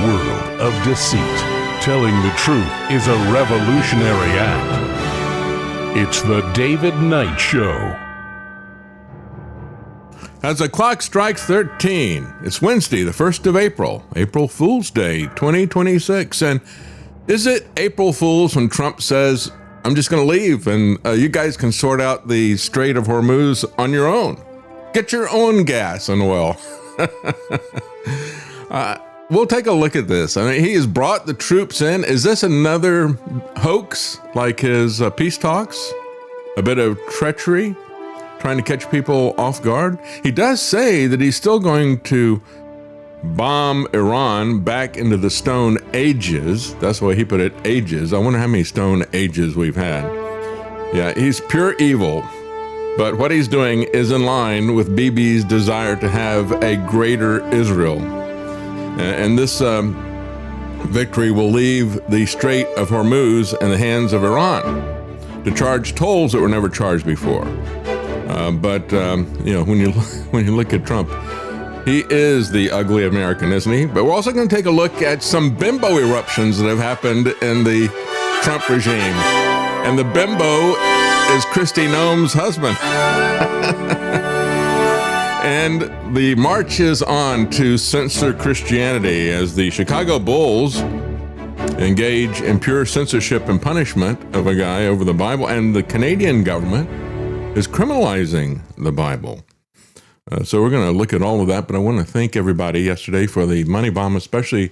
world of deceit, telling the truth is a revolutionary act. It's the David Knight Show. As the clock strikes 13, it's Wednesday, the 1st of April, April Fool's Day, 2026. And is it April Fool's when Trump says, I'm just going to leave and you guys can sort out the Strait of Hormuz on your own? Get your own gas and oil. We'll take a look at this. I mean, he has brought the troops in. Is this another hoax like his peace talks? A bit of treachery? Trying to catch people off guard? He does say that he's still going to bomb Iran back into the Stone Ages. That's why he put it, ages. I wonder how many Stone Ages we've had. Yeah, he's pure evil. But what he's doing is in line with Bibi's desire to have a greater Israel. And this victory will leave the Strait of Hormuz in the hands of Iran to charge tolls that were never charged before. But when you look at Trump, he is the ugly American, isn't he? But we're also going to take a look at some bimbo eruptions that have happened in the Trump regime. And the bimbo is Kristi Noem's husband. And the march is on to censor Christianity as the Chicago Bulls engage in pure censorship and punishment of a guy over the Bible, and the Canadian government is criminalizing the Bible. So we're going to look at all of that, but I want to thank everybody yesterday for the money bomb, especially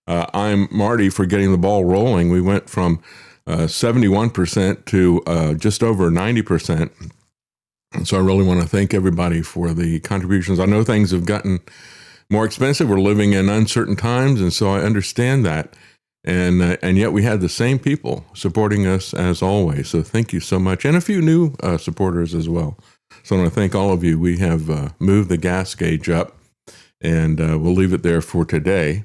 I'm Marty for getting the ball rolling. We went from 71% to just over 90%. And so I really want to thank everybody for the contributions. I know things have gotten more expensive. We're living in uncertain times, and so I understand that. And yet we had the same people supporting us as always. So thank you so much. And a few new supporters as well. So I want to thank all of you. We have moved the gas gauge up, and we'll leave it there for today.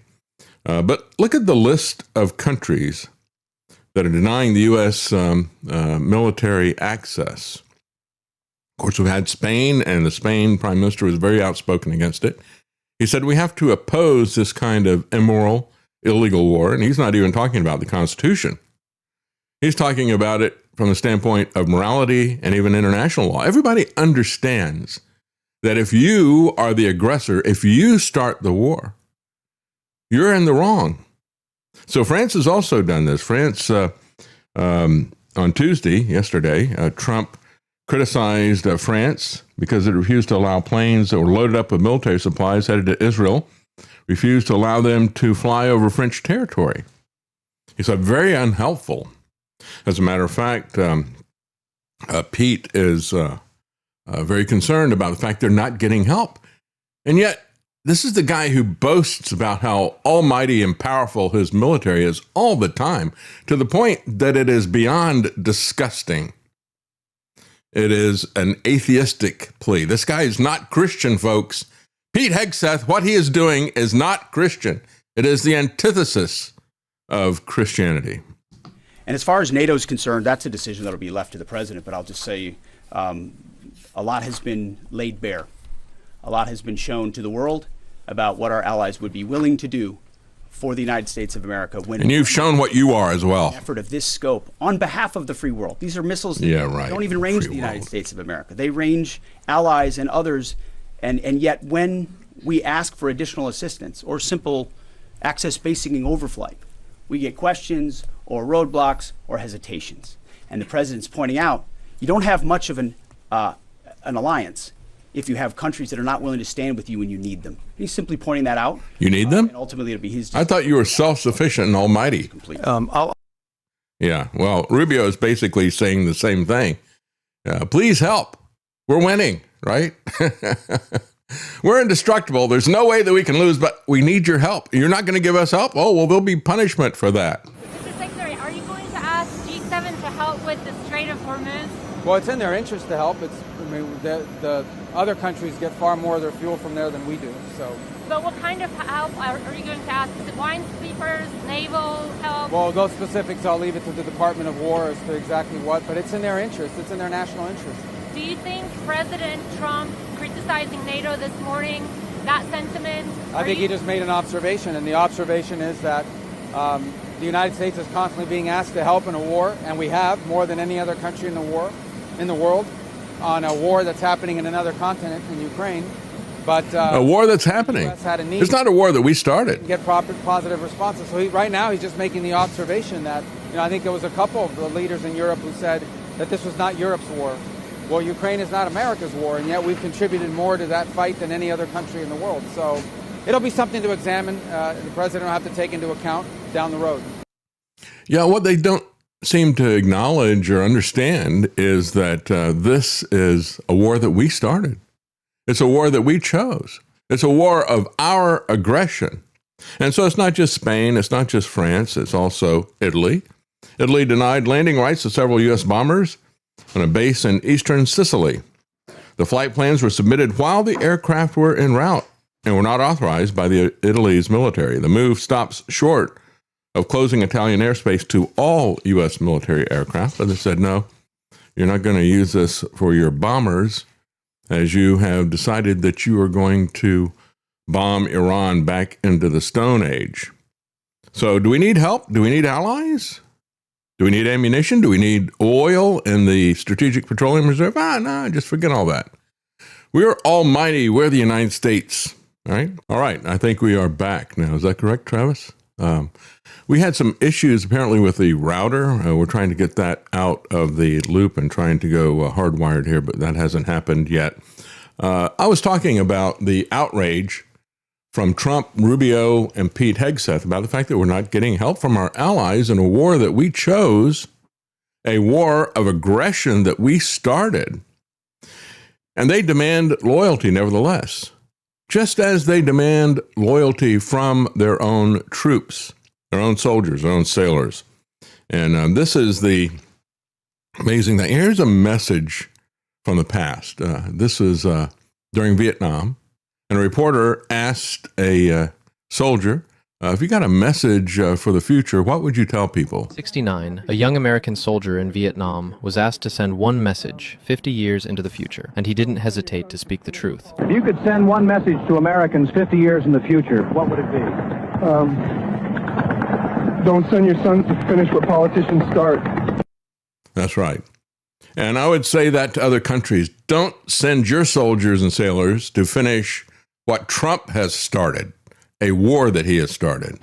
But look at the list of countries that are denying the U.S. Military access. Of course, we've had Spain, and the Spain prime minister was very outspoken against it. He said we have to oppose this kind of immoral, illegal war, and he's not even talking about the Constitution. He's talking about it from the standpoint of morality and even international law. Everybody understands that if you are the aggressor, if you start the war, you're in the wrong. So France has also done this. France, on Tuesday, yesterday, Trump criticized France because it refused to allow planes that were loaded up with military supplies headed to Israel, refused to allow them to fly over French territory. He said, very unhelpful. As a matter of fact, Pete is very concerned about the fact they're not getting help. And yet, this is the guy who boasts about how almighty and powerful his military is all the time, to the point that it is beyond disgusting. It is an atheistic plea. This guy is not Christian, folks. Pete Hegseth, what he is doing is not Christian. It is the antithesis of Christianity. And as far as NATO is concerned, that's a decision that will be left to the president. But I'll just say a lot has been laid bare. A lot has been shown to the world about what our allies would be willing to do for the United States of America. And you've shown what you are as well. An effort of this scope on behalf of the free world. These are missiles that don't even range the United States of America. They range allies and others. And yet when we ask for additional assistance or simple access basing overflight, we get questions or roadblocks or hesitations. And the president's pointing out, you don't have much of an alliance if you have countries that are not willing to stand with you when you need them. He's simply pointing that out. You need them? And ultimately it'll be his I thought you were self-sufficient and almighty. Yeah, well, Rubio is basically saying the same thing. Please help. We're winning, right? We're indestructible. There's no way that we can lose, but we need your help. You're not going to give us help? Oh, well, there'll be punishment for that. Mr. Secretary, are you going to ask G7 to help with the Strait of Hormuz? Well, it's in their interest to help. The other countries get far more of their fuel from there than we do. So. But what kind of help are you going to ask? Is it wine sweepers, naval help? Well, those specifics I'll leave it to the Department of War as to exactly what, but it's in their interest. It's in their national interest. Do you think President Trump criticizing NATO this morning that sentiment? I think he just made an observation, and the observation is that the United States is constantly being asked to help in a war, and we have more than any other country in the world, on a war that's happening in another continent, in Ukraine. But a war that's happening. It's not a war that we started. Get proper positive responses. So right now he's just making the observation that, I think there was a couple of the leaders in Europe who said that this was not Europe's war. Well, Ukraine is not America's war, and yet we've contributed more to that fight than any other country in the world. So it'll be something to examine. The president will have to take into account down the road. Yeah, what they don't seem to acknowledge or understand is that this is a war that we started. It's a war that we chose. It's a war of our aggression. And so it's not just Spain, it's not just France, it's also Italy. Italy denied landing rights to several U.S. bombers on a base in eastern Sicily. The flight plans were submitted while the aircraft were en route and were not authorized by Italy's military. The move stops short of closing Italian airspace to all U.S. military aircraft, but they said, no, you're not going to use this for your bombers, as you have decided that you are going to bomb Iran back into the Stone Age. So do we need help? Do we need allies? Do we need ammunition? Do we need oil in the Strategic Petroleum Reserve? No, just forget all that. We're almighty. We're the United States. All right. I think we are back now. Is that correct, Travis? We had some issues apparently with the router. We're trying to get that out of the loop and trying to go hardwired here, but that hasn't happened yet. I was talking about the outrage from Trump, Rubio, and Pete Hegseth about the fact that we're not getting help from our allies in a war that we chose, a war of aggression that we started. And they demand loyalty nevertheless, just as they demand loyalty from their own troops, their own soldiers, their own sailors. And this is the amazing thing. Here's a message from the past. This was during Vietnam. And a reporter asked a soldier, if you got a message for the future, what would you tell people? 69, a young American soldier in Vietnam was asked to send one message 50 years into the future, and he didn't hesitate to speak the truth. If you could send one message to Americans 50 years in the future, what would it be? Don't send your sons to finish what politicians start. That's right. And I would say that to other countries. Don't send your soldiers and sailors to finish what Trump has started, a war that he has started.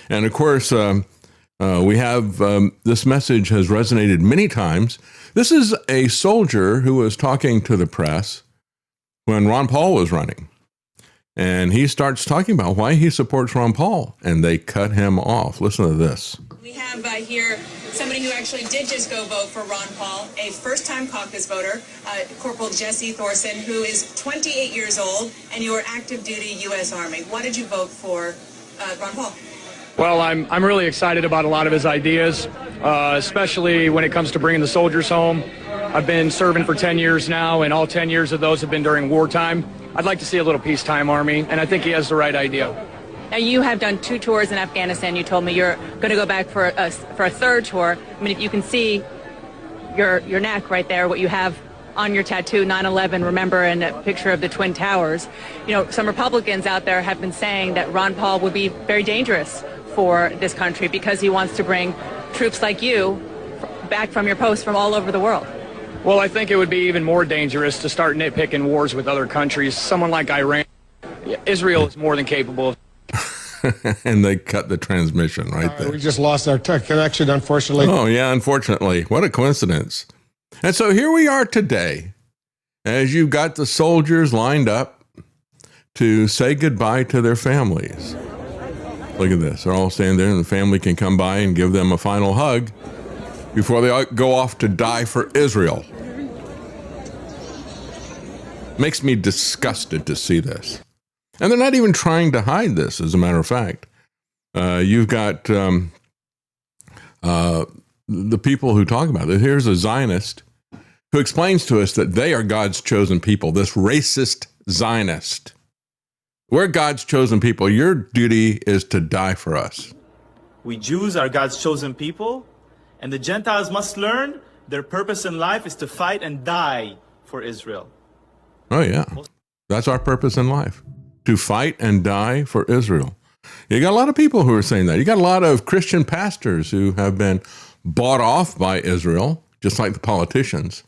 And of course, we have this message has resonated many times. This is a soldier who was talking to the press when Ron Paul was running. And he starts talking about why he supports Ron Paul, and they cut him off. Listen to this. We have here somebody who actually did just go vote for Ron Paul, a first-time caucus voter, Corporal Jesse Thorson, who is 28 years old, and you are active duty U.S. Army. Why did you vote for Ron Paul? Well, I'm really excited about a lot of his ideas, especially when it comes to bringing the soldiers home. I've been serving for 10 years now, and all 10 years of those have been during wartime. I'd like to see a little peacetime Army, and I think he has the right idea. Now, you have done 2 tours in Afghanistan. You told me you're going to go back for a third tour. I mean, if you can see your neck right there, what you have on your tattoo, 9/11, remember, and a picture of the Twin Towers. You know, some Republicans out there have been saying that Ron Paul would be very dangerous for this country because he wants to bring troops like you back from your post from all over the world. Well, I think it would be even more dangerous to start nitpicking wars with other countries. Someone like Iran, Israel is more than capable of. And they cut the transmission right there. We just lost our tech connection, unfortunately. Oh, yeah, unfortunately. What a coincidence. And so here we are today, as you've got the soldiers lined up to say goodbye to their families. Look at this. They're all standing there, and the family can come by and give them a final hug before they go off to die for Israel. Makes me disgusted to see this. And they're not even trying to hide this, as a matter of fact. You've got the people who talk about it. Here's a Zionist who explains to us that they are God's chosen people, this racist Zionist. We're God's chosen people. Your duty is to die for us. We Jews are God's chosen people, and the Gentiles must learn their purpose in life is to fight and die for Israel. Oh, yeah. That's our purpose in life. to fight and die for Israel. You got a lot of people who are saying that. You got a lot of Christian pastors who have been bought off by Israel, just like the politicians.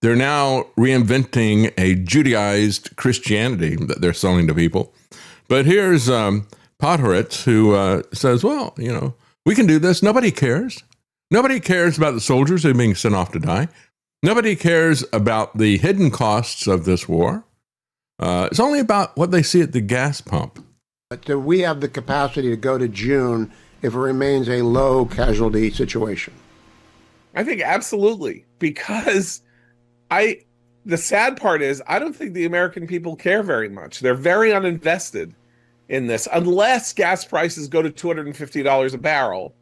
They're now reinventing a Judaized Christianity that they're selling to people. But here's Podhoretz, who says, well, you know, we can do this. Nobody cares. Nobody cares about the soldiers who are being sent off to die. Nobody cares about the hidden costs of this war. It's only about what they see at the gas pump. But do we have the capacity to go to June if it remains a low casualty situation? I think absolutely, because the sad part is I don't think the American people care very much. They're very uninvested in this, unless gas prices go to $250 a barrel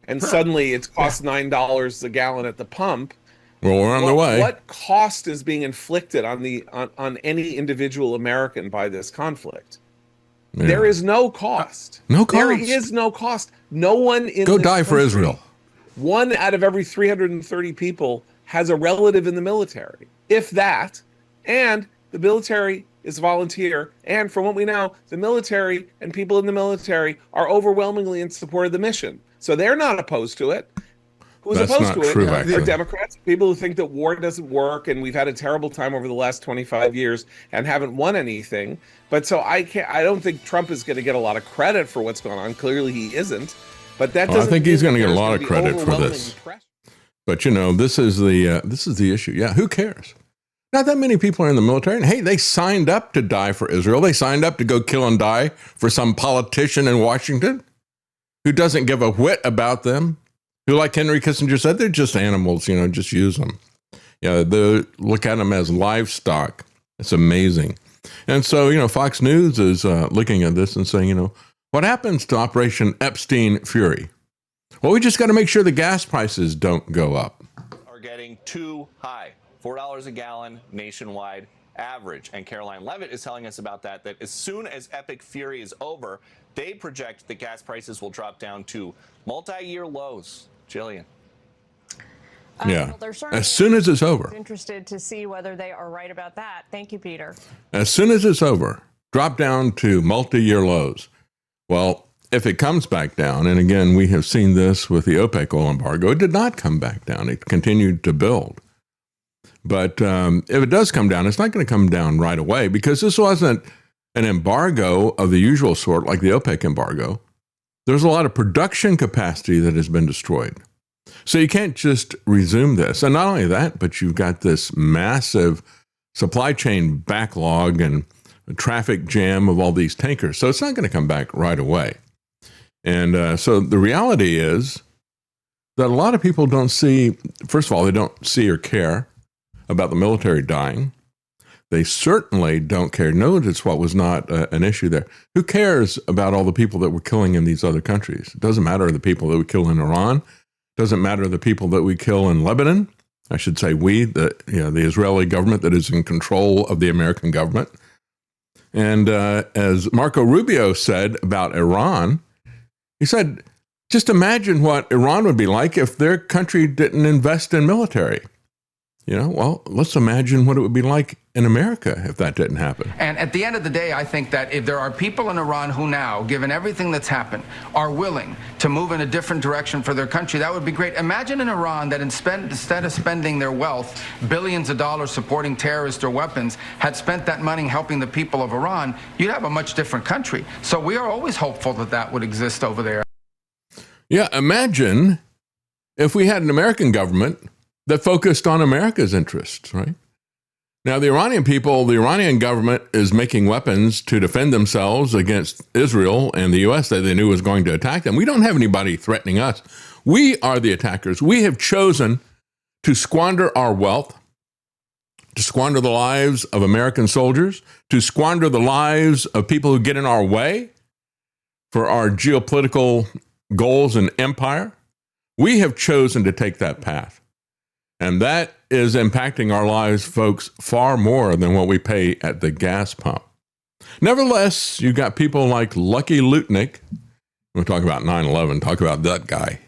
and suddenly it costs $9 a gallon at the pump. Well, we're on the way. What cost is being inflicted on any individual American by this conflict? Yeah. There is no cost. No cost. There is no cost. No one in Go this die for country, Israel. 1 out of every 330 people has a relative in the military, if that, and the military is volunteer. And from what we know, the military and people in the military are overwhelmingly in support of the mission. So they're not opposed to it. Who's That's opposed not to true, it actually. are Democrats, people who think that war doesn't work and we've had a terrible time over the last 25 years and haven't won anything. But so I don't think Trump is going to get a lot of credit for what's going on. Clearly he isn't. But that doesn't I think he's going to get a there's lot gonna of be credit for overwhelming this. pressure. But you know, this is the issue. Yeah, who cares? Not that many people are in the military. And hey, they signed up to die for Israel. They signed up to go kill and die for some politician in Washington who doesn't give a whit about them. Who, like Henry Kissinger said, they're just animals, you know, just use them. Yeah, they look at them as livestock. It's amazing. And so, you know, Fox News is looking at this and saying, you know, what happens to Operation Epstein Fury? Well, we just got to make sure the gas prices don't go up. Are getting too high. $4 a gallon nationwide average. And Caroline Levitt is telling us about that as soon as Epic Fury is over, they project that gas prices will drop down to multi-year lows. Jillian. Yeah. Well, as soon as it's over. Interested to see whether they are right about that. Thank you, Peter. As soon as it's over, drop down to multi-year lows. Well, if it comes back down, and again, we have seen this with the OPEC oil embargo, it did not come back down. It continued to build. But if it does come down, it's not going to come down right away because this wasn't an embargo of the usual sort like the OPEC embargo. There's a lot of production capacity that has been destroyed. So you can't just resume this. And not only that, but you've got this massive supply chain backlog and a traffic jam of all these tankers. So it's not going to come back right away. And so the reality is that a lot of people don't see, first of all, they don't see or care about the military dying. They certainly don't care. Notice what was not an issue there. Who cares about all the people that we're killing in these other countries? It doesn't matter the people that we kill in Iran. It doesn't matter the people that we kill in Lebanon. I should say the Israeli government that is in control of the American government. And as Marco Rubio said about Iran, he said, just imagine what Iran would be like if their country didn't invest in military. You know, well, let's imagine what it would be like in America if that didn't happen. And at the end of the day, I think that if there are people in Iran who now, given everything that's happened, are willing to move in a different direction for their country, that would be great. Imagine in Iran that instead of spending their wealth, billions of dollars supporting terrorists or weapons, had spent that money helping the people of Iran, you'd have a much different country. So we are always hopeful that that would exist over there. Yeah, imagine if we had an American government that focused on America's interests, right? Now, the Iranian government is making weapons to defend themselves against Israel and the U.S. that they knew was going to attack them. We don't have anybody threatening us. We are the attackers. We have chosen to squander our wealth, to squander the lives of American soldiers, to squander the lives of people who get in our way for our geopolitical goals and empire. We have chosen to take that path. And that is impacting our lives, folks, far more than what we pay at the gas pump. Nevertheless, you got people like Lucky Lutnick. We'll talk about 9/11, talk about that guy,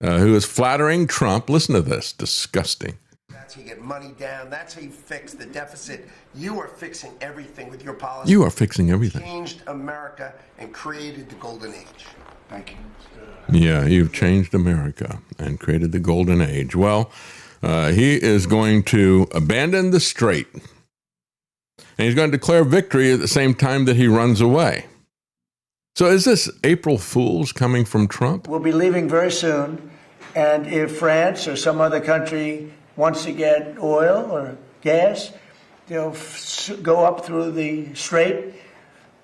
who is flattering Trump. Listen to this, disgusting. That's how you get money down. That's how you fix the deficit. You are fixing everything with your policy. You are fixing everything. Changed America and created the golden age. Thank you. Yeah, you've changed America and created the golden age. Well, he is going to abandon the Strait. And he's going to declare victory at the same time that he runs away. So is this April Fool's coming from Trump? We'll be leaving very soon. And if France or some other country wants to get oil or gas, they'll go up through the Strait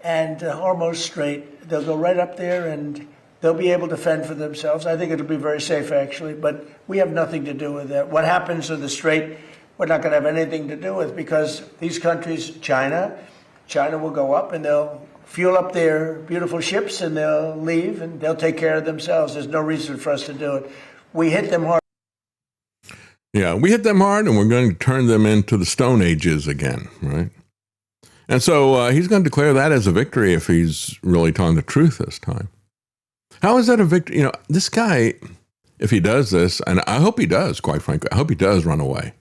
and Hormuz Strait. They'll go right up there and they'll be able to fend for themselves. I think it'll be very safe, actually. But we have nothing to do with that. What happens in the Strait, we're not going to have anything to do with, because these countries, China will go up and they'll fuel up their beautiful ships and they'll leave and they'll take care of themselves. There's no reason for us to do it. We hit them hard. Yeah, we hit them hard and we're going to turn them into the Stone Ages again, right? And so he's going to declare that as a victory if he's really telling the truth this time. How is that a victory? You know, this guy, if he does this, and I hope he does, quite frankly, I hope he does run away.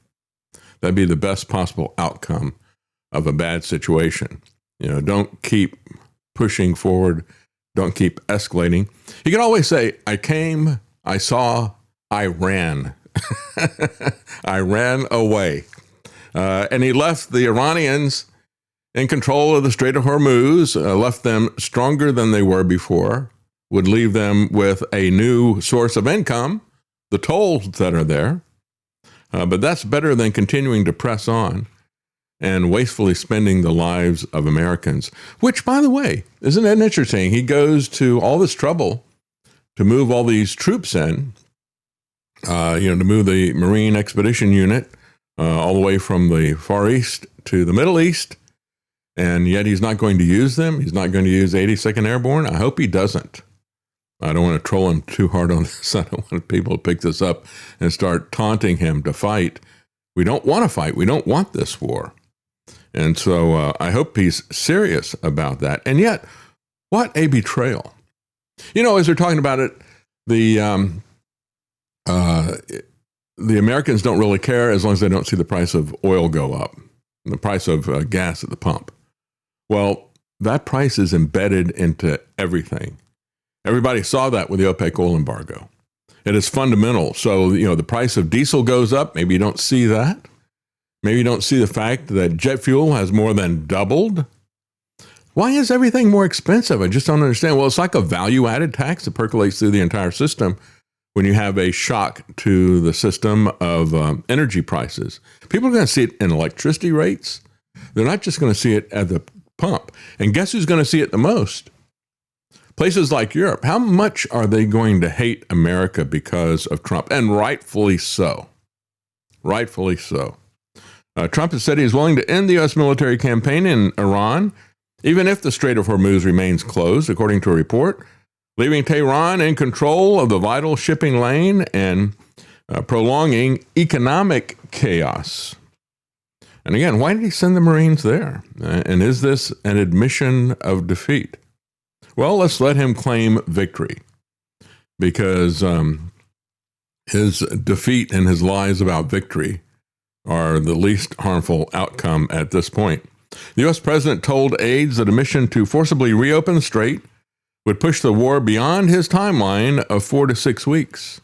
That'd be the best possible outcome of a bad situation. You know, don't keep pushing forward. Don't keep escalating. He can always say, I came, I saw, I ran. I ran away. And he left the Iranians in control of the Strait of Hormuz, left them stronger than they were before, would leave them with a new source of income, the tolls that are there. But that's better than continuing to press on and wastefully spending the lives of Americans, which, by the way, isn't that interesting? He goes to all this trouble to move all these troops in, to move the Marine Expedition Unit all the way from the Far East to the Middle East, and yet he's not going to use them. He's not going to use 82nd Airborne. I hope he doesn't. I don't want to troll him too hard on this. I don't want people to pick this up and start taunting him to fight. We don't want to fight. We don't want this war. And so I hope he's serious about that. And yet, what a betrayal. You know, as they're talking about it, the Americans don't really care as long as they don't see the price of oil go up, the price of gas at the pump. Well, that price is embedded into everything. Everybody saw that with the OPEC oil embargo. It is fundamental. So, you know, the price of diesel goes up. Maybe you don't see that. Maybe you don't see the fact that jet fuel has more than doubled. Why is everything more expensive? I just don't understand. Well, it's like a value-added tax that percolates through the entire system when you have a shock to the system of energy prices. People are going to see it in electricity rates. They're not just going to see it at the pump. And guess who's going to see it the most? Places like Europe. How much are they going to hate America because of Trump? And rightfully so. Rightfully so. Trump has said he is willing to end the U.S. military campaign in Iran, even if the Strait of Hormuz remains closed, according to a report, leaving Tehran in control of the vital shipping lane and prolonging economic chaos. And again, why did he send the Marines there? And is this an admission of defeat? Well, let's let him claim victory, because his defeat and his lies about victory are the least harmful outcome at this point. The U.S. president told aides that a mission to forcibly reopen the Strait would push the war beyond his timeline of 4 to 6 weeks.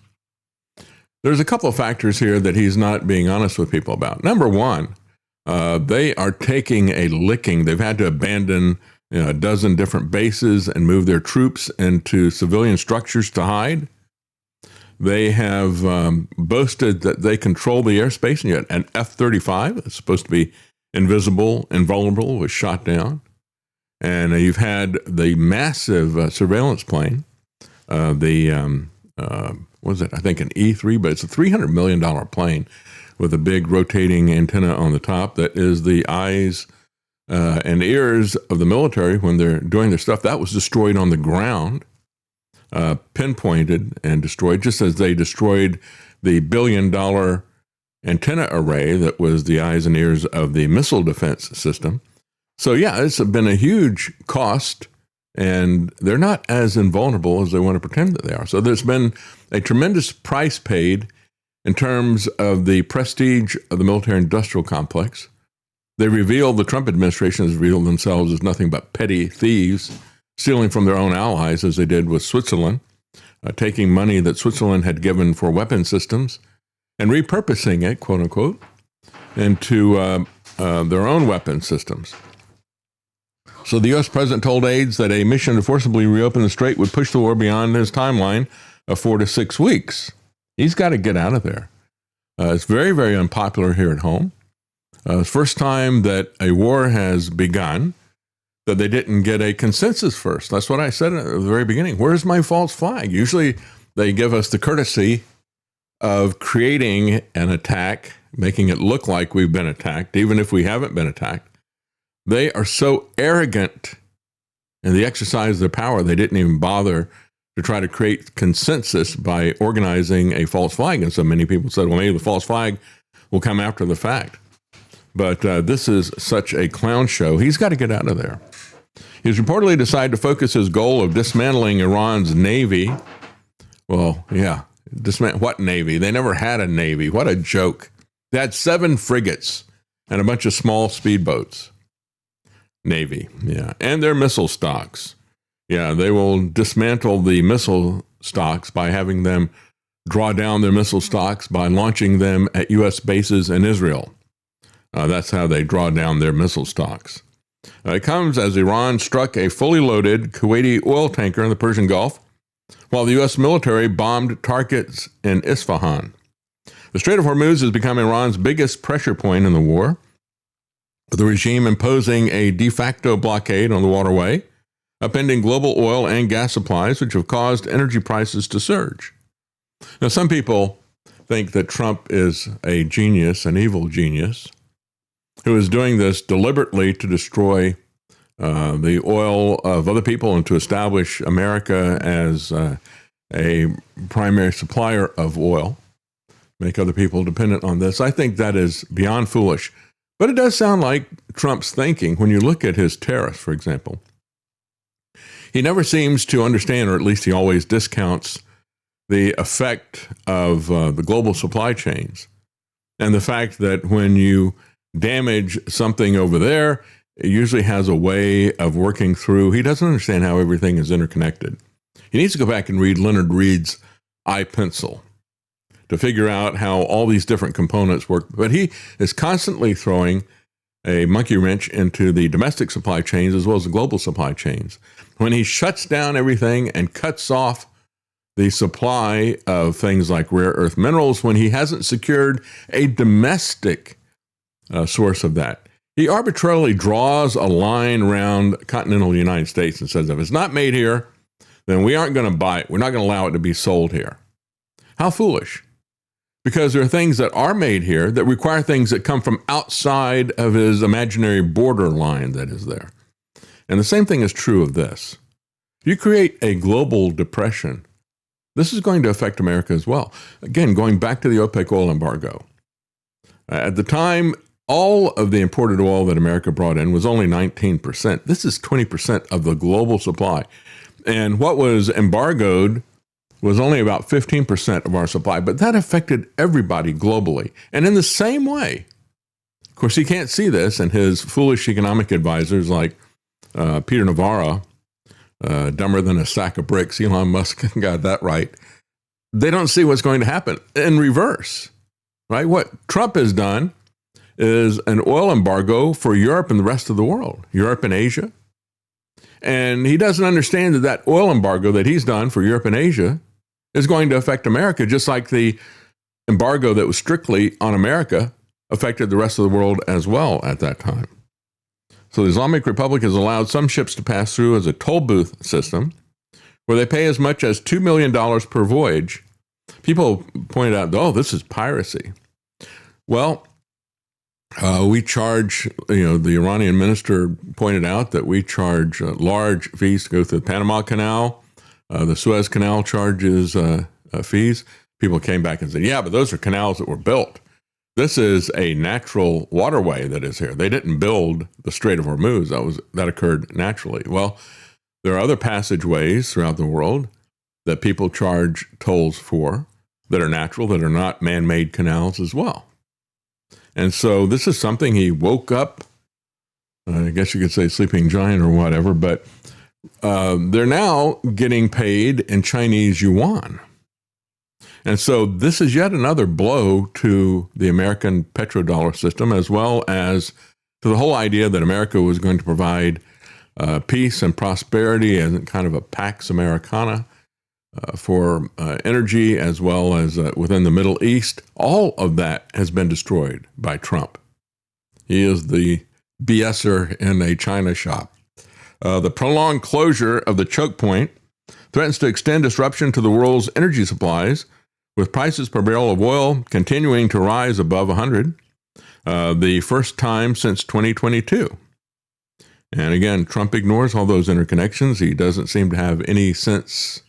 There's a couple of factors here that he's not being honest with people about. Number one, they are taking a licking. They've had to abandon a dozen different bases and move their troops into civilian structures to hide. They have boasted that they control the airspace, and yet an F-35 that's supposed to be invisible, invulnerable, was shot down. And you've had the massive surveillance plane, what was it? I think an E-3, but it's a $300 million plane with a big rotating antenna on the top that is the eyes and ears of the military when they're doing their stuff. That was destroyed on the ground, pinpointed and destroyed, just as they destroyed the $1 billion antenna array that was the eyes and ears of the missile defense system. So yeah, it's been a huge cost, and they're not as invulnerable as they want to pretend that they are. So there's been a tremendous price paid in terms of the prestige of the military-industrial complex. They revealed, the Trump administration has revealed themselves as nothing but petty thieves, stealing from their own allies, as they did with Switzerland, taking money that Switzerland had given for weapon systems and repurposing it, quote unquote, into their own weapon systems. So the U.S. president told aides that a mission to forcibly reopen the Strait would push the war beyond his timeline of 4 to 6 weeks. He's got to get out of there. It's very, very unpopular here at home. The first time that a war has begun that they didn't get a consensus first. That's what I said at the very beginning. Where's my false flag? Usually they give us the courtesy of creating an attack, making it look like we've been attacked, even if we haven't been attacked. They are so arrogant in the exercise of their power, they didn't even bother to try to create consensus by organizing a false flag. And so many people said, well, maybe the false flag will come after the fact. But this is such a clown show. He's got to get out of there. He's reportedly decided to focus his goal of dismantling Iran's navy. Well, yeah, what navy? They never had a navy. What a joke. They had 7 frigates and a bunch of small speedboats. Navy, yeah. And their missile stocks. Yeah, they will dismantle the missile stocks by having them draw down their missile stocks by launching them at U.S. bases in Israel. That's how they draw down their missile stocks. It comes as Iran struck a fully loaded Kuwaiti oil tanker in the Persian Gulf, while the U.S. military bombed targets in Isfahan. The Strait of Hormuz has become Iran's biggest pressure point in the war, with the regime imposing a de facto blockade on the waterway, upending global oil and gas supplies, which have caused energy prices to surge. Now, some people think that Trump is a genius, an evil genius, who is doing this deliberately to destroy the oil of other people and to establish America as a primary supplier of oil, make other people dependent on this. I think that is beyond foolish. But it does sound like Trump's thinking when you look at his tariffs, for example. He never seems to understand, or at least he always discounts, the effect of the global supply chains and the fact that when you damage something over there, it usually has a way of working through. He doesn't understand how everything is interconnected. He needs to go back and read Leonard Reed's iPencil to figure out how all these different components work. But he is constantly throwing a monkey wrench into the domestic supply chains as well as the global supply chains. When he shuts down everything and cuts off the supply of things like rare earth minerals, when he hasn't secured a domestic source of that, he arbitrarily draws a line around continental United States and says, if it's not made here, then we aren't going to buy it. We're not going to allow it to be sold here. How foolish. Because there are things that are made here that require things that come from outside of his imaginary border line that is there. And the same thing is true of this. If you create a global depression, this is going to affect America as well. Again, going back to the OPEC oil embargo. At the time, all of the imported oil that America brought in was only 19%. This is 20% of the global supply. And what was embargoed was only about 15% of our supply, but that affected everybody globally. And in the same way, of course, he can't see this, and his foolish economic advisors like Peter Navarro, dumber than a sack of bricks, Elon Musk got that right, they don't see what's going to happen in reverse, right? What Trump has done is an oil embargo for Europe and the rest of the world, Europe and Asia. And he doesn't understand that that oil embargo that he's done for Europe and Asia is going to affect America, just like the embargo that was strictly on America affected the rest of the world as well at that time. So the Islamic Republic has allowed some ships to pass through as a toll booth system where they pay as much as $2 million per voyage. People point out, oh, this is piracy. Well, we charge, the Iranian minister pointed out that we charge large fees to go through the Panama Canal. The Suez Canal charges fees. People came back and said, yeah, but those are canals that were built. This is a natural waterway that is here. They didn't build the Strait of Hormuz. That occurred naturally. Well, there are other passageways throughout the world that people charge tolls for. that are natural, that are not man-made canals as well. And so this is something he woke up, I guess you could say sleeping giant or whatever, but they're now getting paid in Chinese yuan. And so this is yet another blow to the American petrodollar system, as well as to the whole idea that America was going to provide peace and prosperity as kind of a Pax Americana for energy, as well as within the Middle East. All of that has been destroyed by Trump. He is the BSer in a China shop. The prolonged closure of the choke point threatens to extend disruption to the world's energy supplies, with prices per barrel of oil continuing to rise above 100, the first time since 2022. And again, Trump ignores all those interconnections. He doesn't seem to have any sense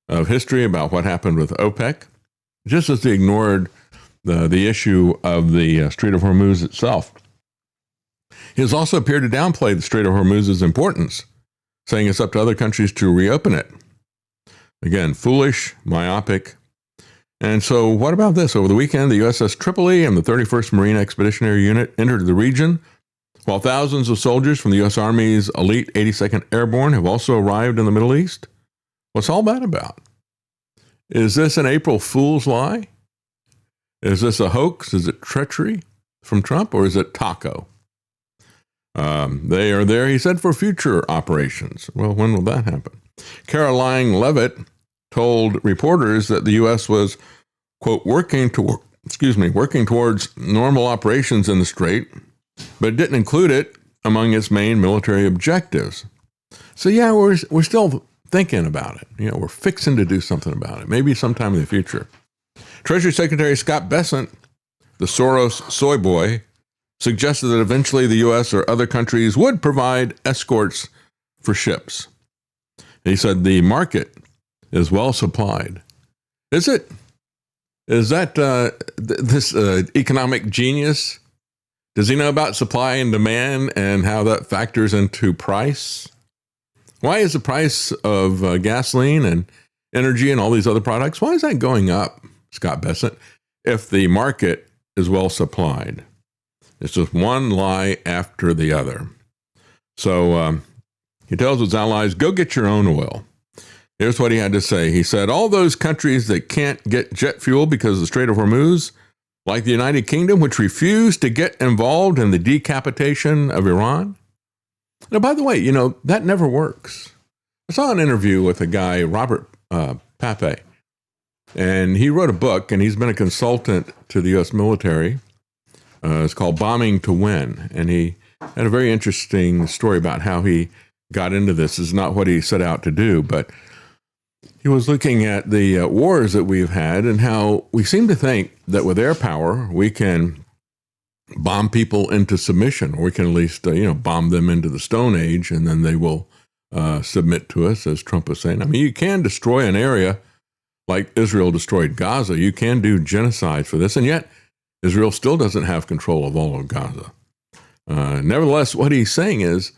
of history about what happened with OPEC, just as he ignored the issue of the Strait of Hormuz itself. He has also appeared to downplay the Strait of Hormuz's importance, saying it's up to other countries to reopen it. Again, foolish, myopic. And so what about this? Over the weekend, the USS Tripoli and the 31st Marine Expeditionary Unit entered the region, while thousands of soldiers from the U.S. Army's elite 82nd Airborne have also arrived in the Middle East. What's all that about? Is this an April Fool's lie? Is this a hoax? Is it treachery from Trump, or is it taco? They are there, he said, for future operations. Well, when will that happen? Caroline Leavitt told reporters that the U.S. was, quote, working towards normal operations in the Strait, but it didn't include it among its main military objectives. So yeah, we're still thinking about it. You know, we're fixing to do something about it, maybe sometime in the future. Treasury Secretary Scott Bessent, the Soros soy boy, suggested that eventually the U.S. or other countries would provide escorts for ships. He said the market is well supplied. Is it? Is that this economic genius? Does he know about supply and demand and how that factors into price? Why is the price of gasoline and energy and all these other products, why is that going up, Scott Bessent, if the market is well supplied? It's just one lie after the other. So he tells his allies, go get your own oil. Here's what he had to say. He said, all those countries that can't get jet fuel because of the Strait of Hormuz, like the United Kingdom, which refused to get involved in the decapitation of Iran. Now, by the way, you know, that never works. I saw an interview with a guy, Robert Pape, and he wrote a book, and he's been a consultant to the U.S. military. It's called Bombing to Win, and he had a very interesting story about how he got into this. It's not what he set out to do, but he was looking at the wars that we've had and how we seem to think that with air power, we can bomb people into submission, or we can at least, bomb them into the Stone Age, and then they will submit to us, as Trump was saying. I mean, you can destroy an area like Israel destroyed Gaza. You can do genocide for this, and yet Israel still doesn't have control of all of Gaza. Nevertheless, what he's saying is,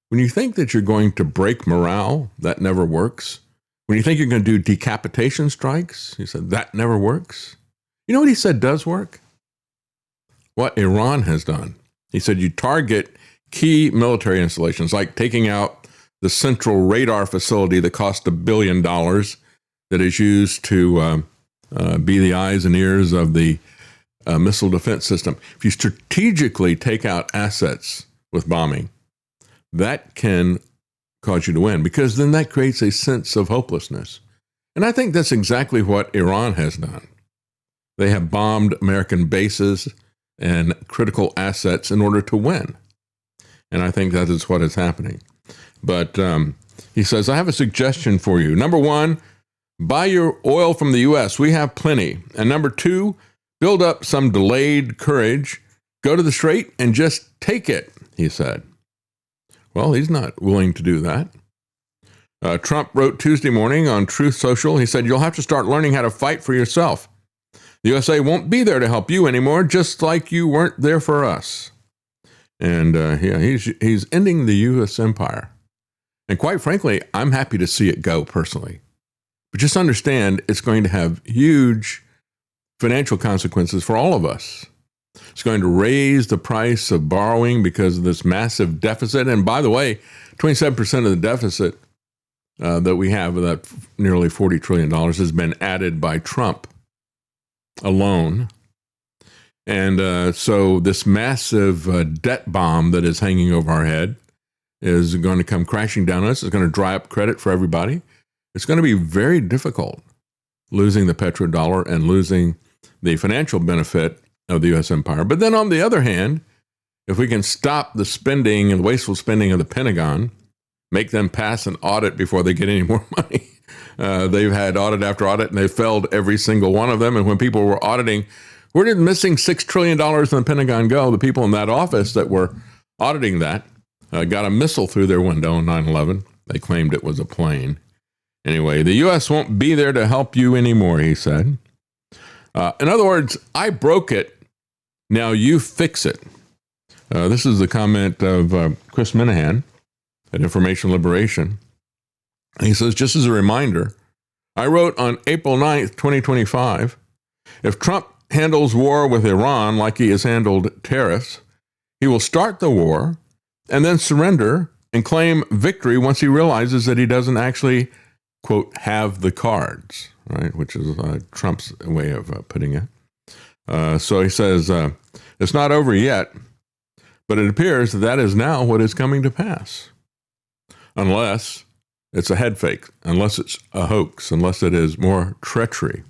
when you think that you're going to break morale, that never works. When you think you're going to do decapitation strikes, he said, that never works. You know what he said does work? What Iran has done. He said you target key military installations, like taking out the central radar facility that cost $1 billion that is used to be the eyes and ears of the missile defense system. If you strategically take out assets with bombing, that can cause you to win, because then that creates a sense of hopelessness. And I think that's exactly what Iran has done. They have bombed American bases and critical assets in order to win. And I think that is what is happening. But he says, I have a suggestion for you. Number one, buy your oil from the U.S. We have plenty. And number two, build up some delayed courage. Go to the Strait and just take it, he said. Well, he's not willing to do that. Trump wrote Tuesday morning on Truth Social. He said, you'll have to start learning how to fight for yourself. The USA won't be there to help you anymore, just like you weren't there for us. And he's ending the U.S. empire. And quite frankly, I'm happy to see it go personally. But just understand it's going to have huge financial consequences for all of us. It's going to raise the price of borrowing because of this massive deficit. And by the way, 27% of the deficit that we have, that nearly $40 trillion, has been added by Trump alone. And so this massive debt bomb that is hanging over our head is going to come crashing down on us. It's going to dry up credit for everybody. It's going to be very difficult losing the petrodollar and losing the financial benefit of the U.S. empire. But then on the other hand, if we can stop the spending and wasteful spending of the Pentagon, make them pass an audit before they get any more money. They've had audit after audit, and they've failed every single one of them. And when people were auditing, where did missing $6 trillion in the Pentagon go? The people in that office that were auditing that got a missile through their window on 9/11. They claimed it was a plane. Anyway, the U.S. won't be there to help you anymore, he said. In other words, I broke it. Now you fix it. This is the comment of Chris Minahan at Information Liberation. He says, just as a reminder, I wrote on April 9th, 2025, if Trump handles war with Iran like he has handled tariffs, he will start the war and then surrender and claim victory once he realizes that he doesn't actually, quote, have the cards, right? Which is Trump's way of putting it. So he says, it's not over yet, but it appears that is now what is coming to pass. Unless it's a head fake, unless it's a hoax, unless it is more treachery,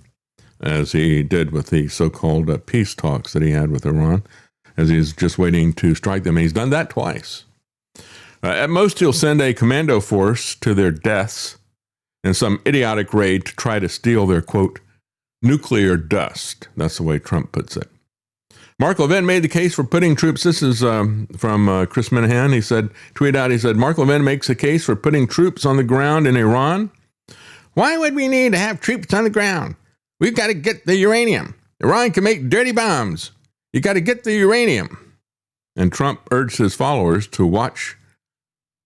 as he did with the so-called peace talks that he had with Iran, as he's just waiting to strike them. He's done that twice. At most, he'll send a commando force to their deaths in some idiotic raid to try to steal their, quote, nuclear dust. That's the way Trump puts it. Mark Levin made the case for putting troops. This is from Chris Minahan. He said, tweet out, he said, Mark Levin makes a case for putting troops on the ground in Iran. Why would we need to have troops on the ground? We've got to get the uranium. Iran can make dirty bombs. You got to get the uranium. And Trump urged his followers to watch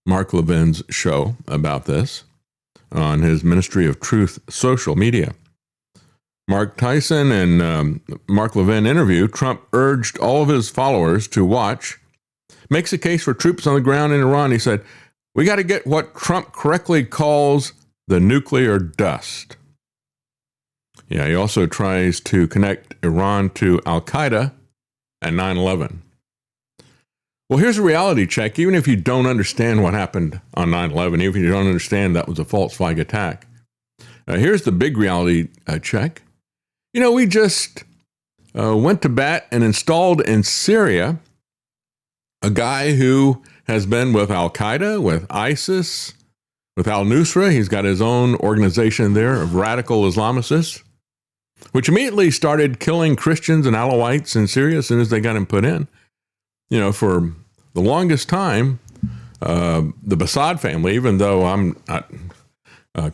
Mark Levin's show about this on his Ministry of Truth social media. Mark Tyson and Mark Levin interview, Trump urged all of his followers to watch, makes a case for troops on the ground in Iran. He said, we got to get what Trump correctly calls the nuclear dust. Yeah, he also tries to connect Iran to Al-Qaeda and 9/11. Well, here's a reality check. Even if you don't understand what happened on 9/11, even if you don't understand that was a false flag attack, here's the big reality check. You know, we just went to bat and installed in Syria a guy who has been with Al-Qaeda, with ISIS, with al-Nusra. He's got his own organization there of radical Islamicists, which immediately started killing Christians and Alawites in Syria as soon as they got him put in. You know, for the longest time, the Bassad family, even though I'm not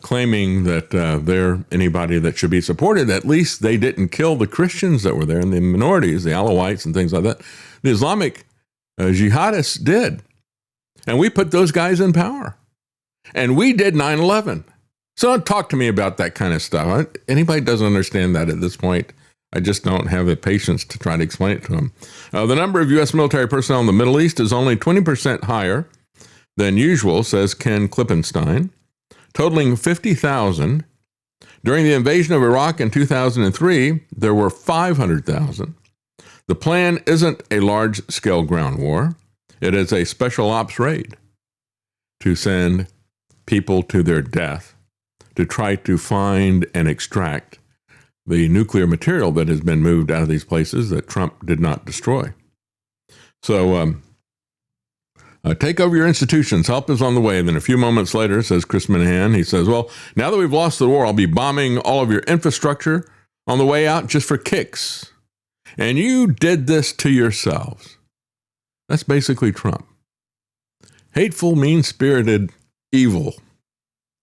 claiming that they're anybody that should be supported, at least they didn't kill the Christians that were there and the minorities, the Alawites and things like that. The Islamic jihadists did. And we put those guys in power. And we did 9/11. So don't talk to me about that kind of stuff. Anybody doesn't understand that at this point, I just don't have the patience to try to explain it to them. The number of U.S. military personnel in the Middle East is only 20% higher than usual, says Ken Klippenstein, totaling 50,000. During the invasion of Iraq in 2003, there were 500,000. The plan isn't a large-scale ground war. It is a special ops raid to send people to their death, to try to find and extract the nuclear material that has been moved out of these places that Trump did not destroy. So take over your institutions. Help is on the way. And then a few moments later, says Chris Minahan, he says, well, now that we've lost the war, I'll be bombing all of your infrastructure on the way out just for kicks. And you did this to yourselves. That's basically Trump. Hateful, mean-spirited evil.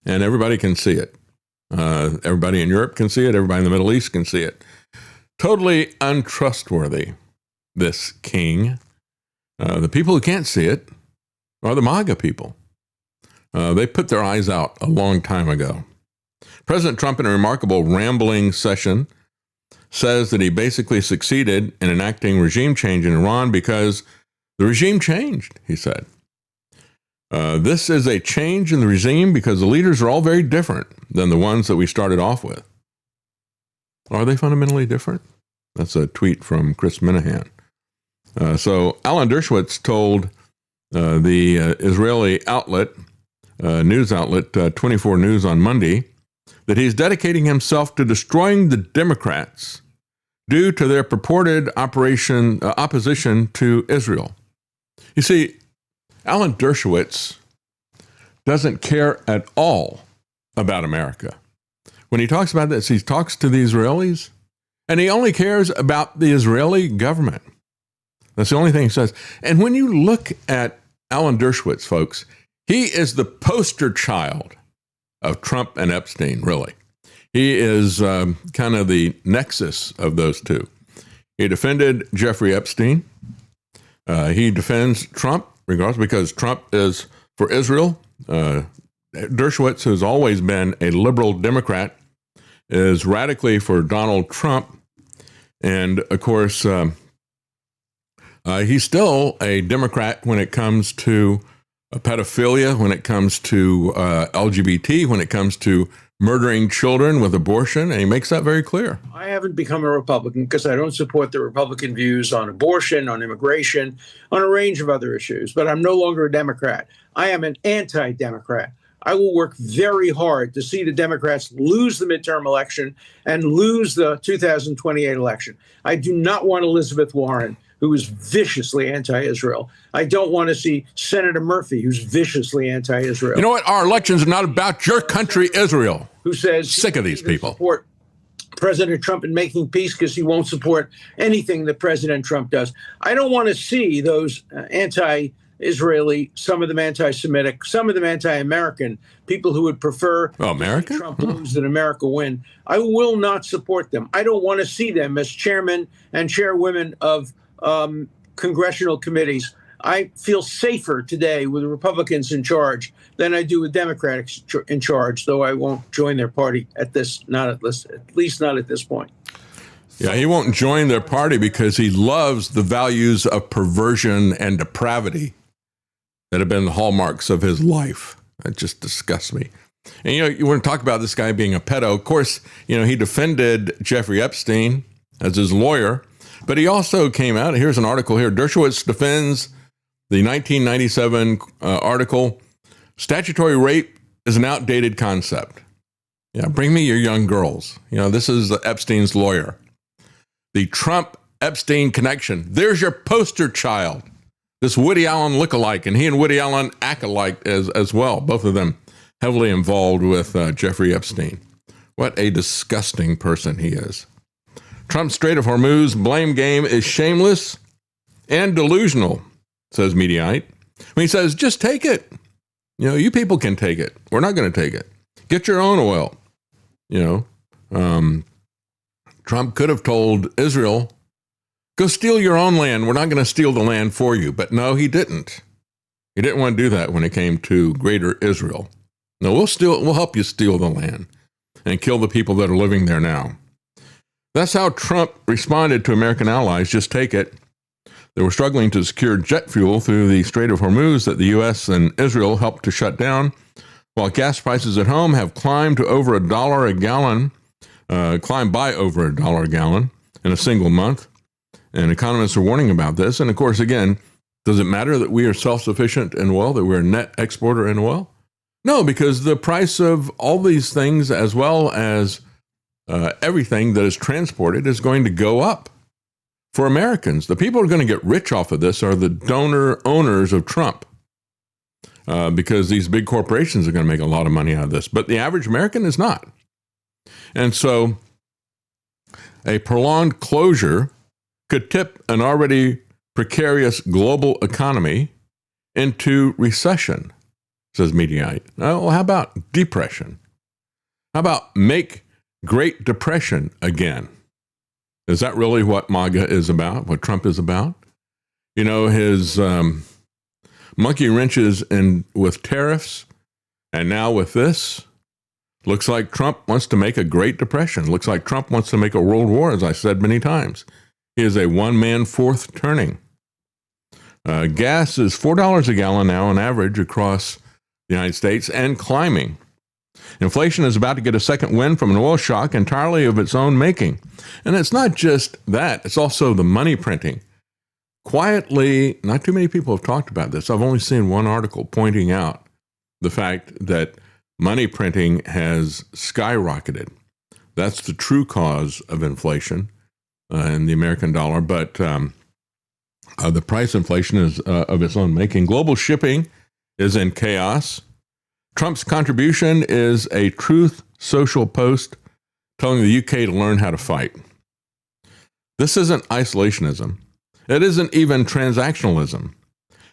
And everybody can see it. Everybody in Europe can see it. Everybody in the Middle East can see it. Totally untrustworthy, this king. The people who can't see it are the MAGA people. They put their eyes out a long time ago. President Trump, in a remarkable rambling session, says that he basically succeeded in enacting regime change in Iran because the regime changed, he said. This is a change in the regime because the leaders are all very different than the ones that we started off with. Are they fundamentally different? That's a tweet from Chris Minahan. So Alan Dershowitz told the Israeli outlet, news outlet 24 News on Monday, that he's dedicating himself to destroying the Democrats due to their purported opposition to Israel. You see, Alan Dershowitz doesn't care at all about America. When he talks about this, he talks to the Israelis, and he only cares about the Israeli government. That's the only thing he says. And when you look at Alan Dershowitz, folks, he is the poster child of Trump and Epstein, really. He is kind of the nexus of those two. He defended Jeffrey Epstein. He defends Trump, regardless, because Trump is for Israel. Dershowitz, who's always been a liberal Democrat, is radically for Donald Trump. And, of course, he's still a Democrat when it comes to pedophilia, when it comes to LGBT, when it comes to murdering children with abortion, and he makes that very clear. I haven't become a Republican because I don't support the Republican views on abortion, on immigration, on a range of other issues, but I'm no longer a Democrat. I am an anti-Democrat. I will work very hard to see the Democrats lose the midterm election and lose the 2028 election. I do not want Elizabeth Warren, who is viciously anti-Israel. I don't want to see Senator Murphy, who's viciously anti-Israel. You know what? Our elections are not about your country, Israel. Who says sick of these people. Support President Trump in making peace because he won't support anything that President Trump does. I don't want to see those anti-Israeli, some of them anti-Semitic, some of them anti-American people who would prefer Trump lose than America win. I will not support them. I don't want to see them as chairmen and chairwomen of congressional committees. I feel safer today with Republicans in charge than I do with Democrats in charge, though I won't join their party at least not at this point. Yeah, he won't join their party because he loves the values of perversion and depravity that have been the hallmarks of his life. That just disgusts me. And, you want to talk about this guy being a pedo. Of course, he defended Jeffrey Epstein as his lawyer, but he also came out. Here's an article here. Dershowitz defends the 1997 article, "Statutory Rape is an Outdated Concept." Yeah, bring me your young girls. This is Epstein's lawyer. The Trump-Epstein connection. There's your poster child. This Woody Allen lookalike, and he and Woody Allen act alike as well. Both of them heavily involved with Jeffrey Epstein. What a disgusting person he is. Trump's Strait of Hormuz blame game is shameless and delusional, says Mediaite. When he says, just take it. You people can take it. We're not going to take it. Get your own oil. Trump could have told Israel, go steal your own land. We're not going to steal the land for you. But no, he didn't. He didn't want to do that when it came to greater Israel. No, we'll help you steal the land and kill the people that are living there now. That's how Trump responded to American allies. Just take it. They were struggling to secure jet fuel through the Strait of Hormuz that the U.S. and Israel helped to shut down, while gas prices at home have climbed to over $1 a gallon, climbed by over $1 a gallon in a single month. And economists are warning about this. And of course, again, does it matter that we are self-sufficient in oil, that we're a net exporter in oil? No, because the price of all these things, as well as everything that is transported, is going to go up for Americans. The people who are going to get rich off of this are the donor owners of Trump, because these big corporations are going to make a lot of money out of this. But the average American is not. And so a prolonged closure could tip an already precarious global economy into recession, says Mediaite. Well, how about depression? How about make Great Depression again? Is that really what MAGA is about, what Trump is about? His monkey wrenches with tariffs, and now with this. Looks like Trump wants to make a Great Depression. Looks like Trump wants to make a world war, as I said many times. He is a one-man fourth turning. Gas is $4 a gallon now on average across the United States and climbing. Inflation is about to get a second wind from an oil shock entirely of its own making. And it's not just that, it's also the money printing. Quietly, not too many people have talked about this. I've only seen one article pointing out the fact that money printing has skyrocketed. That's the true cause of inflation in the American dollar. But the price inflation is of its own making. Global shipping is in chaos. Trump's contribution is a Truth Social post telling the UK to learn how to fight. This isn't isolationism. It isn't even transactionalism.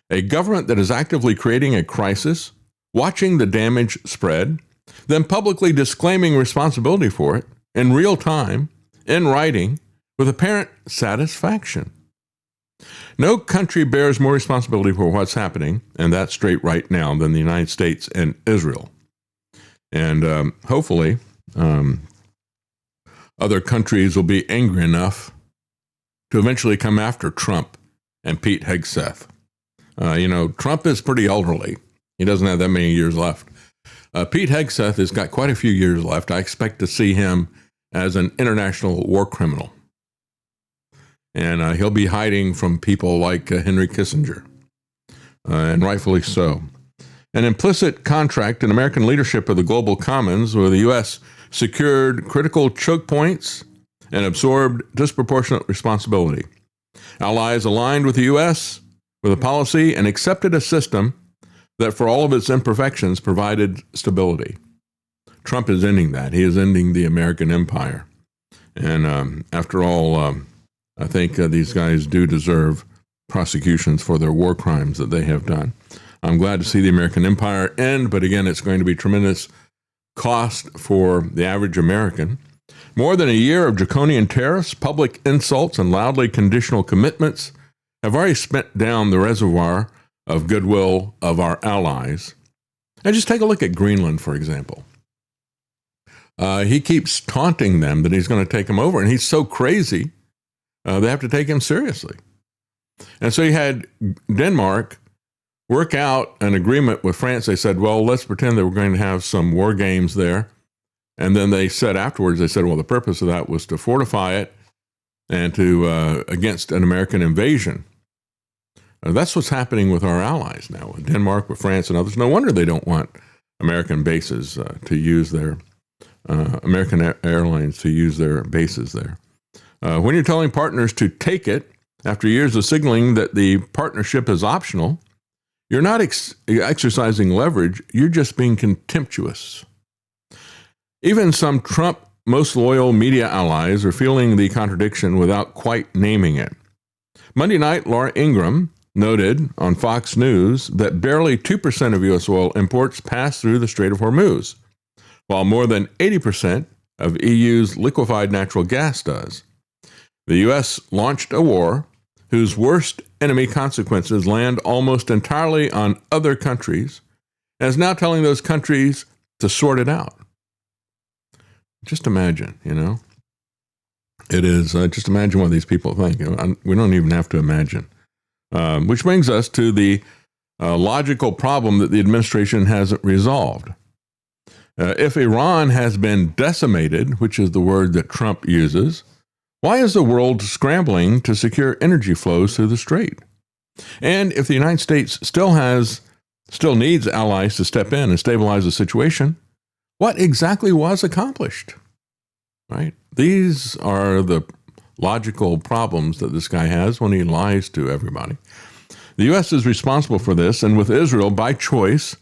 A government that is actively creating a crisis, watching the damage spread, then publicly disclaiming responsibility for it in real time, in writing, with apparent satisfaction. No country bears more responsibility for what's happening in that strait right now than the United States and Israel. And hopefully, other countries will be angry enough to eventually come after Trump and Pete Hegseth. Trump is pretty elderly. He doesn't have that many years left. Pete Hegseth has got quite a few years left. I expect to see him as an international war criminal. And he'll be hiding from people like Henry Kissinger, and rightfully so. An implicit contract in American leadership of the global commons, where the U.S. secured critical choke points and absorbed disproportionate responsibility. Allies aligned with the U.S. with a policy and accepted a system that, for all of its imperfections, provided stability. Trump is ending that. He is ending the American empire. And after all, I think these guys do deserve prosecutions for their war crimes that they have done. I'm glad to see the American empire end, but again, it's going to be tremendous cost for the average American. More than a year of draconian tariffs, public insults, and loudly conditional commitments have already spent down the reservoir of goodwill of our allies. And just take a look at Greenland, for example. He keeps taunting them that he's going to take them over, and he's so crazy, they have to take him seriously. And so you had Denmark work out an agreement with France. They said, well, let's pretend that we're going to have some war games there. And then they said afterwards, they said, well, the purpose of that was to fortify it and to against an American invasion. That's what's happening with our allies now, with Denmark, with France, and others. No wonder they don't want American bases to use their American airlines to use their bases there. When you're telling partners to take it after years of signaling that the partnership is optional, you're not exercising leverage. You're just being contemptuous. Even some Trump most loyal media allies are feeling the contradiction without quite naming it. Monday night, Laura Ingraham noted on Fox News that barely 2% of U.S. oil imports pass through the Strait of Hormuz, while more than 80% of EU's liquefied natural gas does. The U.S. launched a war whose worst enemy consequences land almost entirely on other countries, and is now telling those countries to sort it out. Just imagine, It is, just imagine what these people think. We don't even have to imagine. Which brings us to the logical problem that the administration hasn't resolved. If Iran has been decimated, which is the word that Trump uses, why is the world scrambling to secure energy flows through the Strait? And if the United States still needs allies to step in and stabilize the situation, what exactly was accomplished? Right? These are the logical problems that this guy has when he lies to everybody. The U.S. is responsible for this, and with Israel, by choice,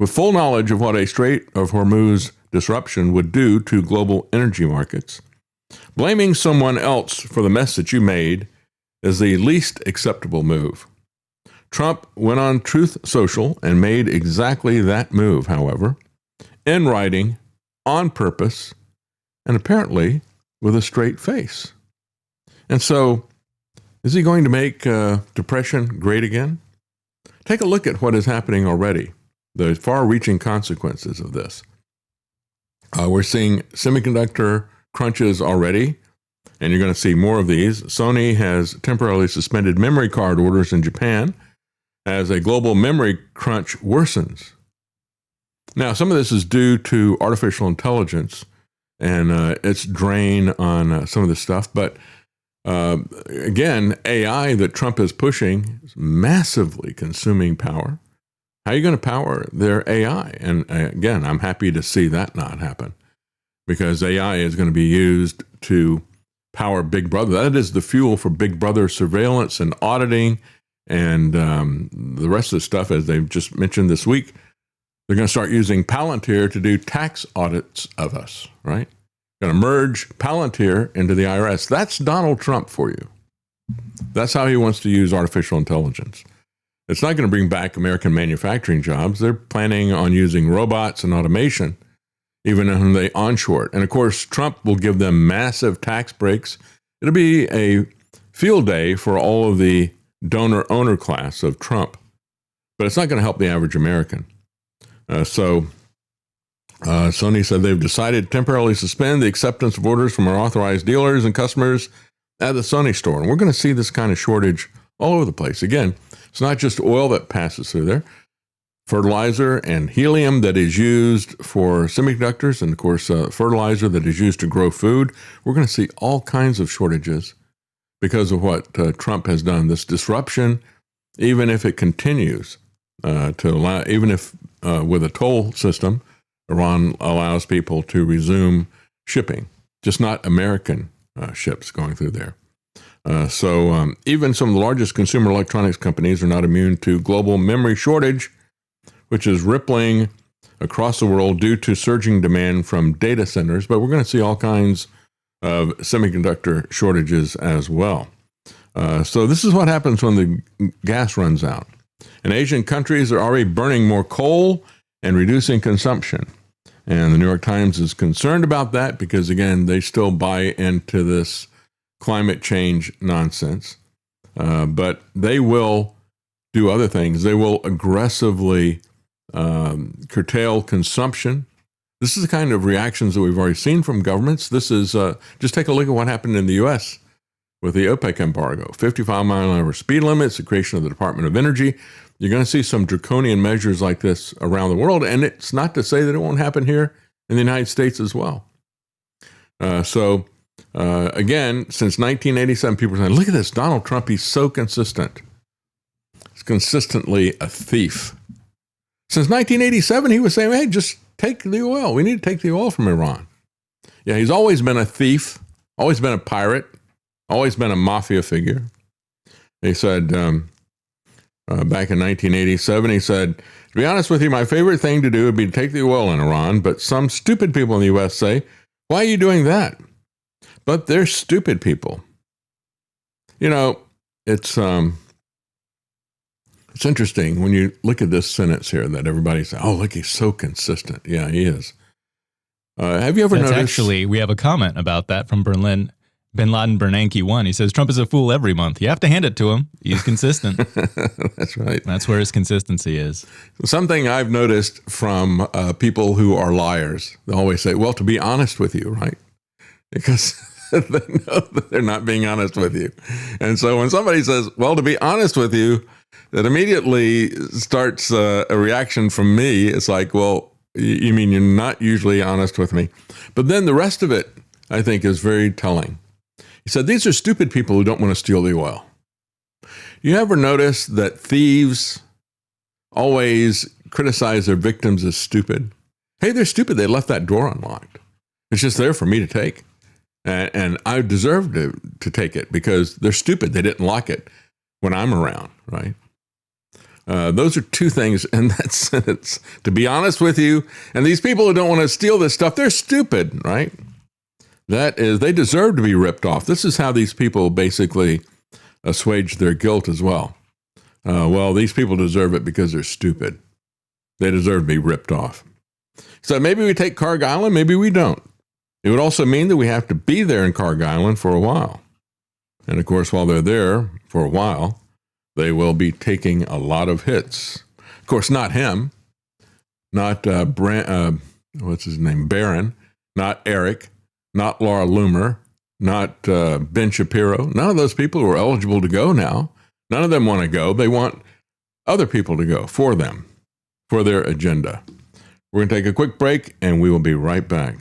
with full knowledge of what a Strait of Hormuz disruption would do to global energy markets, blaming someone else for the mess that you made is the least acceptable move. Trump went on Truth Social and made exactly that move, however, in writing, on purpose, and apparently with a straight face. And so, is he going to make depression great again? Take a look at what is happening already, the far-reaching consequences of this. We're seeing semiconductor crunches already, and you're going to see more of these. Sony has temporarily suspended memory card orders in Japan as a global memory crunch worsens. Now, some of this is due to artificial intelligence and its drain on some of this stuff. But again, AI that Trump is pushing is massively consuming power. How are you going to power their AI? And again, I'm happy to see that not happen, because AI is going to be used to power Big Brother. That is the fuel for Big Brother surveillance and auditing and the rest of the stuff, as they've just mentioned this week. They're going to start using Palantir to do tax audits of us, right? Going to merge Palantir into the IRS. That's Donald Trump for you. That's how he wants to use artificial intelligence. It's not going to bring back American manufacturing jobs. They're planning on using robots and automation, even when they onshore it. And of course, Trump will give them massive tax breaks. It'll be a field day for all of the donor-owner class of Trump. But it's not going to help the average American. So Sony said they've decided to temporarily suspend the acceptance of orders from our authorized dealers and customers at the Sony store. And we're going to see this kind of shortage all over the place. Again, it's not just oil that passes through there. Fertilizer and helium that is used for semiconductors, and of course, fertilizer that is used to grow food. We're going to see all kinds of shortages because of what Trump has done. This disruption, even if it continues to allow, even if with a toll system, Iran allows people to resume shipping, just not American ships going through there. So even some of the largest consumer electronics companies are not immune to global memory shortage, which is rippling across the world due to surging demand from data centers. But we're going to see all kinds of semiconductor shortages as well. So this is what happens when the gas runs out. And Asian countries are already burning more coal and reducing consumption. And the New York Times is concerned about that because, again, they still buy into this climate change nonsense. But they will do other things. They will aggressively curtail consumption. This is the kind of reactions that we've already seen from governments. This is, just take a look at what happened in the U.S. with the OPEC embargo, 55-mile-an-hour speed limits, the creation of the Department of Energy. You're going to see some draconian measures like this around the world, and it's not to say that it won't happen here in the United States as well. Again, since 1987, people are saying, look at this, Donald Trump, he's so consistent. He's consistently a thief. Since 1987, he was saying, hey, just take the oil. We need to take the oil from Iran. Yeah, he's always been a thief, always been a pirate, always been a mafia figure. He said, back in 1987, he said, to be honest with you, my favorite thing to do would be to take the oil in Iran, but some stupid people in the U.S. say, why are you doing that? But they're stupid people. You know, it's interesting when you look at this sentence here that everybody says, oh, look, he's so consistent. Yeah, he is. Have you ever noticed? Actually, we have a comment about that from Berlin. Bin Laden Bernanke 1. He says, Trump is a fool every month. You have to hand it to him. He's consistent. That's right. That's where his consistency is. Something I've noticed from people who are liars, they always say, well, to be honest with you, right? Because they know that they're not being honest with you. And so when somebody says, well, to be honest with you, that immediately starts a reaction from me. It's like, well, you mean you're not usually honest with me? But then the rest of it, I think, is very telling. He said, these are stupid people who don't want to steal the oil. You ever notice that thieves always criticize their victims as stupid? Hey, they're stupid. They left that door unlocked. It's just there for me to take. And I deserve to take it because they're stupid. They didn't lock it when I'm around, right? Those are two things in that sentence. To be honest with you, and these people who don't want to steal this stuff, they're stupid, right? That is, they deserve to be ripped off. This is how these people basically assuage their guilt as well. Well, these people deserve it because they're stupid. They deserve to be ripped off. So maybe we take Carg Island, maybe we don't. It would also mean that we have to be there in Carg Island for a while. And of course, while they're there for a while, they will be taking a lot of hits. Of course, not him, not what's his name, Barron. not Eric, not Laura Loomer, not Ben Shapiro. None of those people who are eligible to go now. None of them want to go. They want other people to go for them, for their agenda. We're going to take a quick break, and we will be right back.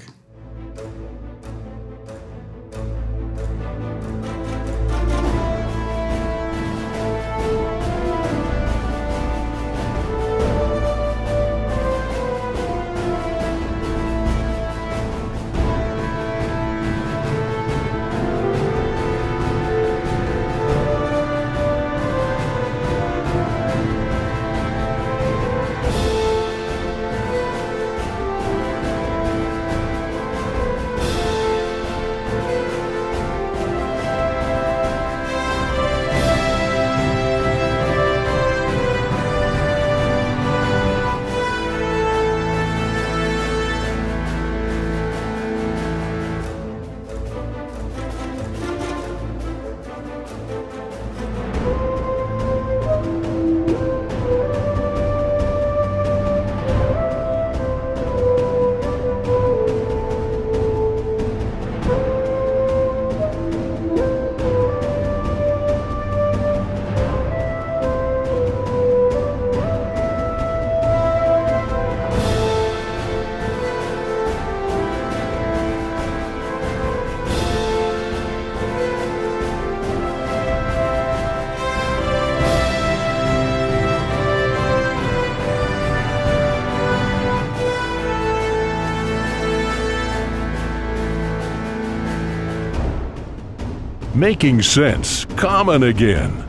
Making sense common again.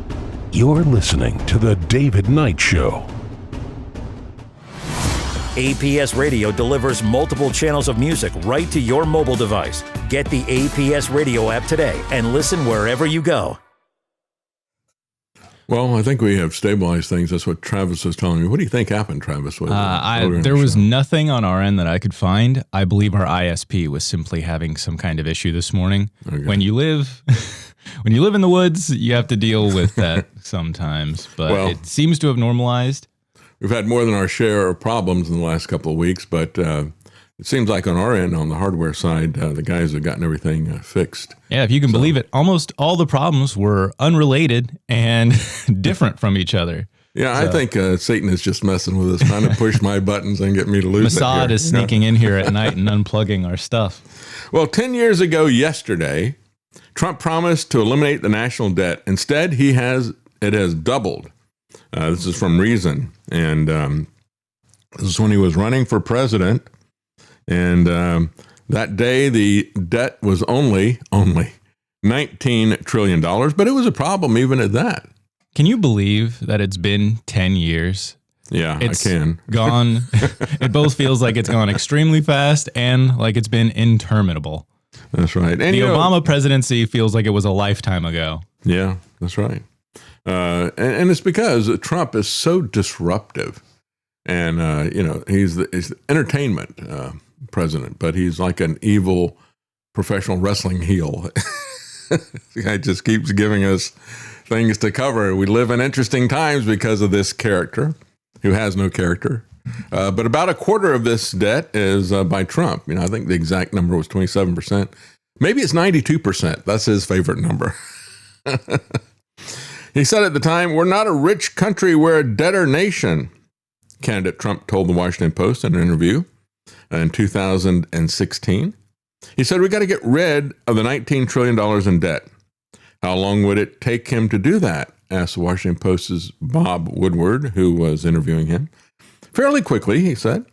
You're listening to The David Knight Show. APS Radio delivers multiple channels of music right to your mobile device. Get the APS Radio app today and listen wherever you go. Well, I think we have stabilized things. That's what Travis was telling me. What do you think happened, Travis? There was nothing on our end that I could find. I believe our ISP was simply having some kind of issue this morning. Okay. When you live in the woods, you have to deal with that sometimes. But it seems to have normalized. We've had more than our share of problems in the last couple of weeks, but it seems like on our end, on the hardware side, the guys have gotten everything fixed. Yeah, if you can believe it, almost all the problems were unrelated and different from each other. Yeah, so. I think Satan is just messing with us, trying to push my buttons and get me to lose Mossad is sneaking in here at night and unplugging our stuff. Well, 10 years ago yesterday, Trump promised to eliminate the national debt. Instead, it has doubled. This is from Reason. And this is when he was running for president. And that day, the debt was only $19 trillion, but it was a problem even at that. Can you believe that it's been 10 years? Yeah, I can. Gone. It both feels like it's gone extremely fast and like it's been interminable. That's right. And the Obama presidency feels like it was a lifetime ago. Yeah, that's right. And it's because Trump is so disruptive. And, he's the entertainment president, but he's like an evil professional wrestling heel. The guy just keeps giving us things to cover. We live in interesting times because of this character who has no character. But about a quarter of this debt is by Trump. I think the exact number was 27%. Maybe it's 92%. That's his favorite number. He said at the time, "We're not a rich country, we're a debtor nation," candidate Trump told the Washington Post in an interview in 2016. He said, "We got to get rid of the $19 trillion in debt." How long would it take him to do that? Asked the Washington Post's Bob Woodward, who was interviewing him. "Fairly quickly," he said.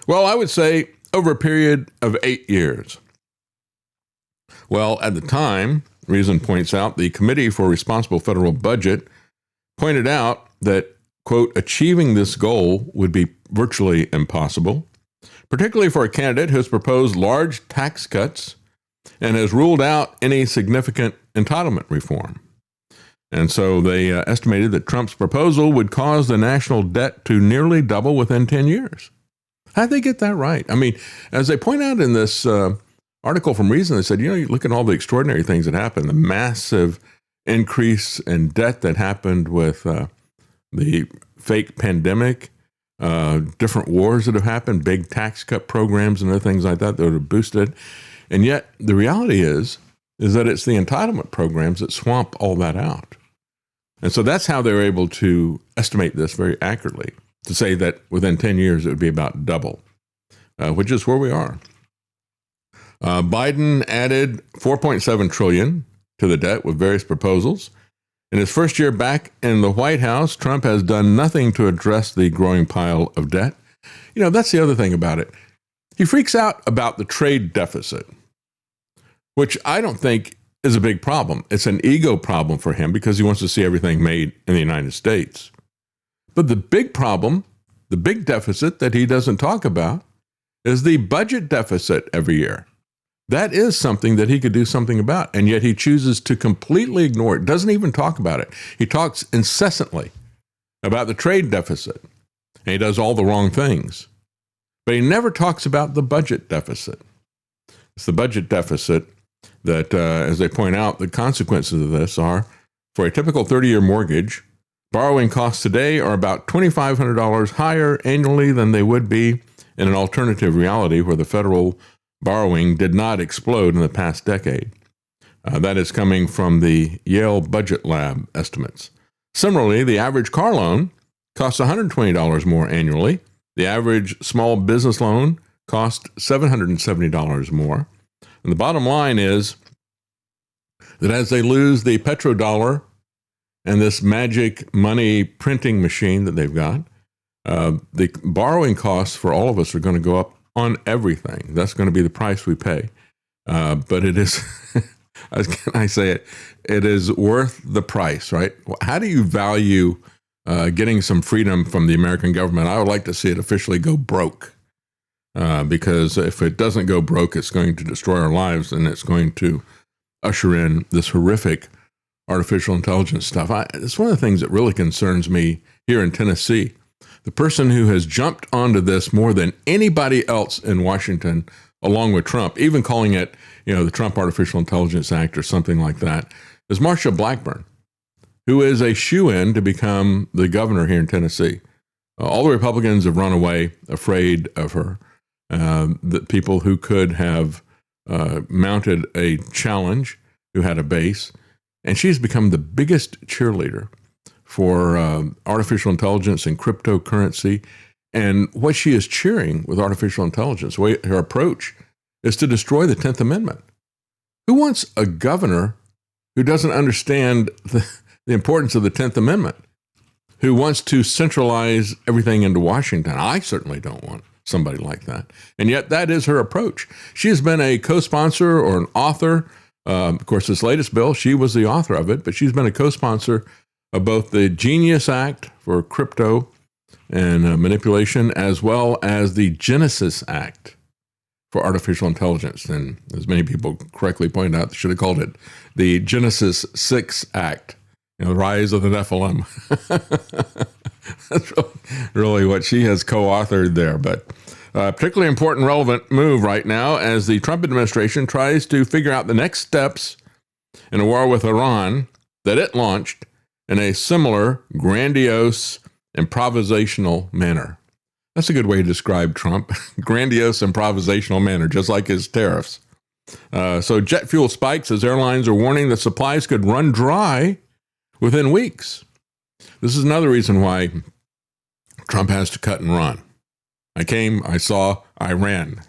"Well, I would say over a period of 8 years." Well, at the time, Reason points out, the Committee for Responsible Federal Budget pointed out that, quote, achieving this goal would be virtually impossible, particularly for a candidate who has proposed large tax cuts and has ruled out any significant entitlement reform. And so they estimated that Trump's proposal would cause the national debt to nearly double within 10 years. How'd they get that right? I mean, as they point out in this article from Reason, they said, you look at all the extraordinary things that happened, the massive increase in debt that happened with the fake pandemic, different wars that have happened, big tax cut programs and other things like that that have boosted. And yet the reality is that it's the entitlement programs that swamp all that out. And so that's how they're able to estimate this very accurately, to say that within 10 years it would be about double, which is where we are. Biden added $4.7 trillion to the debt with various proposals. In his first year back in the White House, Trump has done nothing to address the growing pile of debt. You know, that's the other thing about it. He freaks out about the trade deficit, which I don't think is a big problem. It's an ego problem for him because he wants to see everything made in the United States. But the big problem, the big deficit that he doesn't talk about, is the budget deficit every year. That is something that he could do something about, and yet he chooses to completely ignore it, doesn't even talk about it. He talks incessantly about the trade deficit, and he does all the wrong things. But he never talks about the budget deficit. It's the budget deficit that, as they point out, the consequences of this are, for a typical 30-year mortgage, borrowing costs today are about $2,500 higher annually than they would be in an alternative reality where the federal borrowing did not explode in the past decade. That is coming from the Yale Budget Lab estimates. Similarly, the average car loan costs $120 more annually. The average small business loan costs $770 more. And the bottom line is that as they lose the petrodollar and this magic money printing machine that they've got, the borrowing costs for all of us are going to go up on everything. That's going to be the price we pay. But it is, as can I say it, it is worth the price, right? How do you value getting some freedom from the American government? I would like to see it officially go broke. Because if it doesn't go broke, it's going to destroy our lives, and it's going to usher in this horrific artificial intelligence stuff. It's one of the things that really concerns me here in Tennessee. The person who has jumped onto this more than anybody else in Washington, along with Trump, even calling it, the Trump Artificial Intelligence Act or something like that, is Marsha Blackburn, who is a shoo-in to become the governor here in Tennessee. All the Republicans have run away, afraid of her. The people who could have mounted a challenge, who had a base, and she's become the biggest cheerleader for artificial intelligence and cryptocurrency. And what she is cheering with artificial intelligence, her approach, is to destroy the 10th Amendment. Who wants a governor who doesn't understand the importance of the 10th Amendment, who wants to centralize everything into Washington? I certainly don't want somebody like that. And yet that is her approach. She has been a co-sponsor or an author. Of course, this latest bill, she was the author of it, but she's been a co-sponsor of both the Genius Act for crypto and manipulation, as well as the Genesis Act for artificial intelligence. And as many people correctly pointed out, they should have called it the Genesis 6 Act, the rise of the Nephilim. That's really what she has co-authored there. But particularly important, relevant move right now as the Trump administration tries to figure out the next steps in a war with Iran that it launched in a similar grandiose, improvisational manner. That's a good way to describe Trump. Grandiose, improvisational manner, just like his tariffs. So jet fuel spikes as airlines are warning that supplies could run dry within weeks. This is another reason why Trump has to cut and run. I came, I saw, I ran.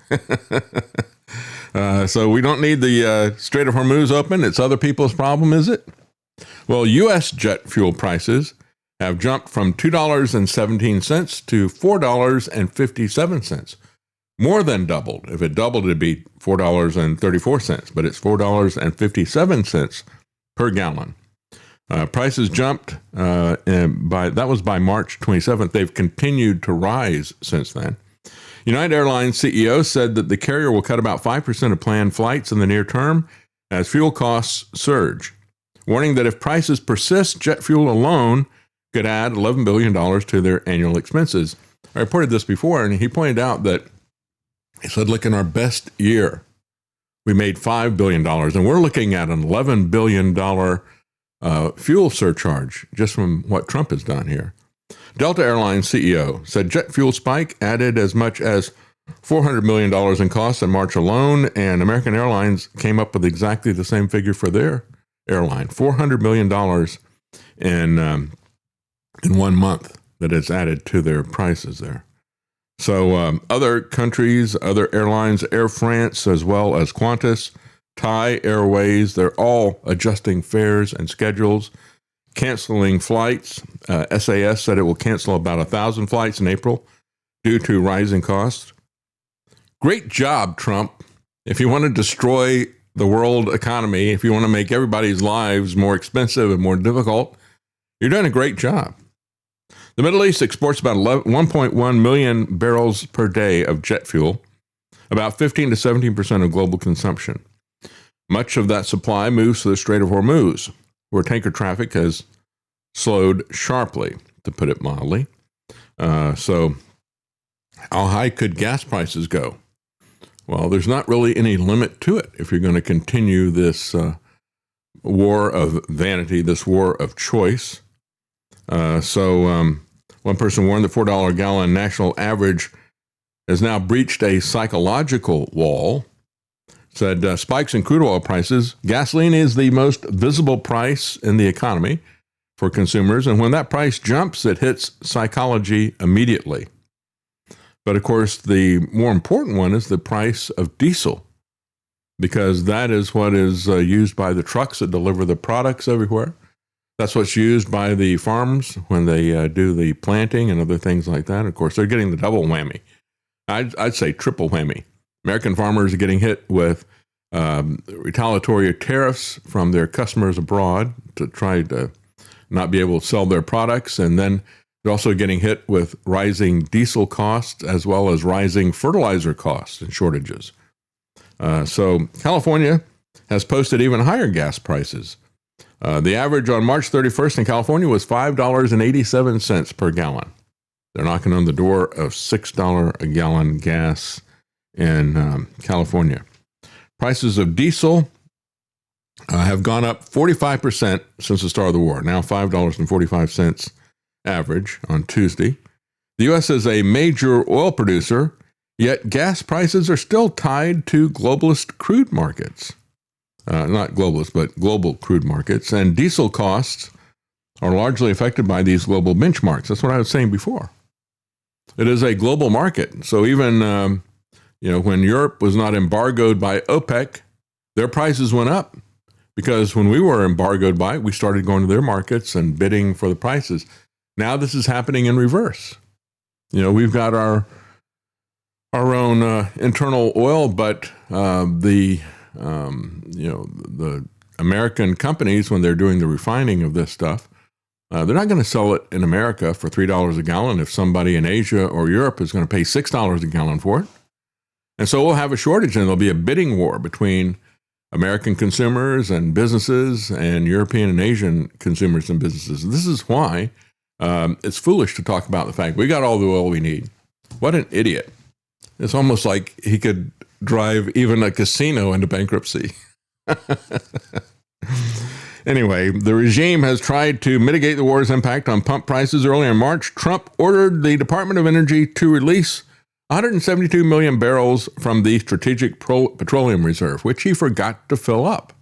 So we don't need the Strait of Hormuz open. It's other people's problem, is it? Well, U.S. jet fuel prices have jumped from $2.17 to $4.57. More than doubled. If it doubled, it'd be $4.34, but it's $4.57 per gallon. Prices jumped that was by March 27th. They've continued to rise since then. United Airlines CEO said that the carrier will cut about 5% of planned flights in the near term as fuel costs surge, warning that if prices persist, jet fuel alone could add $11 billion to their annual expenses. I reported this before, and he pointed out that he said, look, in our best year, we made $5 billion, and we're looking at an $11 billion fuel surcharge just from what Trump has done here. Delta Airlines CEO said jet fuel spike added as much as $400 million in costs in March alone, and American Airlines came up with exactly the same figure for their airline, $400 million in 1 month that it's added to their prices there. So other countries, other airlines, Air France, as well as Qantas, Thai Airways, they're all adjusting fares and schedules, canceling flights. SAS said it will cancel about 1,000 flights in April due to rising costs. Great job, Trump. If you want to destroy the world economy, if you want to make everybody's lives more expensive and more difficult, you're doing a great job. The Middle East exports about 1.1 million barrels per day of jet fuel, about 15 to 17% of global consumption. Much of that supply moves to the Strait of Hormuz, where tanker traffic has slowed sharply, to put it mildly. So how high could gas prices go? Well, there's not really any limit to it if you're going to continue this war of vanity, this war of choice. One person warned the $4 a gallon national average has now breached a psychological wall. Said spikes in crude oil prices. Gasoline is the most visible price in the economy for consumers, and when that price jumps, it hits psychology immediately. But of course, the more important one is the price of diesel, because that is what is used by the trucks that deliver the products everywhere. That's what's used by the farms when they do the planting and other things like that. Of course, they're getting the double whammy. I'd say triple whammy. American farmers are getting hit with retaliatory tariffs from their customers abroad to try to not be able to sell their products. And then they're also getting hit with rising diesel costs as well as rising fertilizer costs and shortages. So California has posted even higher gas prices. The average on March 31st in California was $5.87 per gallon. They're knocking on the door of $6 a gallon gas in California. Prices of diesel have gone up 45% since the start of the war, now $5.45 average on Tuesday. The U.S. is a major oil producer, yet gas prices are still tied to globalist crude markets. Not globalist, but global crude markets. And diesel costs are largely affected by these global benchmarks. That's what I was saying before. It is a global market. So even when Europe was not embargoed by OPEC, their prices went up because when we were embargoed by it, we started going to their markets and bidding for the prices. Now this is happening in reverse. We've got our own internal oil, but the American companies, when they're doing the refining of this stuff, they're not going to sell it in America for $3 a gallon if somebody in Asia or Europe is going to pay $6 a gallon for it. And so we'll have a shortage, and there'll be a bidding war between American consumers and businesses and European and Asian consumers and businesses. This is why it's foolish to talk about the fact we got all the oil we need. What an idiot. It's almost like he could drive even a casino into bankruptcy. Anyway, the regime has tried to mitigate the war's impact on pump prices. Earlier in March, Trump ordered the Department of Energy to release 172 million barrels from the Strategic Petroleum Reserve, which he forgot to fill up.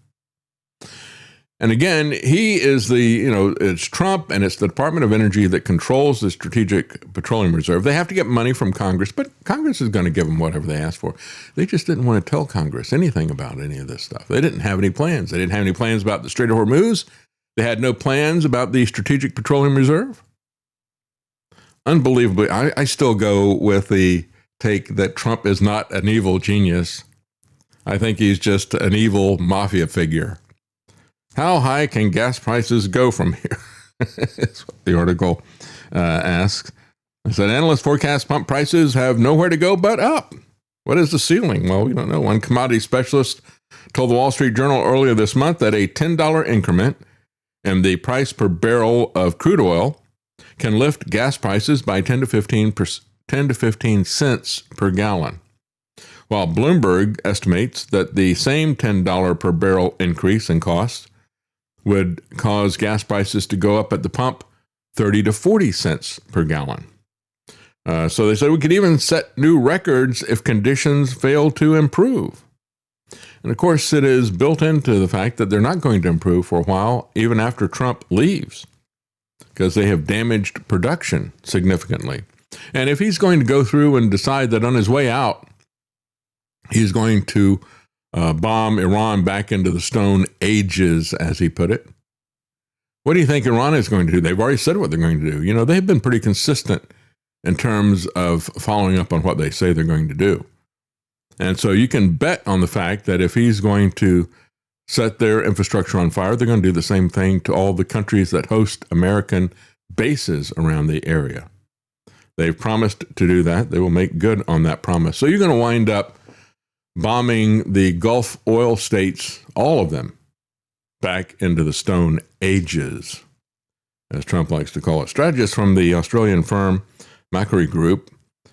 And again, he is it's Trump and it's the Department of Energy that controls the Strategic Petroleum Reserve. They have to get money from Congress, but Congress is going to give them whatever they ask for. They just didn't want to tell Congress anything about any of this stuff. They didn't have any plans. They didn't have any plans about the Strait of Hormuz. They had no plans about the Strategic Petroleum Reserve. Unbelievably, I still go with the take that Trump is not an evil genius. I think he's just an evil mafia figure. How high can gas prices go from here? That's what the article asks. It said analysts forecast pump prices have nowhere to go but up. What is the ceiling? Well, we don't know. One commodity specialist told the Wall Street Journal earlier this month that a $10 increment in the price per barrel of crude oil can lift gas prices by 10 to 15 cents per gallon. While Bloomberg estimates that the same $10 per barrel increase in costs would cause gas prices to go up at the pump 30 to 40 cents per gallon. So they said we could even set new records if conditions fail to improve. And of course, it is built into the fact that they're not going to improve for a while, even after Trump leaves, because they have damaged production significantly. And if he's going to go through and decide that on his way out, he's going to bomb Iran back into the Stone Ages, as he put it, what do you think Iran is going to do? They've already said what they're going to do. You know, they've been pretty consistent in terms of following up on what they say they're going to do. And so you can bet on the fact that if he's going to set their infrastructure on fire, they're going to do the same thing to all the countries that host American bases around the area. They've promised to do that. They will make good on that promise. So you're going to wind up bombing the Gulf oil states, all of them, back into the Stone Ages, as Trump likes to call it. Strategists from the Australian firm Macquarie Group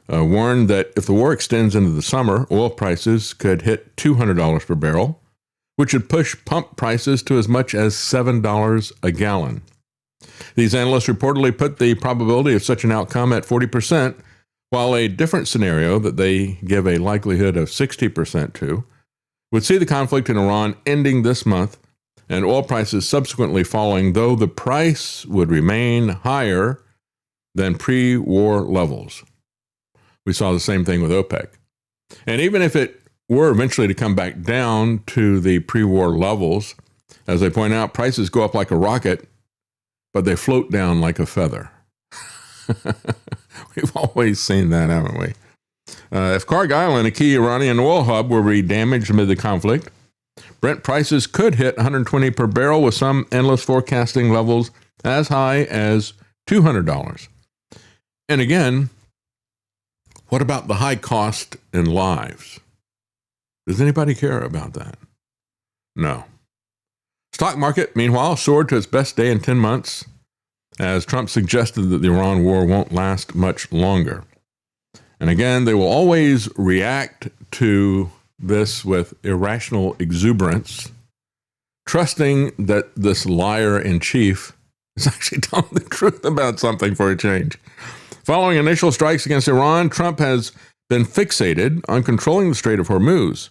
warned that if the war extends into the summer, oil prices could hit $200 per barrel, which would push pump prices to as much as $7 a gallon. These analysts reportedly put the probability of such an outcome at 40%, while a different scenario that they give a likelihood of 60% to would see the conflict in Iran ending this month and oil prices subsequently falling, though the price would remain higher than pre-war levels. We saw the same thing with OPEC. And even if it were eventually to come back down to the pre-war levels, as they point out, prices go up like a rocket, but they float down like a feather. We've always seen that, haven't we? If Kharg Island, a key Iranian oil hub, were to be damaged amid the conflict, Brent prices could hit $120 per barrel, with some analysts forecasting levels as high as $200. And again, what about the high cost in lives? Does anybody care about that? No. Stock market, meanwhile, soared to its best day in 10 months, as Trump suggested that the Iran war won't last much longer. And again, they will always react to this with irrational exuberance, trusting that this liar-in-chief is actually telling the truth about something for a change. Following initial strikes against Iran, Trump has been fixated on controlling the Strait of Hormuz.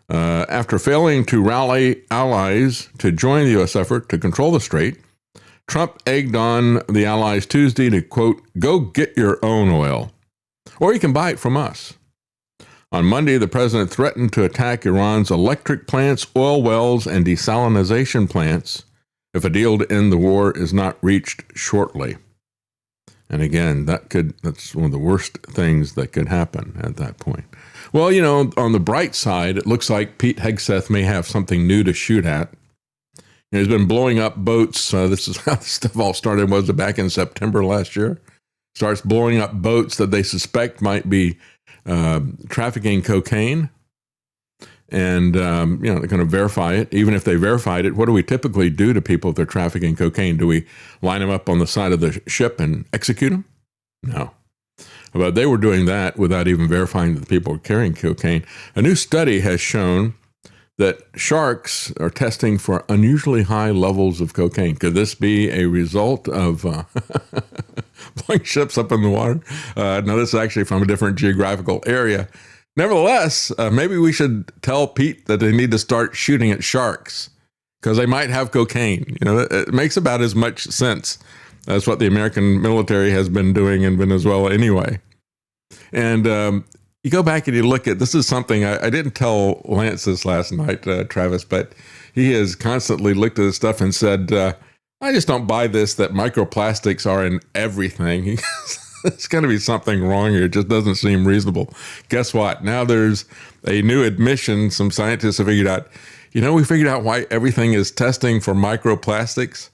After failing to rally allies to join the U.S. effort to control the Strait, Trump egged on the allies Tuesday to, quote, go get your own oil, or you can buy it from us. On Monday, the president threatened to attack Iran's electric plants, oil wells, and desalination plants if a deal to end the war is not reached shortly. And again, that's one of the worst things that could happen at that point. Well, you know, on the bright side, it looks like Pete Hegseth may have something new to shoot at. He's been blowing up boats. This is how this stuff all started, was back in September last year. Starts blowing up boats that they suspect might be trafficking cocaine. And, they're going to verify it. Even if they verified it, what do we typically do to people if they're trafficking cocaine? Do we line them up on the side of the ship and execute them? No. But they were doing that without even verifying that the people were carrying cocaine. A new study has shown that sharks are testing for unusually high levels of cocaine. Could this be a result of blowing ships up in the water? No, this is actually from a different geographical area. Nevertheless, maybe we should tell Pete that they need to start shooting at sharks because they might have cocaine. You know, it makes about as much sense as what the American military has been doing in Venezuela anyway. And you go back and you look at, this is something I didn't tell Lance this last night, Travis, but he has constantly looked at this stuff and said, I just don't buy this, that microplastics are in everything. There's got to be something wrong here. It just doesn't seem reasonable. Guess what? Now there's a new admission. Some scientists have figured out, we figured out why everything is testing for microplastics.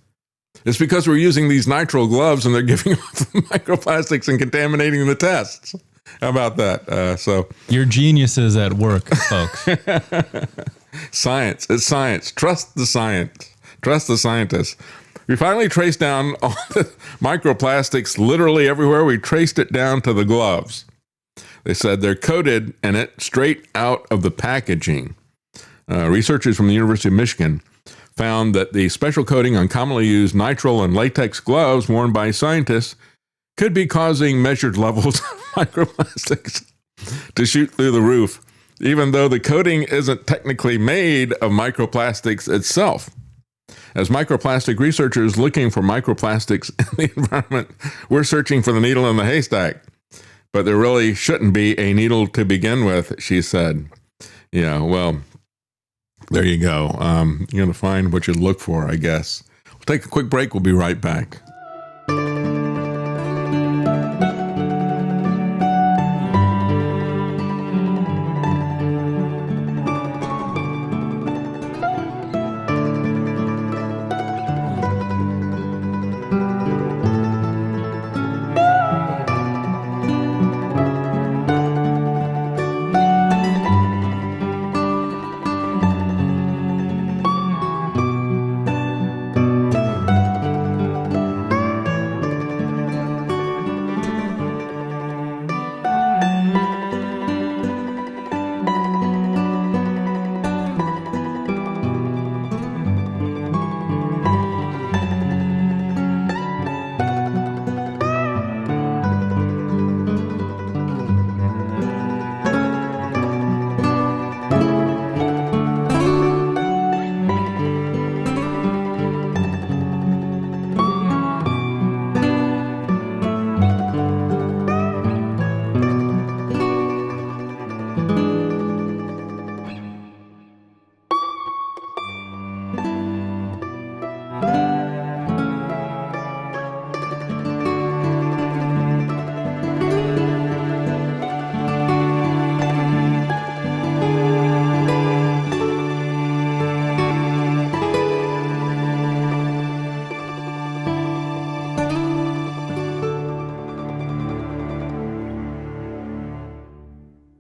It's because we're using these nitrile gloves and they're giving off microplastics and contaminating the tests. How about that? So your genius is at work, folks. Science. It's science. Trust the science. Trust the scientists. We finally traced down all the microplastics literally everywhere. We traced it down to the gloves. They said they're coated in it straight out of the packaging. Researchers from the University of Michigan found that the special coating on commonly used nitrile and latex gloves worn by scientists could be causing measured levels of microplastics to shoot through the roof, even though the coating isn't technically made of microplastics itself. As microplastic researchers looking for microplastics in the environment, we're searching for the needle in the haystack. But there really shouldn't be a needle to begin with, she said. Yeah, well, there you go. You're going to find what you look for, I guess. We'll take a quick break. We'll be right back.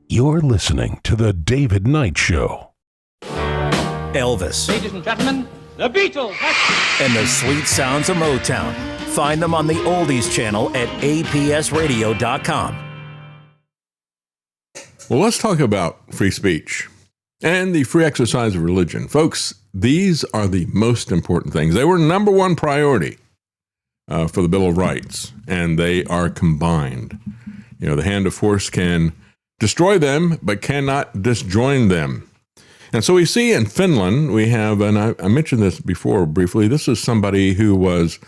You're listening to The David Knight Show. Elvis. Ladies and gentlemen, the Beatles. And the sweet sounds of Motown. Find them on the Oldies channel at apsradio.com. Well, let's talk about free speech and the free exercise of religion. Folks, these are the most important things. They were number one priority for the Bill of Rights, and they are combined. You know, the hand of force can destroy them, but cannot disjoin them. And so we see in Finland, we have, and I mentioned this before briefly, this is somebody who was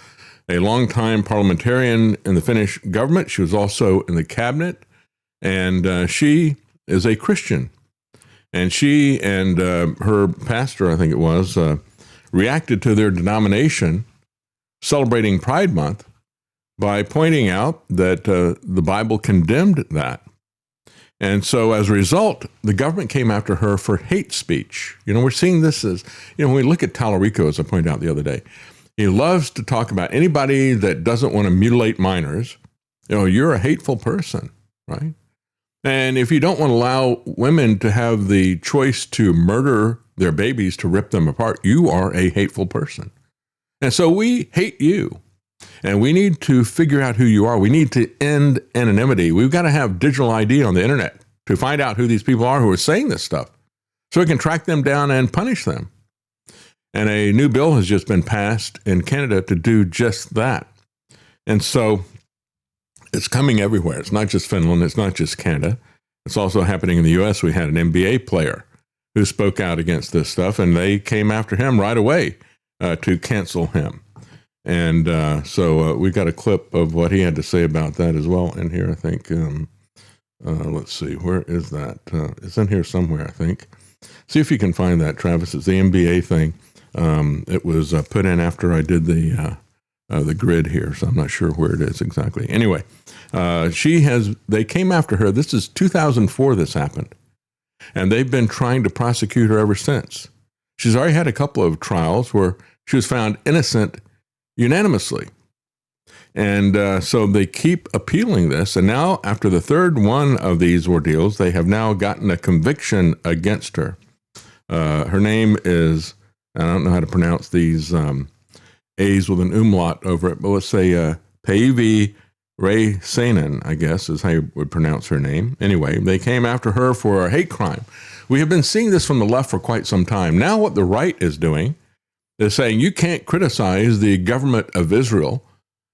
a longtime parliamentarian in the Finnish government. She was also in the cabinet, and she is a Christian. And she and her pastor, I think it was, reacted to their denomination celebrating Pride Month by pointing out that the Bible condemned that. And so as a result, the government came after her for hate speech. You know, we're seeing this as, you know, when we look at Tallarico, as I pointed out the other day, he loves to talk about anybody that doesn't want to mutilate minors. You know, you're a hateful person, right? And if you don't want to allow women to have the choice to murder their babies, to rip them apart, you are a hateful person. And so we hate you. And we need to figure out who you are. We need to end anonymity. We've got to have digital ID on the internet to find out who these people are who are saying this stuff so we can track them down and punish them. And a new bill has just been passed in Canada to do just that. And so it's coming everywhere. It's not just Finland. It's not just Canada. It's also happening in the U.S. We had an NBA player who spoke out against this stuff, and they came after him right away to cancel him. And so we got a clip of what he had to say about that as well in here, I think. Let's see, where is that? It's in here somewhere, I think. See if you can find that, Travis. It's the NBA thing. It was put in after I did the grid here, so I'm not sure where it is exactly. Anyway, they came after her. This is 2004 this happened. And they've been trying to prosecute her ever since. She's already had a couple of trials where she was found innocent unanimously. And so they keep appealing this. And now, after the third one of these ordeals, they have now gotten a conviction against her. Her name is, I don't know how to pronounce these A's with an umlaut over it, but let's say Päivi Räsänen, I guess is how you would pronounce her name. Anyway, they came after her for a hate crime. We have been seeing this from the left for quite some time. Now what the right is doing is saying you can't criticize the government of Israel,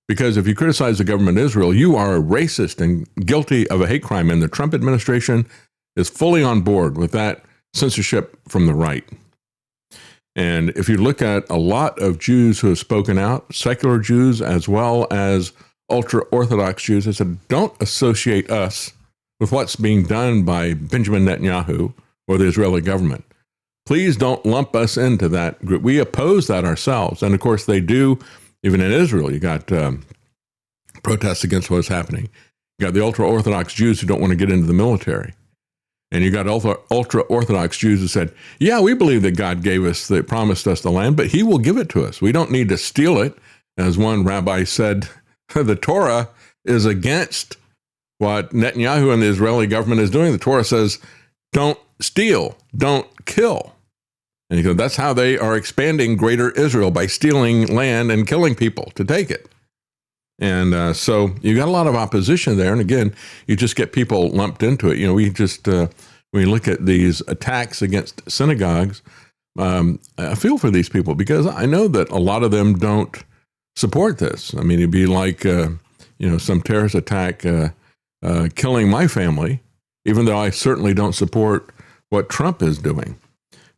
because if you criticize the government of Israel, you are a racist and guilty of a hate crime. And the Trump administration is fully on board with that censorship from the right. And if you look at a lot of Jews who have spoken out, secular Jews as well as ultra-Orthodox Jews, they said, don't associate us with what's being done by Benjamin Netanyahu or the Israeli government. Please don't lump us into that group. We oppose that ourselves. And of course they do, even in Israel. You got protests against what's happening. You got the ultra-Orthodox Jews who don't want to get into the military. And you got ultra-Orthodox Jews who said, yeah, we believe that God promised us the land, but he will give it to us. We don't need to steal it. As one rabbi said, the Torah is against what Netanyahu and the Israeli government is doing. The Torah says, don't steal, don't kill. And he goes, that's how they are expanding greater Israel, by stealing land and killing people to take it. And so you got a lot of opposition there. And again, you just get people lumped into it. You know, we just, when you look at these attacks against synagogues, I feel for these people, because I know that a lot of them don't support this. I mean, it'd be like, some terrorist attack killing my family, even though I certainly don't support what Trump is doing.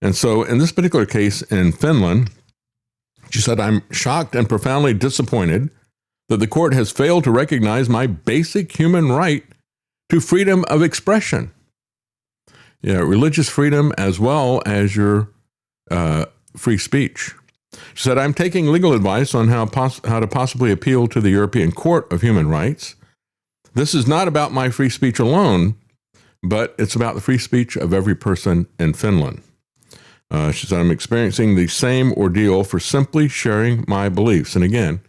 And so in this particular case in Finland, she said, I'm shocked and profoundly disappointed that the court has failed to recognize my basic human right to freedom of expression. Yeah, religious freedom as well as your free speech. She said, I'm taking legal advice on how to possibly appeal to the European Court of Human Rights. This is not about my free speech alone, but it's about the free speech of every person in Finland. She said, I'm experiencing the same ordeal for simply sharing my beliefs. And again,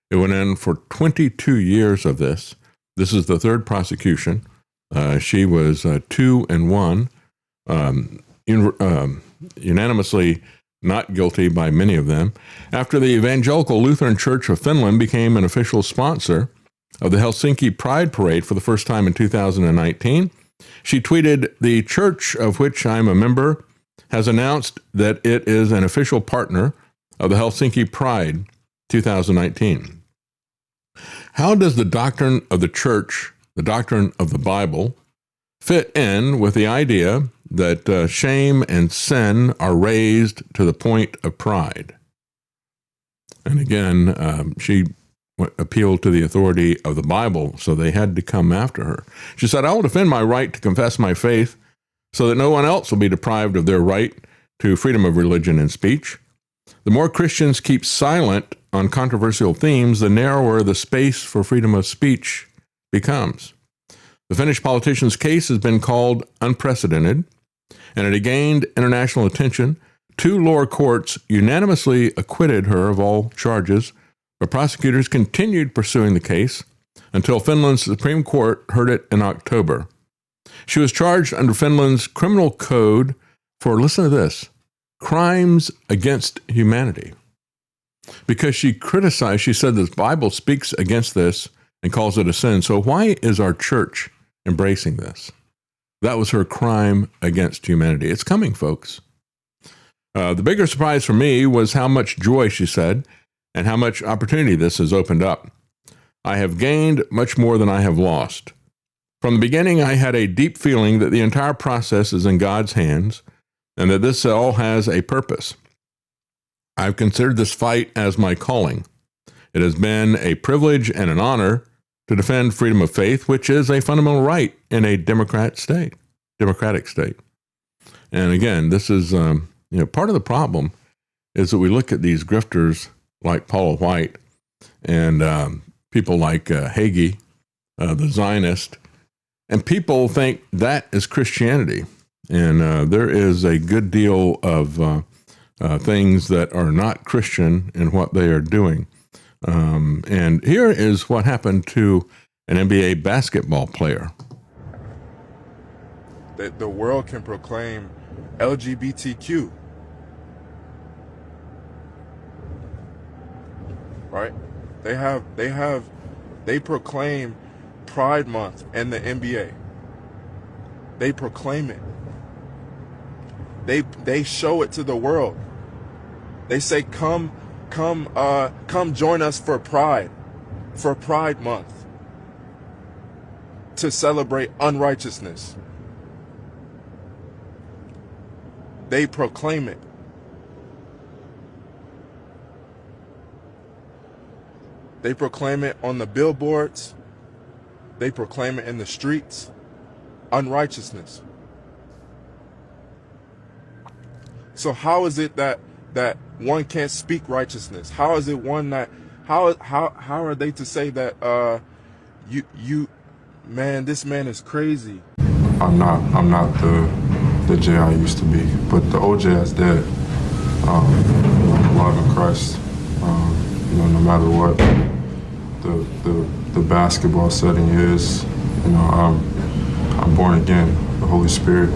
it went in for 22 years of this. This is the third prosecution. She was 2-1, unanimously not guilty by many of them. After the Evangelical Lutheran Church of Finland became an official sponsor of the Helsinki Pride Parade for the first time in 2019, she tweeted, the church of which I'm a member has announced that it is an official partner of the Helsinki Pride 2019. How does the doctrine of the church, the doctrine of the Bible, fit in with the idea that shame and sin are raised to the point of pride? And again, she appealed to the authority of the Bible, so they had to come after her. She said, I will defend my right to confess my faith so that no one else will be deprived of their right to freedom of religion and speech. The more Christians keep silent on controversial themes, the narrower the space for freedom of speech becomes. The Finnish politician's case has been called unprecedented, and it gained international attention. 2 lower courts unanimously acquitted her of all charges, but prosecutors continued pursuing the case until Finland's Supreme Court heard it in October. She was charged under Finland's criminal code for, listen to this, crimes against humanity. Because she criticized, she said the Bible speaks against this and calls it a sin. So why is our church embracing this? That was her crime against humanity. It's coming, folks. The bigger surprise for me was how much joy, she said, and how much opportunity this has opened up. I have gained much more than I have lost. From the beginning, I had a deep feeling that the entire process is in God's hands and that this all has a purpose. I've considered this fight as my calling. It has been a privilege and an honor to defend freedom of faith, which is a fundamental right in a democratic state. And again, this is part of the problem is that we look at these grifters like Paula White and people like Hagee, the Zionist, and people think that is Christianity. And there is a good deal of things that are not Christian in what they are doing. And here is what happened to an NBA basketball player. That the world can proclaim LGBTQ. Right? They proclaim Pride Month and the NBA. They proclaim it. They show it to the world. They say, come join us for Pride Month, to celebrate unrighteousness. They proclaim it. They proclaim it on the billboards. They proclaim it in the streets. Unrighteousness. So how is it that one can't speak righteousness? How is it one that how are they to say that man, this man is crazy? I'm not the Jay I used to be, but the old Jay is dead. I'm alive in Christ. No matter what the basketball setting is, I'm born again, the Holy Spirit.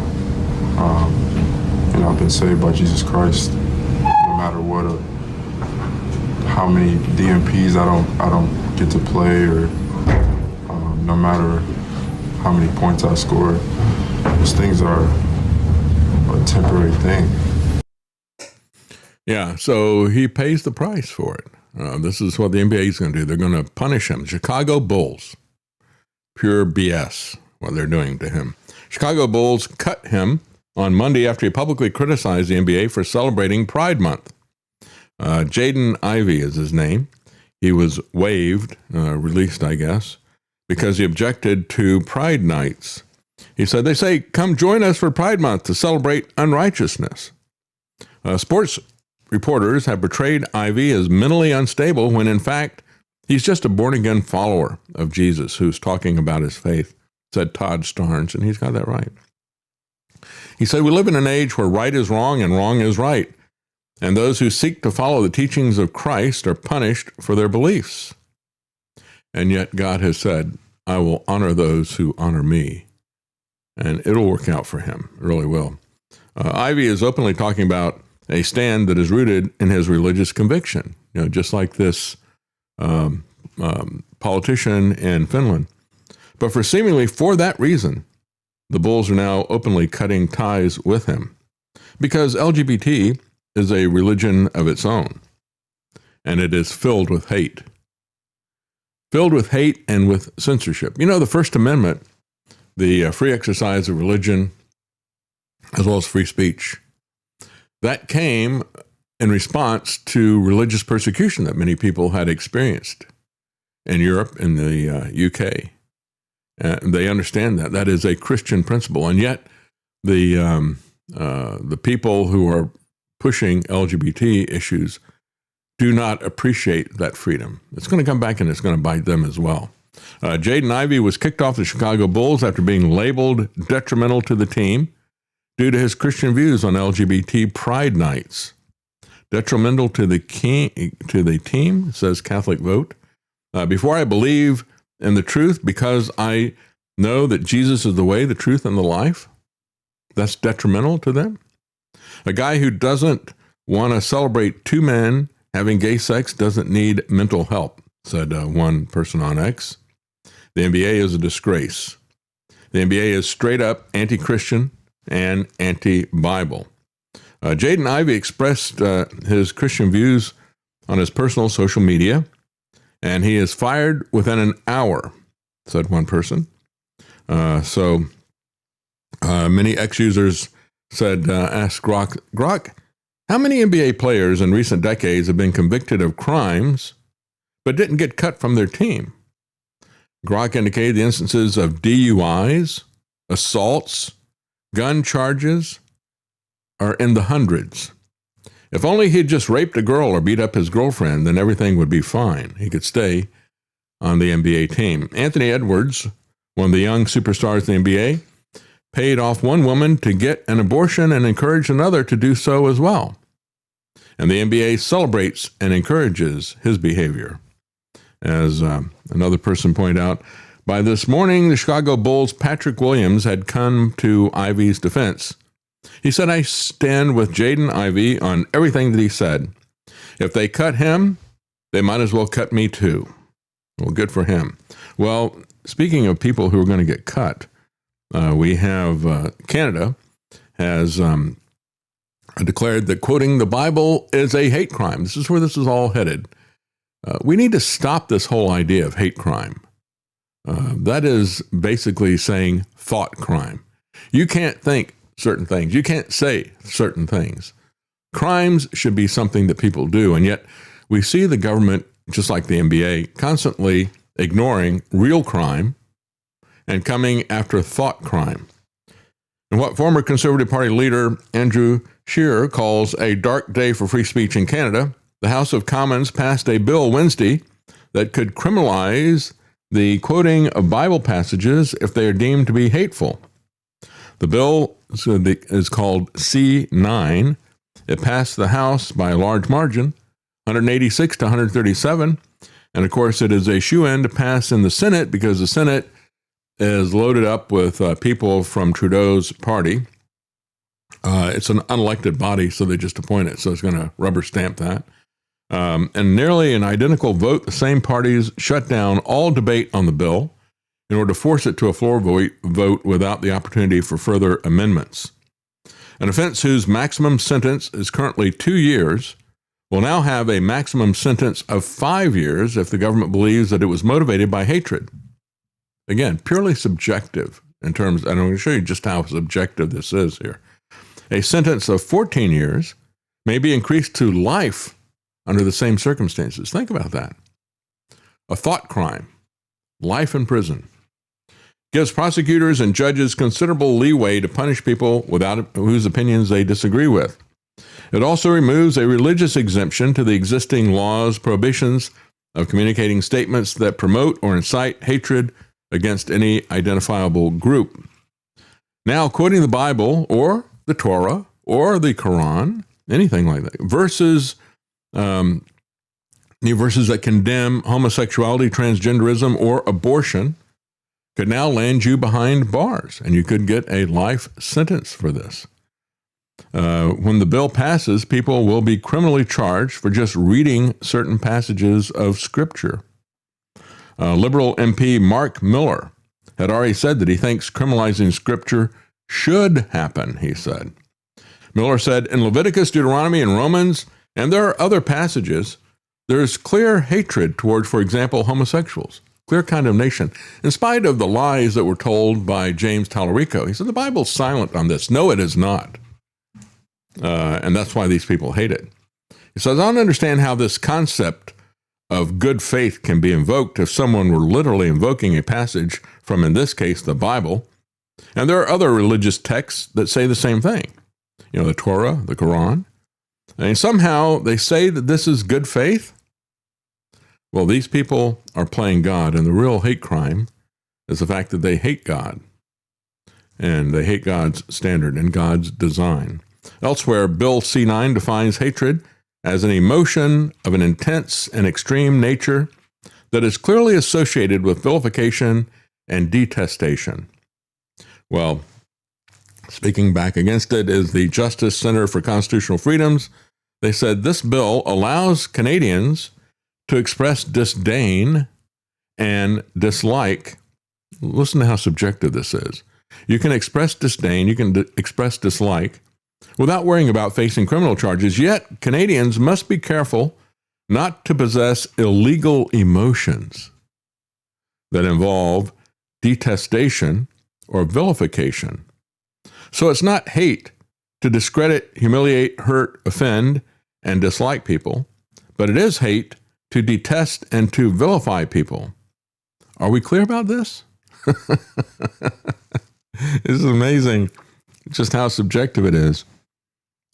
I've been saved by Jesus Christ. No matter what, how many DMPs I don't get to play, or no matter how many points I score, those things are a temporary thing. Yeah, so he pays the price for it. This is what the NBA is going to do. They're going to punish him. Chicago Bulls. Pure BS, what they're doing to him. Chicago Bulls cut him on Monday after he publicly criticized the NBA for celebrating Pride Month. Jaden Ivey is his name. He was waived, released, I guess, because he objected to Pride nights. He said, they say, come join us for Pride Month to celebrate unrighteousness. Sports reporters have portrayed Ivey as mentally unstable when, in fact, he's just a born-again follower of Jesus who's talking about his faith, said Todd Starnes, and he's got that right. He said, we live in an age where right is wrong and wrong is right, and those who seek to follow the teachings of Christ are punished for their beliefs. And yet God has said, I will honor those who honor me. And it'll work out for him. It really will. Ivey is openly talking about a stand that is rooted in his religious conviction, just like this politician in Finland. But for that reason, the Bulls are now openly cutting ties with him, because LGBT is a religion of its own, and it is filled with hate. Filled with hate and with censorship. The First Amendment, the free exercise of religion, as well as free speech, that came in response to religious persecution that many people had experienced in Europe, in the UK. They understand that. That is a Christian principle. And yet the people who are pushing LGBT issues do not appreciate that freedom. It's going to come back and it's going to bite them as well. Jaden Ivey was kicked off the Chicago Bulls after being labeled detrimental to the team due to his Christian views on LGBT pride nights. Detrimental to the team, says Catholic Vote. Before I believe in the truth, because I know that Jesus is the way, the truth, and the life, that's detrimental to them. A guy who doesn't want to celebrate two men having gay sex doesn't need mental help, said one person on X. The NBA is a disgrace. The NBA is straight up anti-Christian and anti-Bible. Jaden Ivey expressed his Christian views on his personal social media, and he is fired within an hour, said one person. So many X-users said, ask Grok, how many NBA players in recent decades have been convicted of crimes but didn't get cut from their team? Grok indicated the instances of DUIs, assaults, gun charges are in the hundreds. If only he'd just raped a girl or beat up his girlfriend, then everything would be fine. He could stay on the NBA team. Anthony Edwards, one of the young superstars in the NBA, paid off one woman to get an abortion and encouraged another to do so as well. And the NBA celebrates and encourages his behavior. As another person pointed out, by this morning, the Chicago Bulls' Patrick Williams had come to Ivey's defense. He said, I stand with Jaden Ivey on everything that he said. If they cut him, they might as well cut me too. Well, good for him. Well, speaking of people who are going to get cut, we have Canada has declared that quoting the Bible is a hate crime. This is where this is all headed. We need to stop this whole idea of hate crime. That is basically saying thought crime. You can't think certain things. You can't say certain things. Crimes should be something that people do, and yet we see the government, just like the NBA, constantly ignoring real crime and coming after thought crime. And what former Conservative Party leader Andrew Scheer calls a dark day for free speech in Canada, the House of Commons passed a bill Wednesday that could criminalize the quoting of Bible passages if they are deemed to be hateful. The bill is called C-9. It passed the House by a large margin, 186 to 137. And of course, it is a shoe-in to pass in the Senate because the Senate is loaded up with people from Trudeau's party. It's an unelected body, so they just appoint it. So it's going to rubber stamp that. And nearly an identical vote, the same parties shut down all debate on the bill in order to force it to a floor vote without the opportunity for further amendments. An offense whose maximum sentence is currently 2 years will now have a maximum sentence of 5 years if the government believes that it was motivated by hatred. Again, purely subjective in terms, and I'm going to show you just how subjective this is here. A sentence of 14 years may be increased to life under the same circumstances. Think about that. A thought crime, life in prison, gives prosecutors and judges considerable leeway to punish people whose opinions they disagree with. It also removes a religious exemption to the existing laws' prohibitions of communicating statements that promote or incite hatred against any identifiable group. Now, quoting the Bible or the Torah or the Quran, anything like that, verses that condemn homosexuality, transgenderism, or abortion could now land you behind bars, and you could get a life sentence for this. When the bill passes, people will be criminally charged for just reading certain passages of Scripture. Liberal MP Mark Miller had already said that he thinks criminalizing Scripture should happen, he said. Miller said, in Leviticus, Deuteronomy, and Romans, and there are other passages, there is clear hatred toward, for example, homosexuals, clear condemnation. In spite of the lies that were told by James Tallarico, he said, the Bible's silent on this. No, it is not. And that's why these people hate it. He says, I don't understand how this concept of good faith can be invoked if someone were literally invoking a passage from, in this case, the Bible. And there are other religious texts that say the same thing. You know, the Torah, the Quran. And somehow they say that this is good faith. Well, these people are playing God, and the real hate crime is the fact that they hate God. And they hate God's standard and God's design. Elsewhere, Bill C-9 defines hatred as an emotion of an intense and extreme nature that is clearly associated with vilification and detestation. Well, speaking back against it is the Justice Center for Constitutional Freedoms. They said this bill allows Canadians to express disdain and dislike. Listen to how subjective this is. You can express disdain, you can express dislike without worrying about facing criminal charges, yet Canadians must be careful not to possess illegal emotions that involve detestation or vilification. So it's not hate to discredit, humiliate, hurt, offend, and dislike people, but it is hate to detest and to vilify people. Are we clear about this? This is amazing just how subjective it is.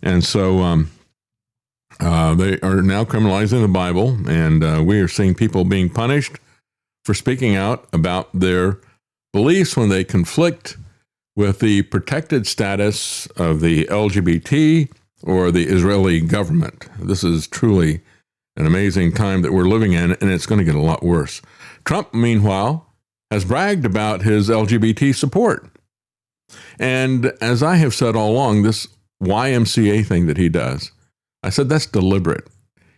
And so they are now criminalizing the Bible, and we are seeing people being punished for speaking out about their beliefs when they conflict with the protected status of the LGBT or the Israeli government. This is truly an amazing time that we're living in, and it's going to get a lot worse. Trump, meanwhile, has bragged about his LGBT support. And as I have said all along, this YMCA thing that he does, I said that's deliberate.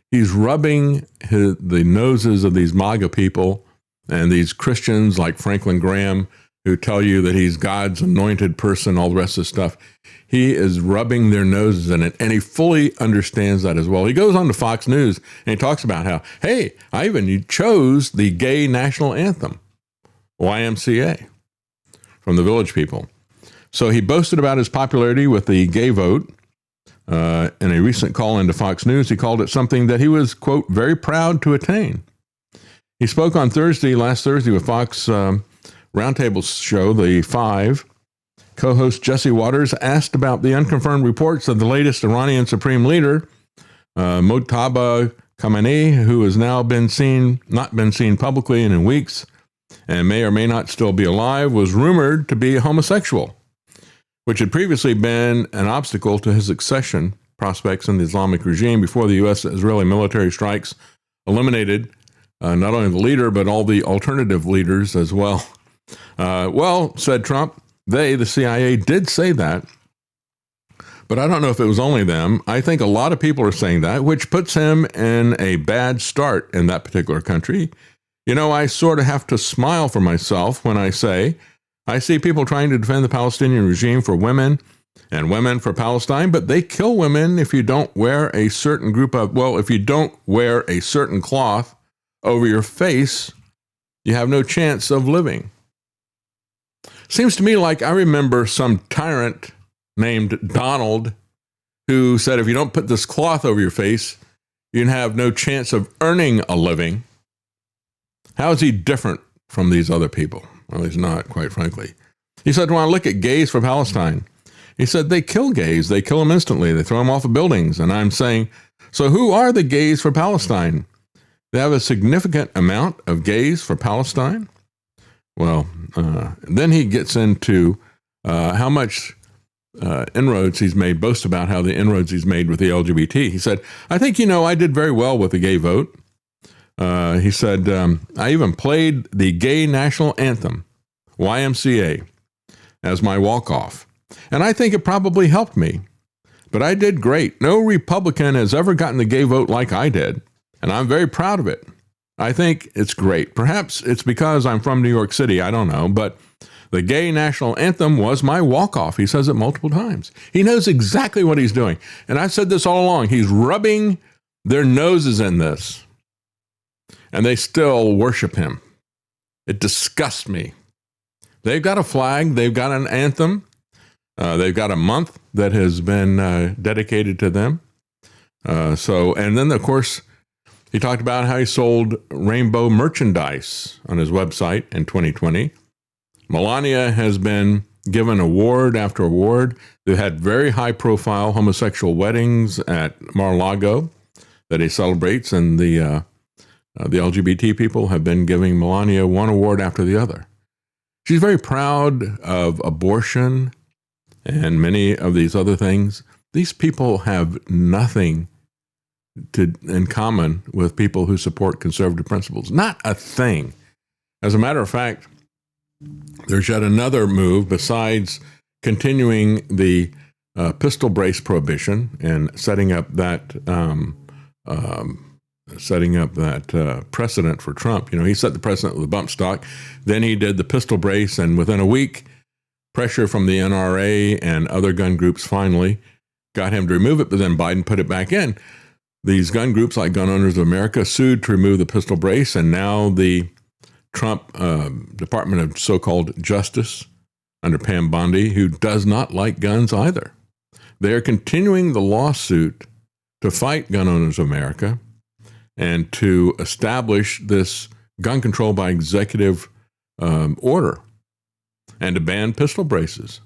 He's rubbing the noses of these MAGA people and these Christians like Franklin Graham who tell you that he's God's anointed person, all the rest of the stuff. He is rubbing their noses in it, and he fully understands that as well. He goes on to Fox News, and he talks about how, hey, I even chose the gay national anthem, YMCA, from the Village People. So he boasted about his popularity with the gay vote. In a recent call into Fox News, he called it something that he was, quote, very proud to attain. He spoke on last Thursday with Fox Roundtable show, The Five. Co-host Jesse Waters asked about the unconfirmed reports of the latest Iranian Supreme Leader, Mojtaba Khamenei, who has now not been seen publicly in weeks and may or may not still be alive, was rumored to be homosexual, which had previously been an obstacle to his succession prospects in the Islamic regime before the U.S.-Israeli military strikes eliminated not only the leader, but all the alternative leaders as well. Well, said Trump, the CIA, did say that, but I don't know if it was only them. I think a lot of people are saying that, which puts him in a bad start in that particular country. You know, I sort of have to smile for myself when I say I see people trying to defend the Palestinian regime for women and women for Palestine, but they kill women if you don't wear a certain if you don't wear a certain cloth over your face, you have no chance of living. Seems to me like I remember some tyrant named Donald who said, if you don't put this cloth over your face, you have no chance of earning a living. How is he different from these other people? Well, he's not, quite frankly. He said, when I look at gays for Palestine, he said, they kill gays. They kill them instantly. They throw them off of buildings. And I'm saying, so who are the gays for Palestine? They have a significant amount of gays for Palestine. Well, then he gets into how much inroads he's made, boasts about how the inroads he's made with the LGBT. He said, I think, I did very well with the gay vote. He said, I even played the gay national anthem, YMCA, as my walk-off. And I think it probably helped me. But I did great. No Republican has ever gotten the gay vote like I did. And I'm very proud of it. I think it's great. Perhaps it's because I'm from New York City. I don't know. But the gay national anthem was my walk-off. He says it multiple times. He knows exactly what he's doing. And I've said this all along. He's rubbing their noses in this. And they still worship him. It disgusts me. They've got a flag. They've got an anthem. They've got a month that has been dedicated to them. And then, of course, he talked about how he sold rainbow merchandise on his website in 2020. Melania has been given award after award. They've had very high-profile homosexual weddings at Mar-a-Lago that he celebrates, and the LGBT people have been giving Melania one award after the other. She's very proud of abortion and many of these other things. These people have nothing in common with people who support conservative principles. Not a thing. As a matter of fact, there's yet another move besides continuing the pistol brace prohibition and setting up that precedent for Trump. He set the precedent with the bump stock. Then he did the pistol brace, and within a week, pressure from the NRA and other gun groups finally got him to remove it, but then Biden put it back in. These gun groups like Gun Owners of America sued to remove the pistol brace, and now the Trump Department of so-called Justice under Pam Bondi, who does not like guns either, they are continuing the lawsuit to fight Gun Owners of America and to establish this gun control by executive order and to ban pistol braces.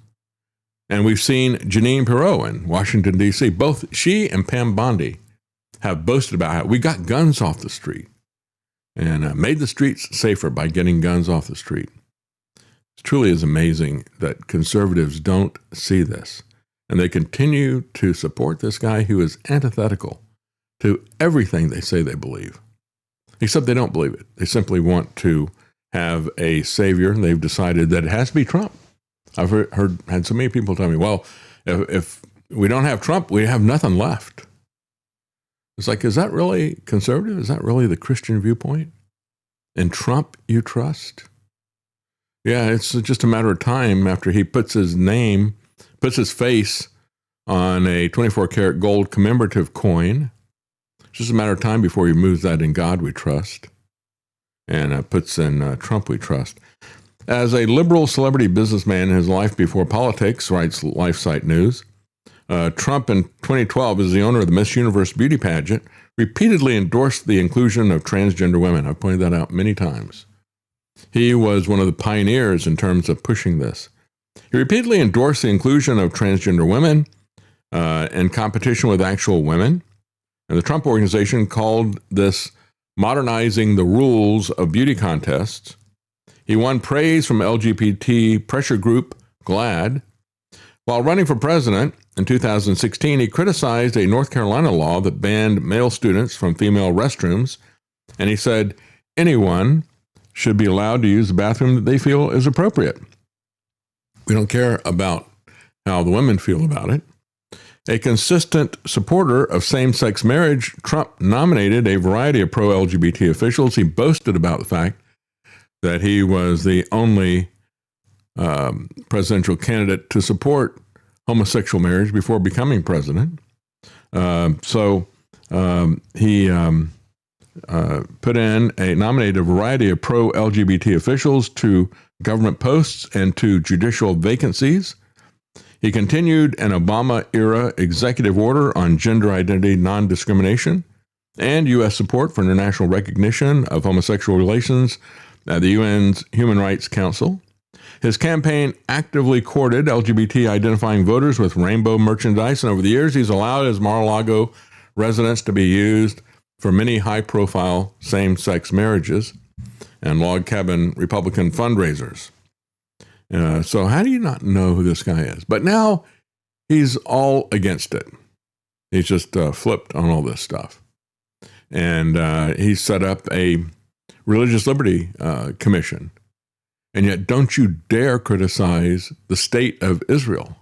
And we've seen Jeanine Pirro in Washington, D.C. Both she and Pam Bondi have boasted about how we got guns off the street and made the streets safer by getting guns off the street. It truly is amazing that conservatives don't see this. And they continue to support this guy who is antithetical to everything they say they believe. Except they don't believe it. They simply want to have a savior, and they've decided that it has to be Trump. I've had so many people tell me, well, if we don't have Trump, we have nothing left. It's like, is that really conservative? Is that really the Christian viewpoint? In Trump you trust? Yeah, it's just a matter of time after he puts his face on a 24-karat gold commemorative coin. It's just a matter of time before he moves that in God We Trust and puts in Trump We Trust. As a liberal celebrity businessman in his life before politics, writes LifeSite News, Trump in 2012, as the owner of the Miss Universe beauty pageant, repeatedly endorsed the inclusion of transgender women. I've pointed that out many times. He was one of the pioneers in terms of pushing this. He repeatedly endorsed the inclusion of transgender women in competition with actual women. And the Trump Organization called this modernizing the rules of beauty contests. He won praise from LGBT pressure group GLAAD. While running for president in 2016, he criticized a North Carolina law that banned male students from female restrooms. And he said, anyone should be allowed to use the bathroom that they feel is appropriate. We don't care about how the women feel about it. A consistent supporter of same-sex marriage, Trump nominated a variety of pro-LGBT officials. He boasted about the fact that he was the only presidential candidate to support homosexual marriage before becoming president. So he nominated a variety of pro-LGBT officials to government posts and to judicial vacancies. He continued an Obama-era executive order on gender identity non-discrimination and U.S. support for international recognition of homosexual relations at the UN's Human Rights Council. His campaign actively courted LGBT-identifying voters with rainbow merchandise, and over the years, he's allowed his Mar-a-Lago residence to be used for many high-profile same-sex marriages and log cabin Republican fundraisers. So how do you not know who this guy is? But now he's all against it. He's just flipped on all this stuff. And he set up a religious liberty commission. And yet don't you dare criticize the state of Israel,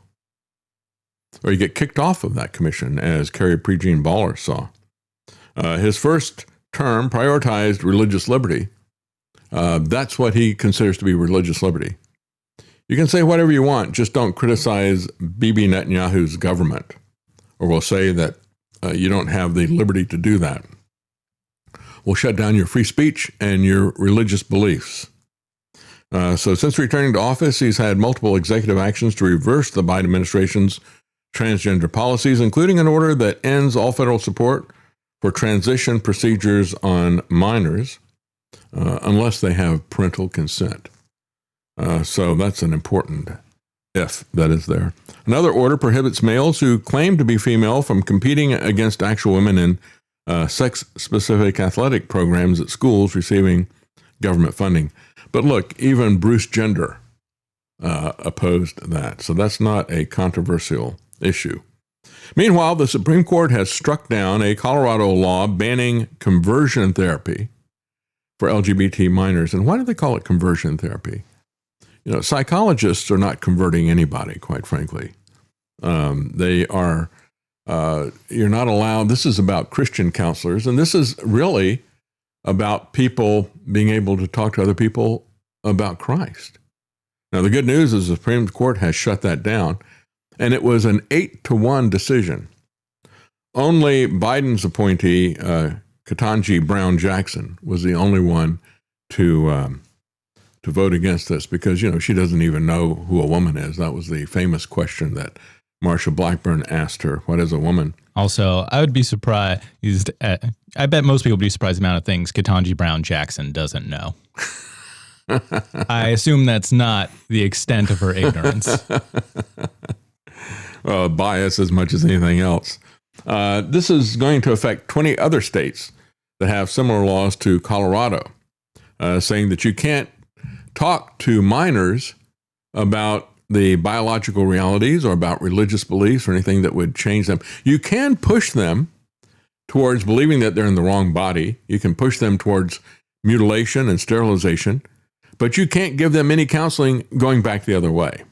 or you get kicked off of that commission, as Carrie Prejean Baller saw. His first term prioritized religious liberty. That's what he considers to be religious liberty. You can say whatever you want, just don't criticize Bibi Netanyahu's government, or we'll say that you don't have the liberty to do that. We'll shut down your free speech and your religious beliefs. So since returning to office, he's had multiple executive actions to reverse the Biden administration's transgender policies, including an order that ends all federal support for transition procedures on minors unless they have parental consent. So that's an important if that is there. Another order prohibits males who claim to be female from competing against actual women in sex-specific athletic programs at schools receiving government funding. But look, even Bruce Jenner opposed that. So that's not a controversial issue. Meanwhile, the Supreme Court has struck down a Colorado law banning conversion therapy for LGBT minors. And why do they call it conversion therapy? You know, psychologists are not converting anybody, quite frankly. They are, you're not allowed, this is about Christian counselors, and this is really about people being able to talk to other people about Christ. Now, the good news is the Supreme Court has shut that down, and it was an 8-1 decision. Only Biden's appointee, Ketanji Brown Jackson, was the only one to vote against this because, you know, she doesn't even know who a woman is. That was the famous question that Marsha Blackburn asked her, what is a woman? Also, I would be surprised. I bet most people would be surprised the amount of things Ketanji Brown Jackson doesn't know. I assume that's not the extent of her ignorance. Well, bias as much as anything else. This is going to affect 20 other states that have similar laws to Colorado, saying that you can't talk to minors about the biological realities or about religious beliefs or anything that would change them. You can push them towards believing that they're in the wrong body. You can push them towards mutilation and sterilization, but you can't give them any counseling going back the other way.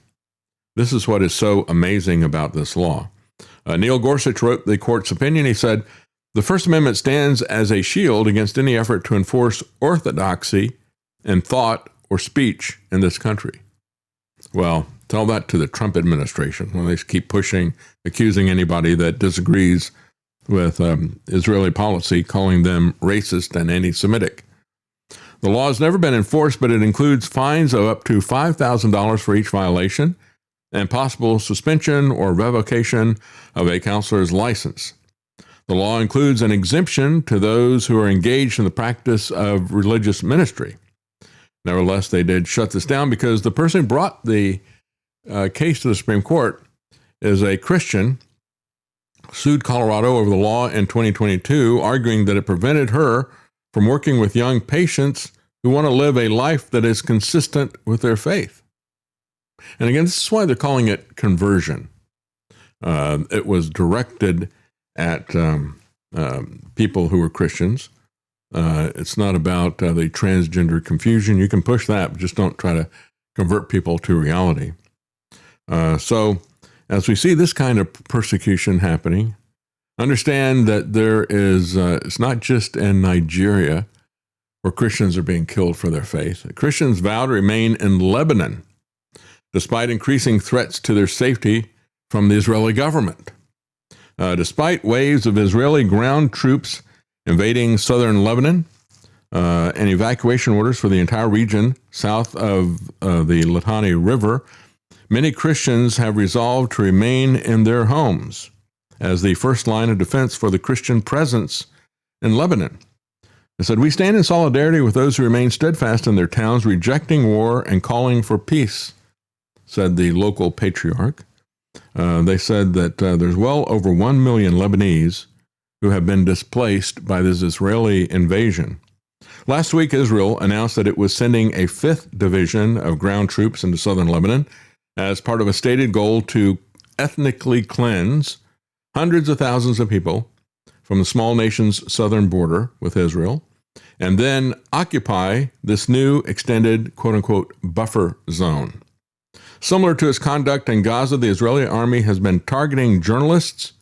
This is what is so amazing about this law. Neil Gorsuch wrote the court's opinion. He said, the First Amendment stands as a shield against any effort to enforce orthodoxy in thought or speech in this country. Well, tell that to the Trump administration when they keep pushing, accusing anybody that disagrees with Israeli policy, calling them racist and anti-Semitic. The law has never been enforced, but it includes fines of up to $5,000 for each violation and possible suspension or revocation of a counselor's license. The law includes an exemption to those who are engaged in the practice of religious ministry. Nevertheless, they did shut this down because the person who brought the case to the Supreme Court is a Christian, sued Colorado over the law in 2022, arguing that it prevented her from working with young patients who want to live a life that is consistent with their faith. And again, this is why they're calling it conversion. It was directed at people who were Christians. It's not about the transgender confusion. You can push that, but just don't try to convert people to reality. So as we see this kind of persecution happening, understand that there is, it's not just in Nigeria where Christians are being killed for their faith. Christians vow to remain in Lebanon despite increasing threats to their safety from the Israeli government. Despite waves of Israeli ground troops invading southern Lebanon and evacuation orders for the entire region south of the Litani River, many Christians have resolved to remain in their homes as the first line of defense for the Christian presence in Lebanon. They said, "We stand in solidarity with those who remain steadfast in their towns, rejecting war and calling for peace," said the local patriarch. They said that there's well over 1 million Lebanese who have been displaced by this Israeli invasion. Last week, Israel announced that it was sending a 5th division of ground troops into southern Lebanon as part of a stated goal to ethnically cleanse hundreds of thousands of people from the small nation's southern border with Israel, and then occupy this new extended quote-unquote buffer zone. Similar to its conduct in Gaza, the Israeli army has been targeting journalists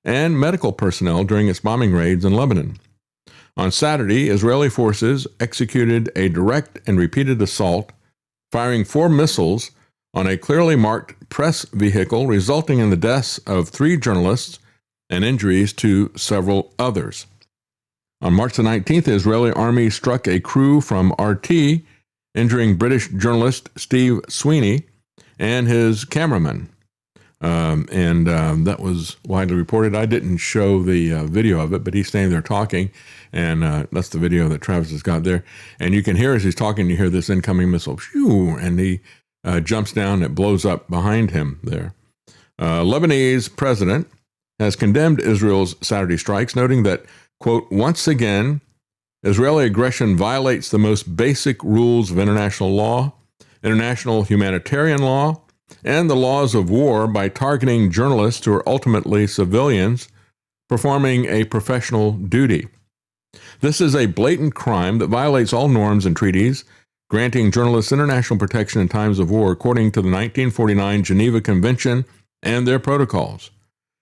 and medical personnel during its bombing raids in Lebanon. On Saturday, Israeli forces executed a direct and repeated assault, firing 4 missiles on a clearly marked press vehicle, resulting in the deaths of 3 journalists and injuries to several others. On March the 19th, the Israeli army struck a crew from RT, injuring British journalist Steve Sweeney and his cameraman. That was widely reported. I didn't show the video of it, but he's standing there talking, and that's the video that Travis has got there. And you can hear as he's talking, you hear this incoming missile, shoo, and he jumps down, and it blows up behind him there. Lebanese president has condemned Israel's Saturday strikes, noting that, quote, "Once again, Israeli aggression violates the most basic rules of international law, international humanitarian law, and the laws of war by targeting journalists who are ultimately civilians performing a professional duty. This is a blatant crime that violates all norms and treaties, granting journalists international protection in times of war according to the 1949 Geneva Convention and their protocols.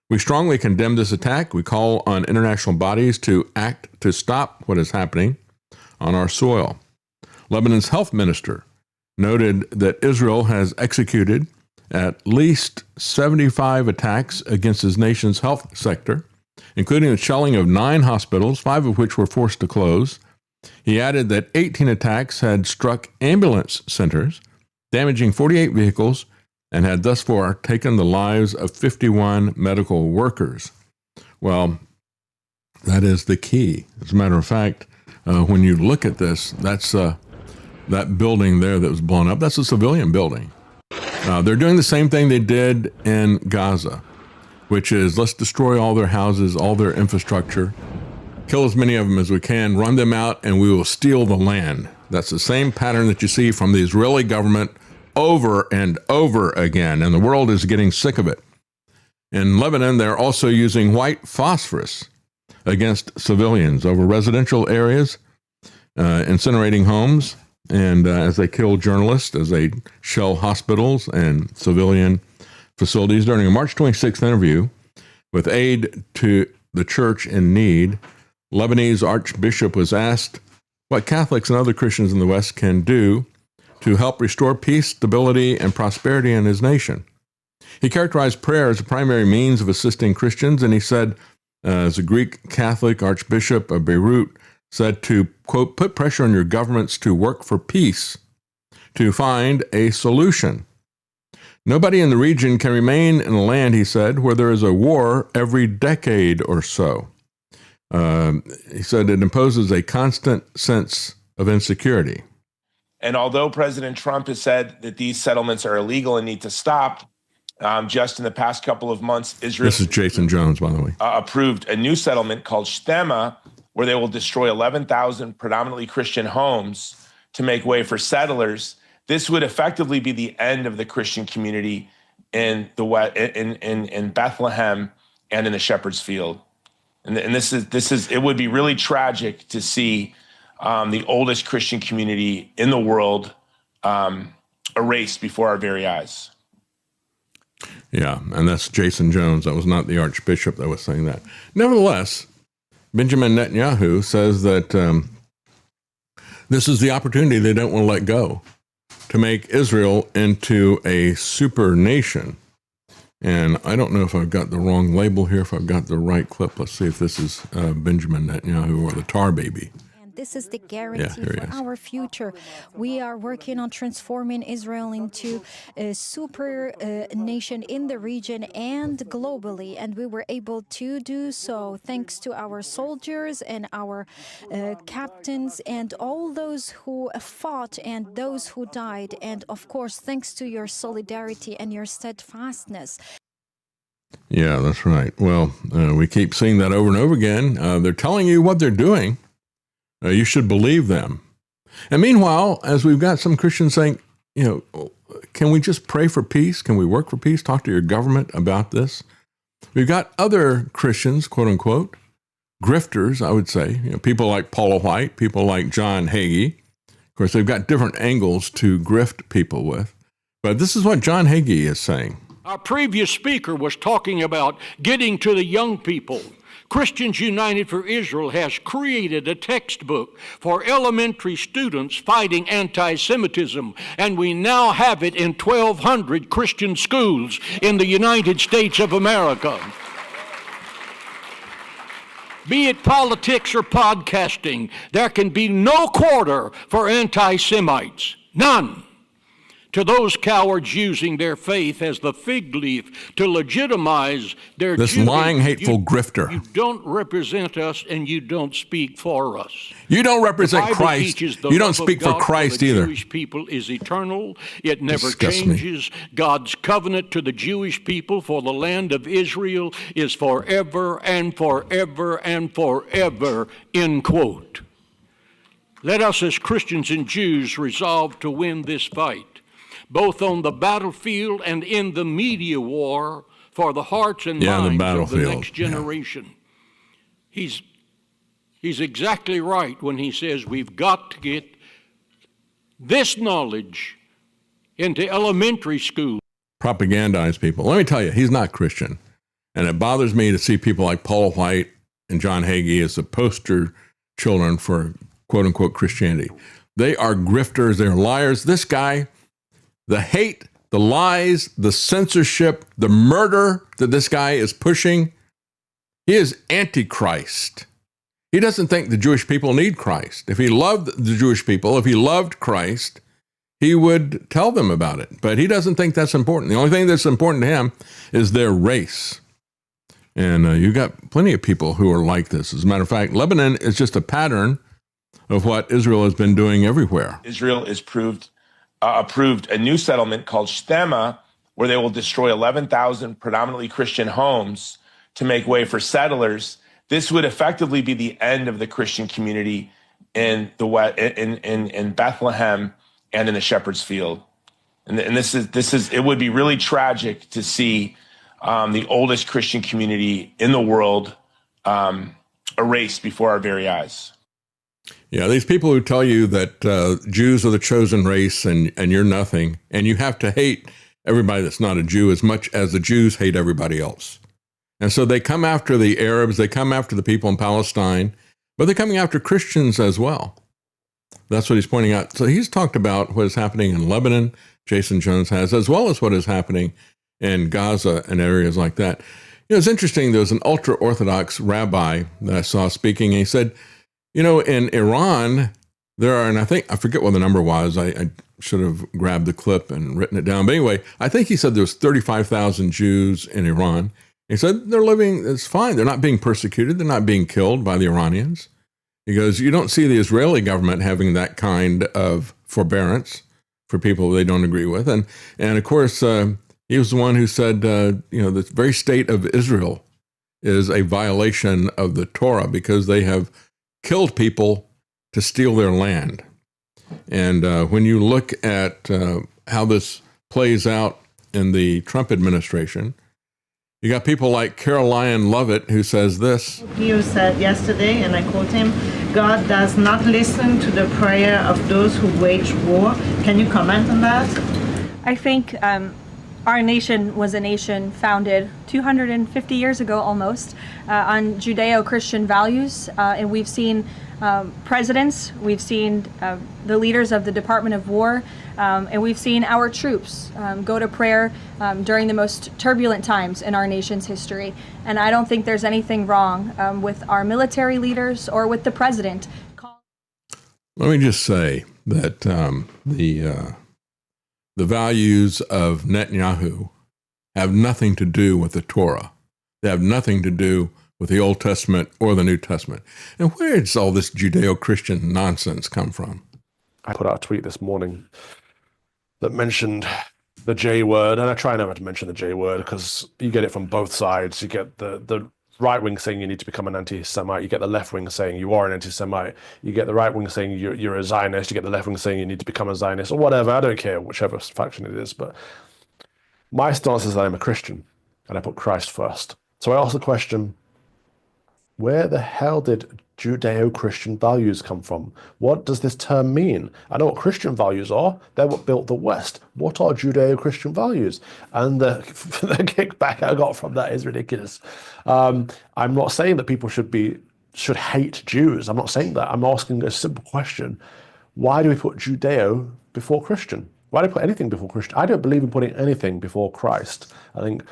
We strongly condemn this attack. We call on international bodies to act to stop what is happening on our soil." Lebanon's health minister noted that Israel has executed at least 75 attacks against his nation's health sector, including the shelling of 9 hospitals, 5 of which were forced to close. He added that 18 attacks had struck ambulance centers, damaging 48 vehicles, and had thus far taken the lives of 51 medical workers. Well, that is the key. As a matter of fact, when you look at this, that's that building there that was blown up. That's a civilian building. They're doing the same thing they did in Gaza, which is let's destroy all their houses, all their infrastructure, kill as many of them as we can, run them out, and we will steal the land. That's the same pattern that you see from the Israeli government over and over again, and the world is getting sick of it. In Lebanon, they're also using white phosphorus against civilians over residential areas, incinerating homes, and as they kill journalists, as they shell hospitals and civilian facilities. During a March 26th interview with aid to the church in need, Lebanese Archbishop was asked what Catholics and other Christians in the West can do to help restore peace, stability, and prosperity in his nation. He characterized prayer as a primary means of assisting Christians, and he said, as a Greek Catholic Archbishop of Beirut said, to, quote, put pressure on your governments to work for peace, to find a solution. Nobody in the region can remain in a land, he said, where there is a war every decade or so. He said it imposes a constant sense of insecurity. And although President Trump has said that these settlements are illegal and need to stop, just in the past couple of months, Israel— This is Jason Jones, by the way. Approved a new settlement called Shtema, where they will destroy 11,000 predominantly Christian homes to make way for settlers. This would effectively be the end of the Christian community in Bethlehem and in the Shepherd's Field. And this is it would be really tragic to see the oldest Christian community in the world erased before our very eyes. Yeah, and that's Jason Jones. That was not the Archbishop that was saying that. Nevertheless, Benjamin Netanyahu says that this is the opportunity they don't want to let go to make Israel into a super nation. And I don't know if I've got the wrong label here, if I've got the right clip. Let's see if this is Benjamin Netanyahu or the Tar Baby. This is the guarantee for our future. We are working on transforming Israel into a super nation in the region and globally, and we were able to do so thanks to our soldiers and our captains and all those who fought and those who died, and of course thanks to your solidarity and your steadfastness. Yeah, that's right. Well, we keep seeing that over and over again. They're telling you what they're doing. You should believe them. And meanwhile, as we've got some Christians saying, can we just pray for peace? Can we work for peace? Talk to your government about this. We've got other Christians, quote unquote, grifters, I would say, people like Paula White, people like John Hagee. Of course, they've got different angles to grift people with. But this is what John Hagee is saying. Our previous speaker was talking about getting to the young people. Christians United for Israel has created a textbook for elementary students fighting anti-Semitism, and we now have it in 1,200 Christian schools in the United States of America. Be it politics or podcasting, there can be no quarter for anti-Semites. None. To those cowards using their faith as the fig leaf to legitimize their this lying, hateful grifter. You don't represent us, and you don't speak for us. You don't represent Christ. You don't speak for Christ either. The Jewish people is eternal. It never changes. God's covenant to the Jewish people for the land of Israel is forever and forever and forever, end quote. Let us as Christians and Jews resolve to win this fight, both on the battlefield and in the media war for the hearts and minds of the next generation. Yeah. He's exactly right when he says we've got to get this knowledge into elementary school. Propagandize people. Let me tell you, he's not Christian. And it bothers me to see people like Paula White and John Hagee as the poster children for quote-unquote Christianity. They are grifters. They're liars. This guy, the hate, the lies, the censorship, the murder that this guy is pushing, he is antichrist. He doesn't think the Jewish people need Christ. If he loved the Jewish people, if he loved Christ, he would tell them about it. But he doesn't think that's important. The only thing that's important to him is their race. And you've got plenty of people who are like this. As a matter of fact, Lebanon is just a pattern of what Israel has been doing everywhere. Israel is approved a new settlement called Shtema, where they will destroy 11,000 predominantly Christian homes to make way for settlers. This would effectively be the end of the Christian community in Bethlehem and in the Shepherd's Field. And this is it would be really tragic to see the oldest Christian community in the world erased before our very eyes. Yeah, these people who tell you that Jews are the chosen race and you're nothing, and you have to hate everybody that's not a Jew as much as the Jews hate everybody else. And so they come after the Arabs, they come after the people in Palestine, but they're coming after Christians as well. That's what he's pointing out. So he's talked about what is happening in Lebanon, Jason Jones has, as well as what is happening in Gaza and areas like that. It's interesting. There was an ultra-Orthodox rabbi that I saw speaking, and he said, in Iran, there are, and I forget what the number was. I should have grabbed the clip and written it down. But anyway, I think he said there was 35,000 Jews in Iran. He said they're living, it's fine. They're not being persecuted. They're not being killed by the Iranians. He goes, you don't see the Israeli government having that kind of forbearance for people they don't agree with. And of course, he was the one who said, the very state of Israel is a violation of the Torah because they have killed people to steal their land. And when you look at how this plays out in the Trump administration, you got people like Caroline Lovett who says this. You said yesterday, and I quote him, God does not listen to the prayer of those who wage war. Can you comment on that? I think our nation was a nation founded 250 years ago almost on Judeo-Christian values, and we've seen presidents, we've seen the leaders of the Department of War, and we've seen our troops go to prayer during the most turbulent times in our nation's history. And I don't think there's anything wrong with our military leaders or with the president. Let me just say that the values of Netanyahu have nothing to do with the Torah. They have nothing to do with the Old Testament or the New Testament. And where does all this Judeo-Christian nonsense come from? I put out a tweet this morning that mentioned the J word, and I try never to mention the J word because you get it from both sides. You get the right wing saying you need to become an anti-Semite. You get the left wing saying you are an anti-Semite. You get the right wing saying you're a Zionist. You get the left wing saying you need to become a Zionist or whatever. I don't care whichever faction it is. But my stance is that I'm a Christian and I put Christ first. So I ask the question, where the hell did Judeo-Christian values come from? What does this term mean? I know what Christian values are. They're what built the West. What are Judeo-Christian values? And the kickback I got from that is ridiculous. I'm not saying that people should hate Jews. I'm not saying that. I'm asking a simple question. Why do we put Judeo before Christian? Why do we put anything before Christian? I don't believe in putting anything before Christ. I think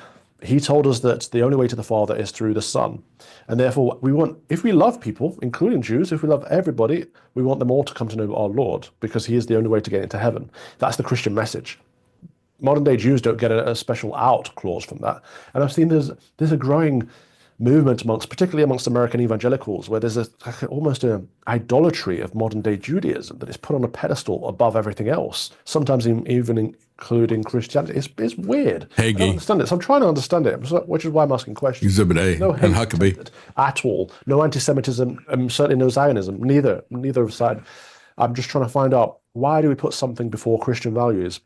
he told us that the only way to the Father is through the Son. And therefore, if we love people, including Jews, if we love everybody, we want them all to come to know our Lord because he is the only way to get into heaven. That's the Christian message. Modern day Jews don't get a special out clause from that. And I've seen there's a growing movement particularly amongst American evangelicals, where there's almost an idolatry of modern day Judaism that is put on a pedestal above everything else, sometimes even including Christianity. It's weird. I don't understand it. So I'm trying to understand it, which is why I'm asking questions. Exhibit A and Huckabee. At all. No anti-Semitism, certainly no Zionism, neither side. I'm just trying to find out, why do we put something before Christian values?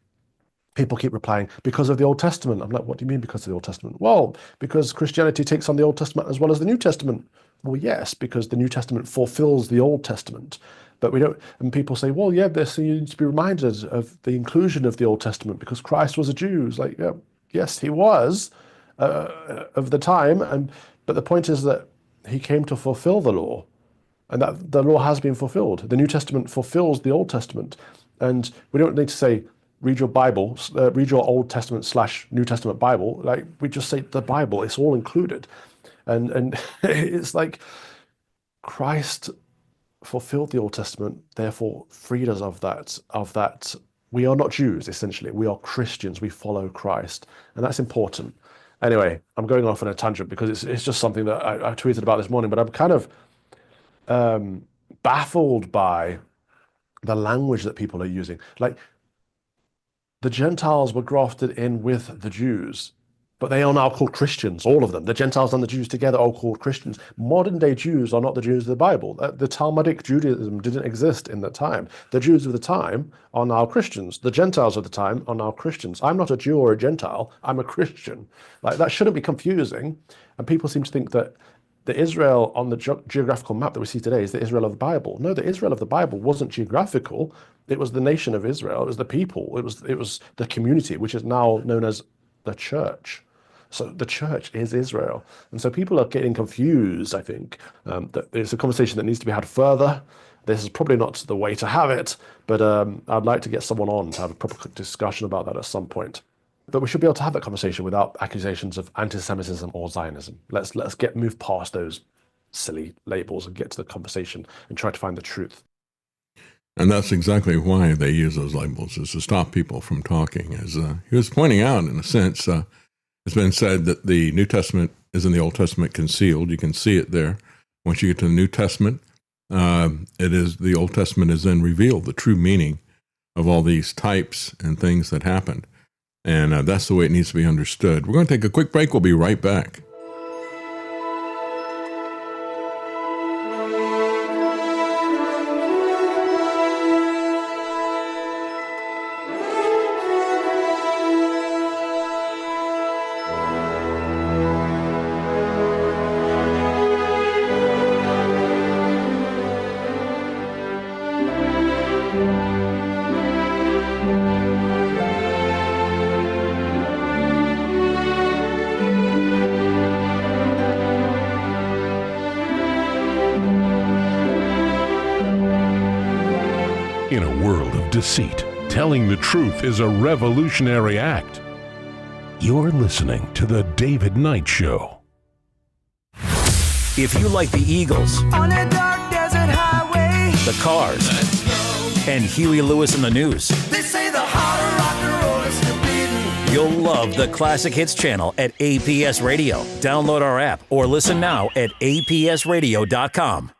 People keep replying, because of the Old Testament. I'm like, what do you mean because of the Old Testament? Well, because Christianity takes on the Old Testament as well as the New Testament. Well, yes, because the New Testament fulfills the Old Testament. But we don't, and people say, well, yeah, so you need to be reminded of the inclusion of the Old Testament because Christ was a Jew. It's like, yeah, yes, he was of the time. But the point is that he came to fulfill the law, and that the law has been fulfilled. The New Testament fulfills the Old Testament. And we don't need to say, read your Bible, read your Old Testament / New Testament Bible. Like, we just say the Bible, it's all included. And it's like Christ fulfilled the Old Testament, therefore freed us of that. We are not Jews, essentially. We are Christians. We follow Christ. And that's important. Anyway, I'm going off on a tangent because it's just something that I tweeted about this morning, but I'm kind of baffled by the language that people are using. Like, the Gentiles were grafted in with the Jews, but they are now called Christians, all of them. The Gentiles and the Jews together are called Christians. Modern day Jews are not the Jews of the Bible. The Talmudic Judaism didn't exist in that time. The Jews of the time are now Christians. The Gentiles of the time are now Christians. I'm not a Jew or a Gentile. I'm a Christian. Like, that shouldn't be confusing. And people seem to think that the Israel on the geographical map that we see today is the Israel of the Bible. No, the Israel of the Bible wasn't geographical. It was the nation of Israel. It was the people. It was the community, which is now known as the church. So the church is Israel. And so people are getting confused, I think. That it's a conversation that needs to be had further. This is probably not the way to have it, but I'd like to get someone on to have a proper discussion about that at some point. But we should be able to have that conversation without accusations of anti-Semitism or Zionism. Let's move past those silly labels and get to the conversation and try to find the truth. And that's exactly why they use those labels, is to stop people from talking. As he was pointing out, in a sense, it's been said that the New Testament is in the Old Testament concealed. You can see it there. Once you get to the New Testament, the Old Testament is then revealed, the true meaning of all these types and things that happened. And that's the way it needs to be understood. We're going to take a quick break. We'll be right back. In a world of deceit, telling the truth is a revolutionary act. You're listening to The David Knight Show. If you like the Eagles, on a dark desert highway, the Cars, and Huey Lewis and the News, they say the heart of rock and roll is still beating. you'll love the Classic Hits channel at APS Radio. Download our app or listen now at apsradio.com.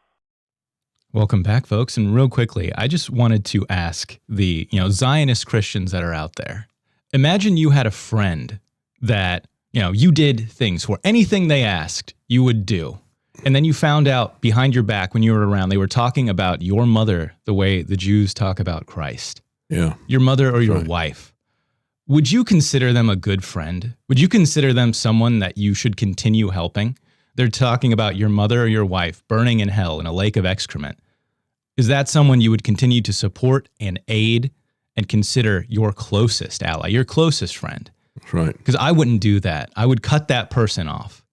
Welcome back, folks. And real quickly, I just wanted to ask the, Zionist Christians that are out there. Imagine you had a friend that, you did things for. Anything they asked, you would do. And then you found out behind your back when you were around, they were talking about your mother the way the Jews talk about Christ. Yeah. Your mother or your wife. Would you consider them a good friend? Would you consider them someone that you should continue helping? They're talking about your mother or your wife burning in hell in a lake of excrement. Is that someone you would continue to support and aid and consider your closest ally, your closest friend? That's right. Because I wouldn't do that. I would cut that person off.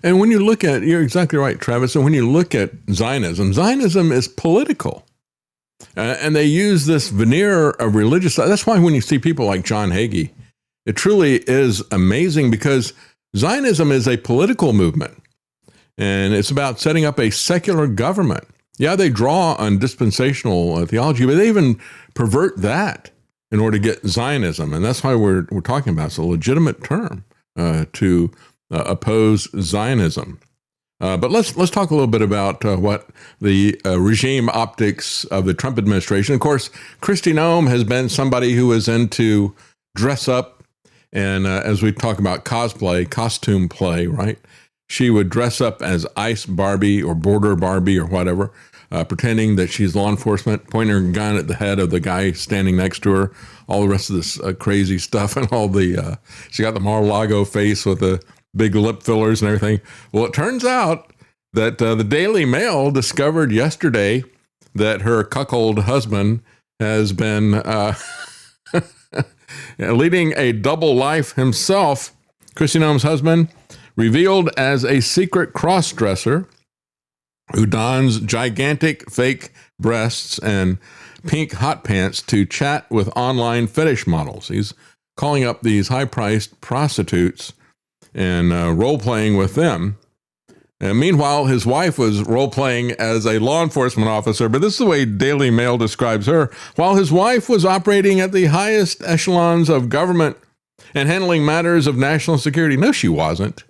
And when you look at, you're exactly right, Travis. And when you look at Zionism is political. And they use this veneer of religious. That's why when you see people like John Hagee, it truly is amazing because Zionism is a political movement. And it's about setting up a secular government. Yeah, they draw on dispensational theology, but they even pervert that in order to get Zionism. And that's why we're talking about it. It's a legitimate term to oppose Zionism. But let's talk a little bit about what the regime optics of the Trump administration. Of course, Kristi Noem has been somebody who is into dress up. And as we talk about cosplay, costume play, right? She would dress up as Ice Barbie or Border Barbie or whatever, pretending that she's law enforcement, pointing her gun at the head of the guy standing next to her, all the rest of this crazy stuff and all the, she got the Mar-a-Lago face with the big lip fillers and everything. Well, it turns out that the Daily Mail discovered yesterday that her cuckold husband has been leading a double life himself. Kristi Noem's husband, revealed as a secret cross-dresser who dons gigantic fake breasts and pink hot pants to chat with online fetish models. He's calling up these high-priced prostitutes and role-playing with them. And meanwhile, his wife was role-playing as a law enforcement officer, but this is the way Daily Mail describes her. While his wife was operating at the highest echelons of government and handling matters of national security. No, she wasn't.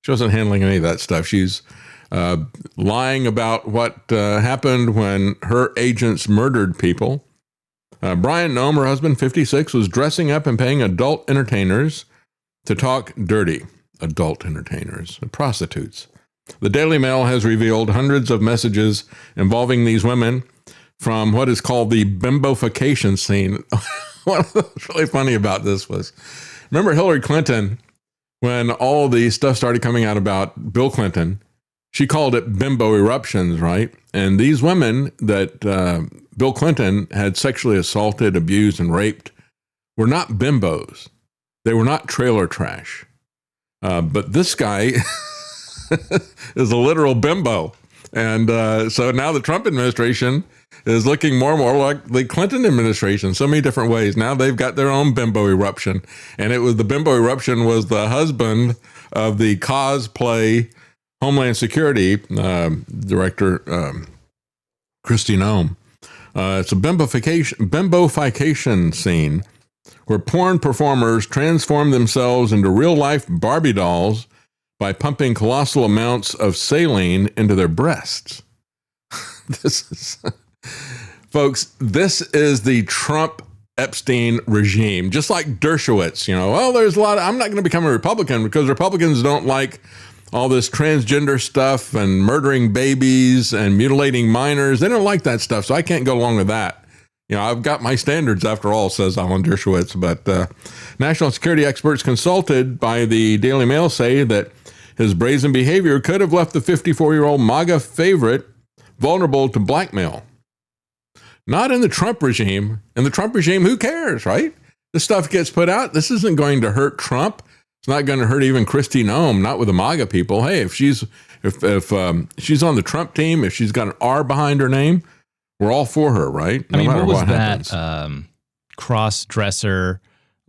She wasn't handling any of that stuff. She's lying about what happened when her agents murdered people. Brian Noem, her husband, 56, was dressing up and paying adult entertainers to talk dirty. Adult entertainers, prostitutes. The Daily Mail has revealed hundreds of messages involving these women from what is called the bimbofication scene. What was really funny about this was, remember Hillary Clinton, when all the stuff started coming out about Bill Clinton, she called it bimbo eruptions, right? And these women that Bill Clinton had sexually assaulted, abused, and raped were not bimbos. They were not trailer trash. But this guy is a literal bimbo. And so now the Trump administration is looking more and more like the Clinton administration, so many different ways. Now they've got their own bimbo eruption, and the bimbo eruption was the husband of the cosplay Homeland Security Director, Kristi Noem. It's a bimbofication scene where porn performers transform themselves into real-life Barbie dolls by pumping colossal amounts of saline into their breasts. Folks, this is the Trump Epstein regime, just like Dershowitz. There's a lot I'm not going to become a Republican because Republicans don't like all this transgender stuff and murdering babies and mutilating minors. They don't like that stuff, so I can't go along with that. I've got my standards after all, says Alan Dershowitz. But national security experts consulted by the Daily Mail say that his brazen behavior could have left the 54-year-old MAGA favorite vulnerable to blackmail. Not in the Trump regime. In the Trump regime, who cares, right? This stuff gets put out. This isn't going to hurt Trump. It's not going to hurt even Kristi Noem, not with the MAGA people. Hey, if she's on the Trump team, if she's got an R behind her name, we're all for her, right? No matter what was happens. that cross-dresser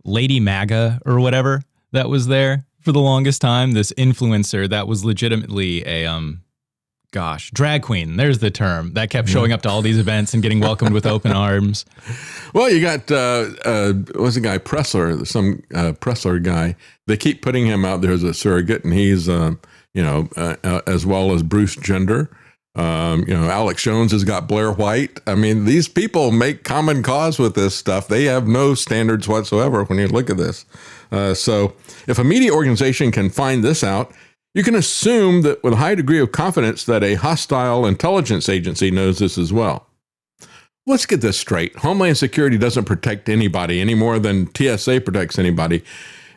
Lady MAGA or whatever that was there for the longest time? This influencer that was legitimately a drag queen. There's the term that kept showing up to all these events and getting welcomed with open arms. Well, you got what's the guy Pressler, some Pressler guy. They keep putting him out there as a surrogate, and he's as well as Bruce Gender. Alex Jones has got Blair White. I mean, these people make common cause with this stuff. They have no standards whatsoever when you look at this. So if a media organization can find this out, you can assume that with a high degree of confidence that a hostile intelligence agency knows this as well. Let's get this straight. Homeland Security doesn't protect anybody any more than TSA protects anybody.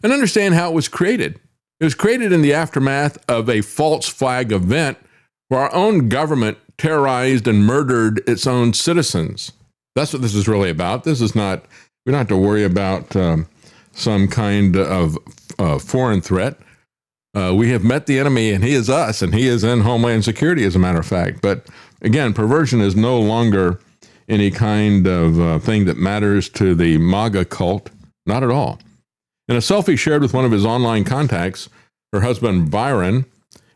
And understand how it was created. It was created in the aftermath of a false flag event where our own government terrorized and murdered its own citizens. That's what this is really about. This is not, we don't have to worry about some kind of foreign threat. We have met the enemy, and he is us, and he is in Homeland Security, as a matter of fact. But again, perversion is no longer any kind of thing that matters to the MAGA cult. Not at all. In a selfie shared with one of his online contacts, her husband Byron,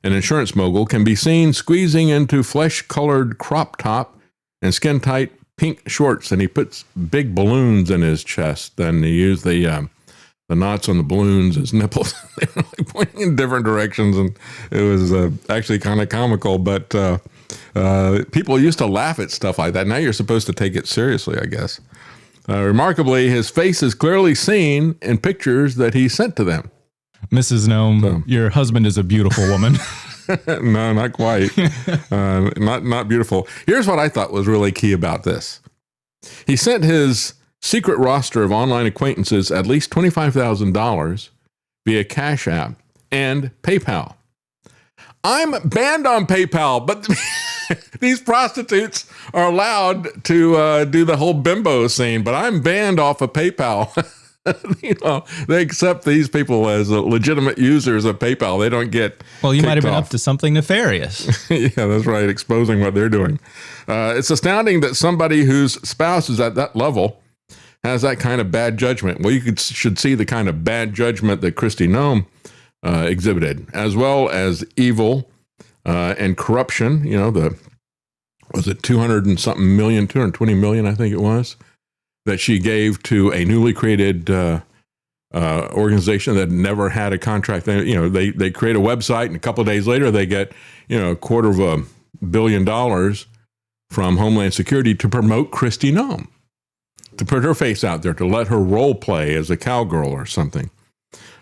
an insurance mogul, can be seen squeezing into flesh-colored crop top and skin-tight pink shorts, and he puts big balloons in his chest. Then he used the knots on the balloons as nipples. They were like pointing in different directions, and it was actually kind of comical. But people used to laugh at stuff like that. Now you're supposed to take it seriously, I guess. Remarkably, his face is clearly seen in pictures that he sent to them. Mrs. Noem, your husband is a beautiful woman. No, not quite. Not beautiful. Here's what I thought was really key about this. He sent his secret roster of online acquaintances at least $25,000 via Cash App and PayPal. I'm banned on PayPal, but these prostitutes are allowed to do the whole bimbo scene, but I'm banned off of PayPal. They accept these people as legitimate users of PayPal. They don't get Well, you might have been up to something nefarious. Yeah, that's right, exposing what they're doing. It's astounding that somebody whose spouse is at that level has that kind of bad judgment. Well, you should see the kind of bad judgment that Kristi Noem exhibited, as well as evil and corruption. Was it 200 and something million, 220 million, I think it was, that she gave to a newly created organization that never had a contract. They create a website, and a couple of days later they get, $250 million from Homeland Security to promote Kristi Noem, to put her face out there, to let her role play as a cowgirl or something.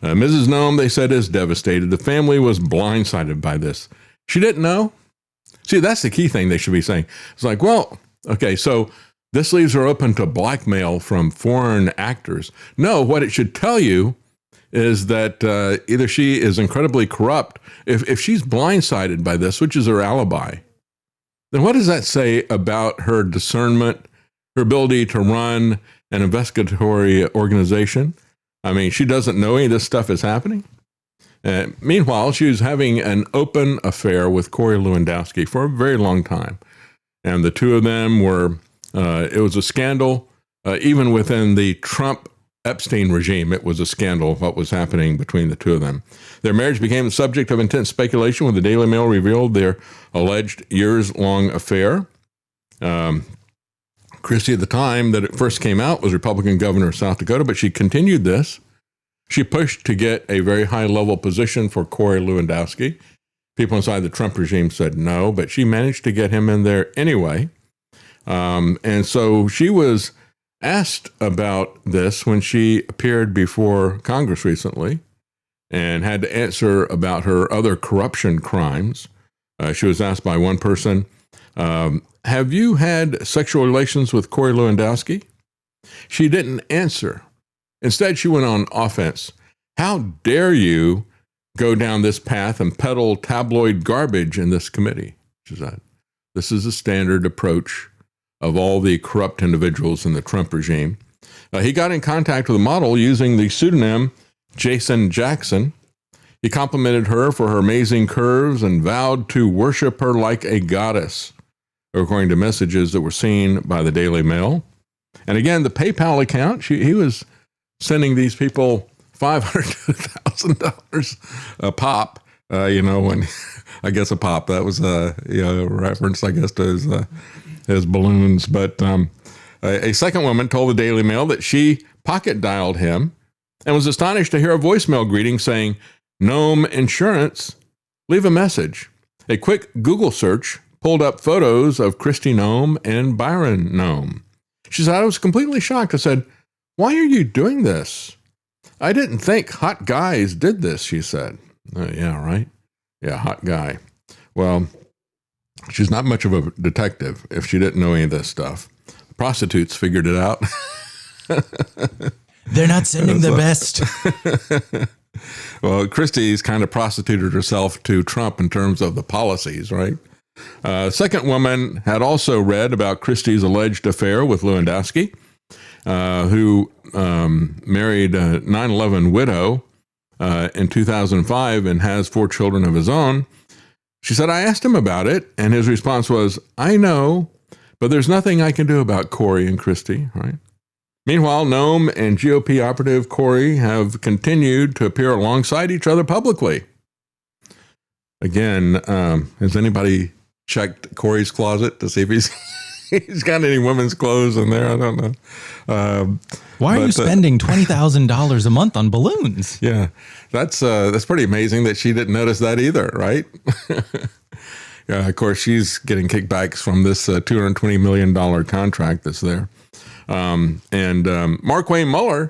Mrs. Noem, they said, is devastated. The family was blindsided by this. She didn't know. See, that's the key thing they should be saying. It's like, well, okay, so this leaves her open to blackmail from foreign actors. No, what it should tell you is that either she is incredibly corrupt. If she's blindsided by this, which is her alibi, then what does that say about her discernment, her ability to run an investigatory organization? I mean, she doesn't know any of this stuff is happening. Meanwhile, she was having an open affair with Corey Lewandowski for a very long time. And the two of them were, it was a scandal. Even within the Trump-Epstein regime, it was a scandal what was happening between the two of them. Their marriage became the subject of intense speculation when the Daily Mail revealed their alleged years-long affair. Christie, at the time that it first came out, was Republican governor of South Dakota, but she continued this. She pushed to get a very high-level position for Corey Lewandowski. People inside the Trump regime said no, but she managed to get him in there anyway. And so she was asked about this when she appeared before Congress recently and had to answer about her other corruption crimes. She was asked by one person, have you had sexual relations with Corey Lewandowski? She didn't answer. Instead, she went on offense. How dare you go down this path and peddle tabloid garbage in this committee? She said, this is a standard approach of all the corrupt individuals in the Trump regime. He got in contact with a model using the pseudonym Jason Jackson. He complimented her for her amazing curves and vowed to worship her like a goddess, according to messages that were seen by the Daily Mail. And again, the PayPal account, he was sending these people $500,000 a pop, when I guess a pop, that was a reference, I guess, to his balloons. But a second woman told the Daily Mail that she pocket dialed him and was astonished to hear a voicemail greeting saying, Nome Insurance, leave a message. A quick Google search pulled up photos of Kristi Noem and Byron Nome. She said, I was completely shocked. I said, why are you doing this? I didn't think hot guys did this, she said. Yeah, right? Yeah, hot guy. Well, she's not much of a detective if she didn't know any of this stuff. Prostitutes figured it out. They're not sending the best. Well, Christie's kind of prostituted herself to Trump in terms of the policies, right? Second woman had also read about Christie's alleged affair with Lewandowski, who married a 9/11 widow in 2005 and has 4 children of his own. She said, I asked him about it, and his response was, I know, but there's nothing I can do about Corey and Christie, right? Meanwhile, Noem and GOP operative Corey have continued to appear alongside each other publicly. Again, has anybody checked Corey's closet to see if he's got any women's clothes in there? I don't know. Why are you spending $20,000 a month on balloons? Yeah, that's pretty amazing that she didn't notice that either, right? Yeah, of course, she's getting kickbacks from this $220 million contract that's there. And Mark Wayne Mullen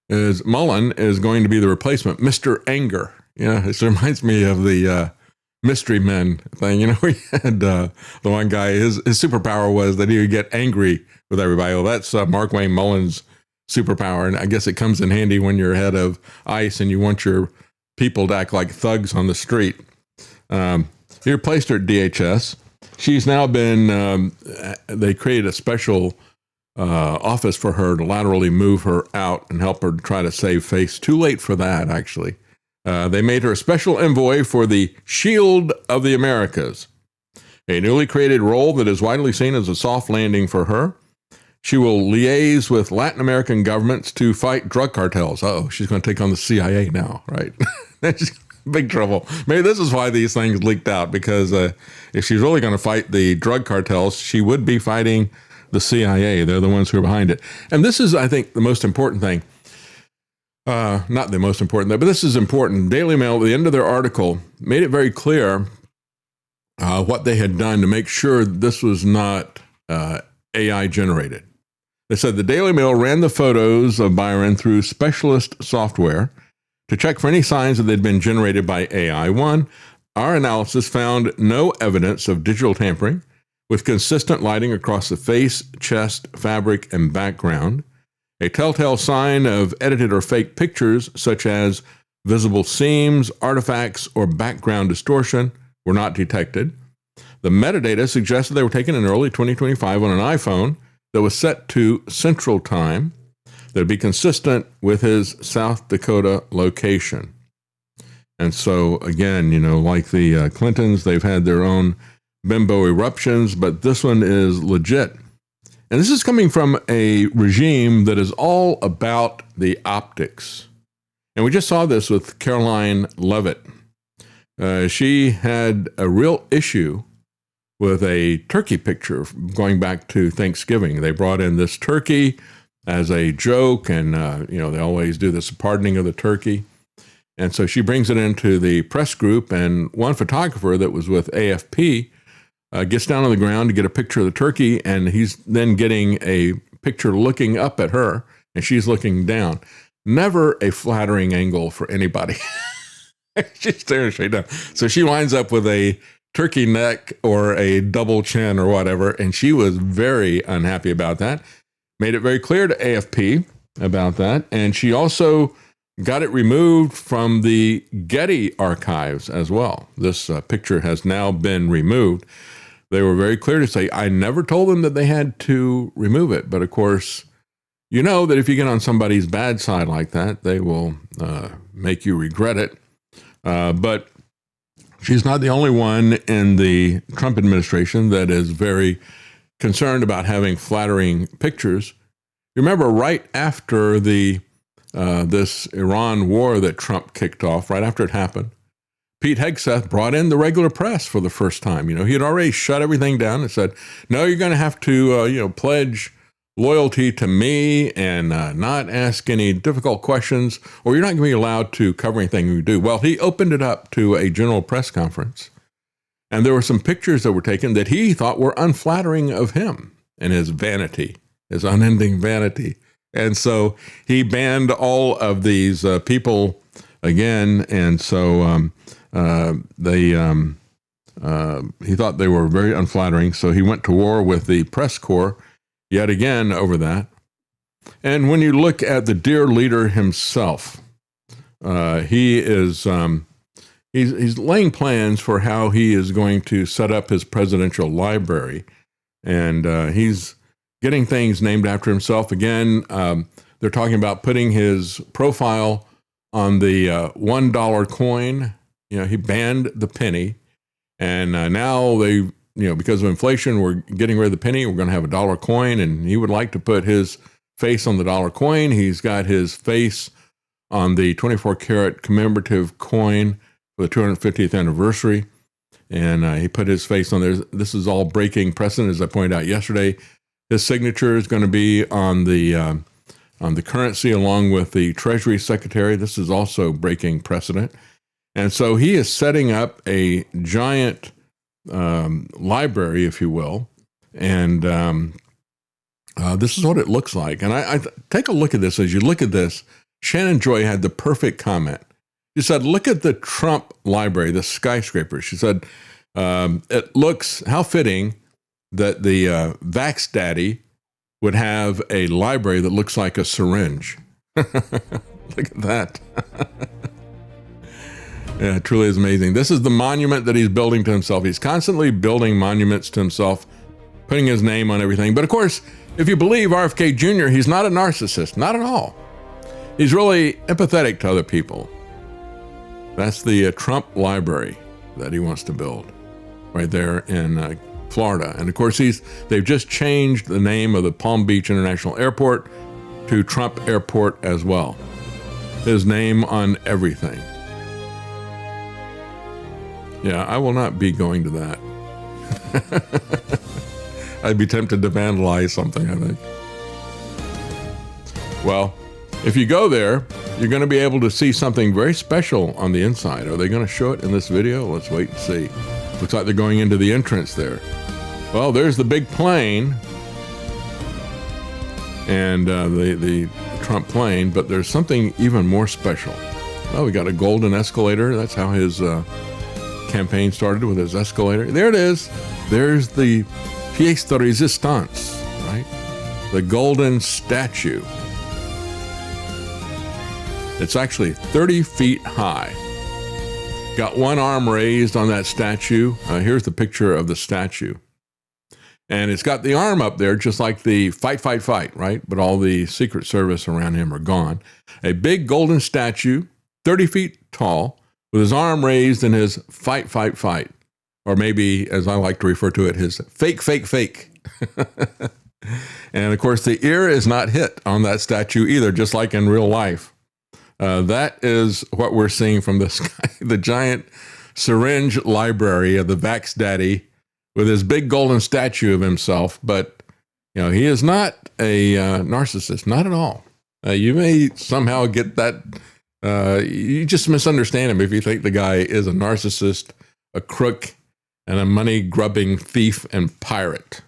is going to be the replacement, Mr. Anger. Yeah, it reminds me of the Mystery Men thing. We had the one guy, his superpower was that he would get angry with everybody. Well, that's Mark Wayne Mullen's superpower, and I guess it comes in handy when you're head of ICE and you want your people to act like thugs on the street. He replaced her at DHS. She's now been, they created a special office for her to laterally move her out and help her try to save face. Too late for that, actually. They made her a special envoy for the Shield of the Americas, a newly created role that is widely seen as a soft landing for her. She will liaise with Latin American governments to fight drug cartels. She's going to take on the CIA now, right? That's big trouble. Maybe this is why these things leaked out, because if she's really going to fight the drug cartels, she would be fighting the CIA. They're the ones who are behind it. And this is, I think, the most important thing. Not the most important thing, but this is important. Daily Mail, at the end of their article, made it very clear what they had done to make sure this was not AI generated. They said the Daily Mail ran the photos of Byron through specialist software to check for any signs that they'd been generated by AI. One, our analysis found no evidence of digital tampering, with consistent lighting across the face, chest, fabric, and background. A telltale sign of edited or fake pictures, such as visible seams, artifacts, or background distortion, were not detected. The metadata suggested they were taken in early 2025 on an iPhone that was set to Central Time that would be consistent with his South Dakota location. And so, again, like the Clintons, they've had their own bimbo eruptions, but this one is legit. And this is coming from a regime that is all about the optics. And we just saw this with Caroline Leavitt. She had a real issue with a turkey picture going back to Thanksgiving. They brought in this turkey as a joke, and they always do this pardoning of the turkey. And so she brings it into the press group, and one photographer that was with AFP gets down on the ground to get a picture of the turkey, and he's then getting a picture looking up at her, and she's looking down. Never a flattering angle for anybody. She's staring straight down. So she winds up with a turkey neck or a double chin or whatever, and she was very unhappy about that. Made it very clear to AFP about that, and she also got it removed from the Getty archives as well. This picture has now been removed. They were very clear to say, I never told them that they had to remove it. But of course, you know that if you get on somebody's bad side like that, they will make you regret it. But she's not the only one in the Trump administration that is very concerned about having flattering pictures. You remember right after this Iran war that Trump kicked off, right after it happened, Pete Hegseth brought in the regular press for the first time. He had already shut everything down and said, no, you're going to have to, pledge loyalty to me and not ask any difficult questions, or you're not going to be allowed to cover anything you do. Well, he opened it up to a general press conference, and there were some pictures that were taken that he thought were unflattering of him and his vanity, his unending vanity. And so he banned all of these people again, and so he thought they were very unflattering. So he went to war with the press corps yet again over that. And when you look at the dear leader himself, he is he's laying plans for how he is going to set up his presidential library, and he's getting things named after himself. Again, they're talking about putting his profile on the $1 coin. He banned the penny, and now they, because of inflation, we're getting rid of the penny. We're going to have a dollar coin, and he would like to put his face on the dollar coin. He's got his face on the 24-karat commemorative coin for the 250th anniversary, and he put his face on there. This is all breaking precedent, as I pointed out yesterday. His signature is going to be on the currency along with the Treasury Secretary. This is also breaking precedent. And so he is setting up a giant library, if you will. And this is what it looks like. And I take a look at this. As you look at this, Shannon Joy had the perfect comment. She said, look at the Trump library, the skyscraper. She said, it looks, how fitting that the Vax Daddy would have a library that looks like a syringe. Look at that. Yeah, it truly is amazing. This is the monument that he's building to himself. He's constantly building monuments to himself, putting his name on everything. But of course, if you believe RFK Jr., he's not a narcissist, not at all. He's really empathetic to other people. That's the Trump library that he wants to build right there in Florida. And of course, they've just changed the name of the Palm Beach International Airport to Trump Airport as well. His name on everything. Yeah, I will not be going to that. I'd be tempted to vandalize something, I think. Well, if you go there, you're going to be able to see something very special on the inside. Are they going to show it in this video? Let's wait and see. Looks like they're going into the entrance there. Well, there's the big plane and the Trump plane, but there's something even more special. Well, we got a golden escalator. That's how his campaign started, with his escalator. There it is. There's the pièce de résistance, right? The golden statue. It's actually 30 feet high. Got one arm raised on that statue. Here's the picture of the statue. And it's got the arm up there just like the fight, fight, fight, right? But all the Secret Service around him are gone. A big golden statue, 30 feet tall, with his arm raised in his fight, fight, fight. or maybe, as I like to refer to it, his fake. And of course, the ear is not hit on that statue either, just like in real life. That is what we're seeing from the sky, the giant syringe library of the Vax Daddy with his big golden statue of himself. But, you know, he is not a narcissist, not at all. You may somehow get that. You just misunderstand him if you think the guy is a narcissist, a crook, and a money-grubbing thief and pirate.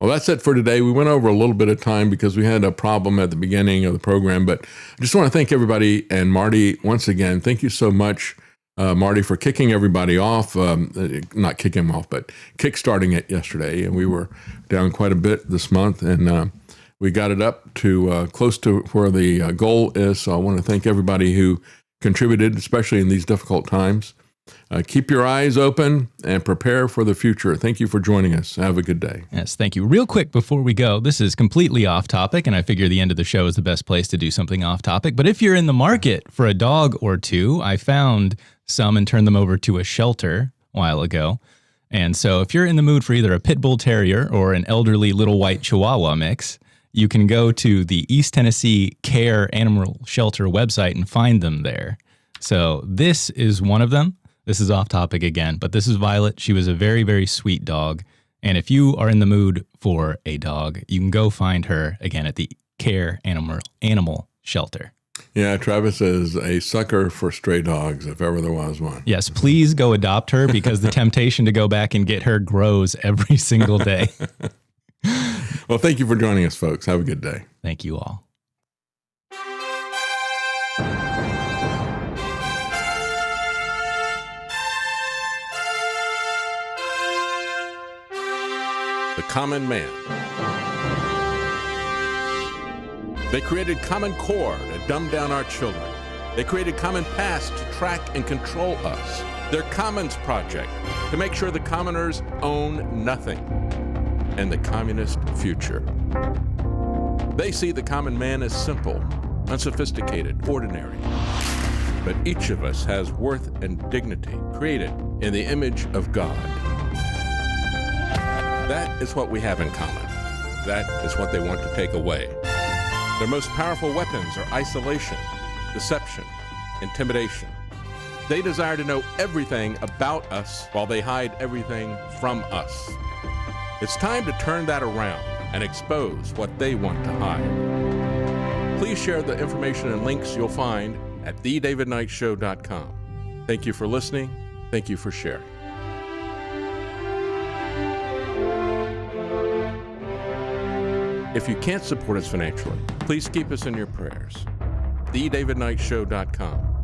Well, that's it for today. We went over a little bit of time because we had a problem at the beginning of the program, but I just want to thank everybody. And Marty, once again, thank you so much, Marty, for kicking everybody off, not kicking them off, but kickstarting it yesterday. And we were down quite a bit this month, and we got it up to close to where the goal is. So I want to thank everybody who contributed, especially in these difficult times. Keep your eyes open and prepare for the future. Thank you for joining us. Have a good day. Yes, thank you. Real quick before we go, this is completely off topic, and I figure the end of the show is the best place to do something off topic. But if you're in the market for a dog or two, I found some and turned them over to a shelter a while ago. And so if you're in the mood for either a pit bull terrier or an elderly little white chihuahua mix, you can go to the East Tennessee Care Animal Shelter website and find them there. So this is one of them. This is off topic again, but this is Violet. She was a very, very sweet dog. And if you are in the mood for a dog, you can go find her again at the Care Animal Shelter. Yeah, Travis is a sucker for stray dogs, if ever there was one. Yes, please go adopt her because the temptation to go back and get her grows every single day. Well, thank you for joining us, folks. Have a good day. Thank you all. The common man. They created Common Core to dumb down our children. They created Common Pass to track and control us. Their Commons Project to make sure the commoners own nothing. And the communist future. They see the common man as simple, unsophisticated, ordinary. But each of us has worth and dignity created in the image of God. That is what we have in common. That is what they want to take away. Their most powerful weapons are isolation, deception, intimidation. They desire to know everything about us while they hide everything from us. It's time to turn that around and expose what they want to hide. Please share the information and links you'll find at thedavidknightshow.com. Thank you for listening. Thank you for sharing. If you can't support us financially, please keep us in your prayers. thedavidknightshow.com.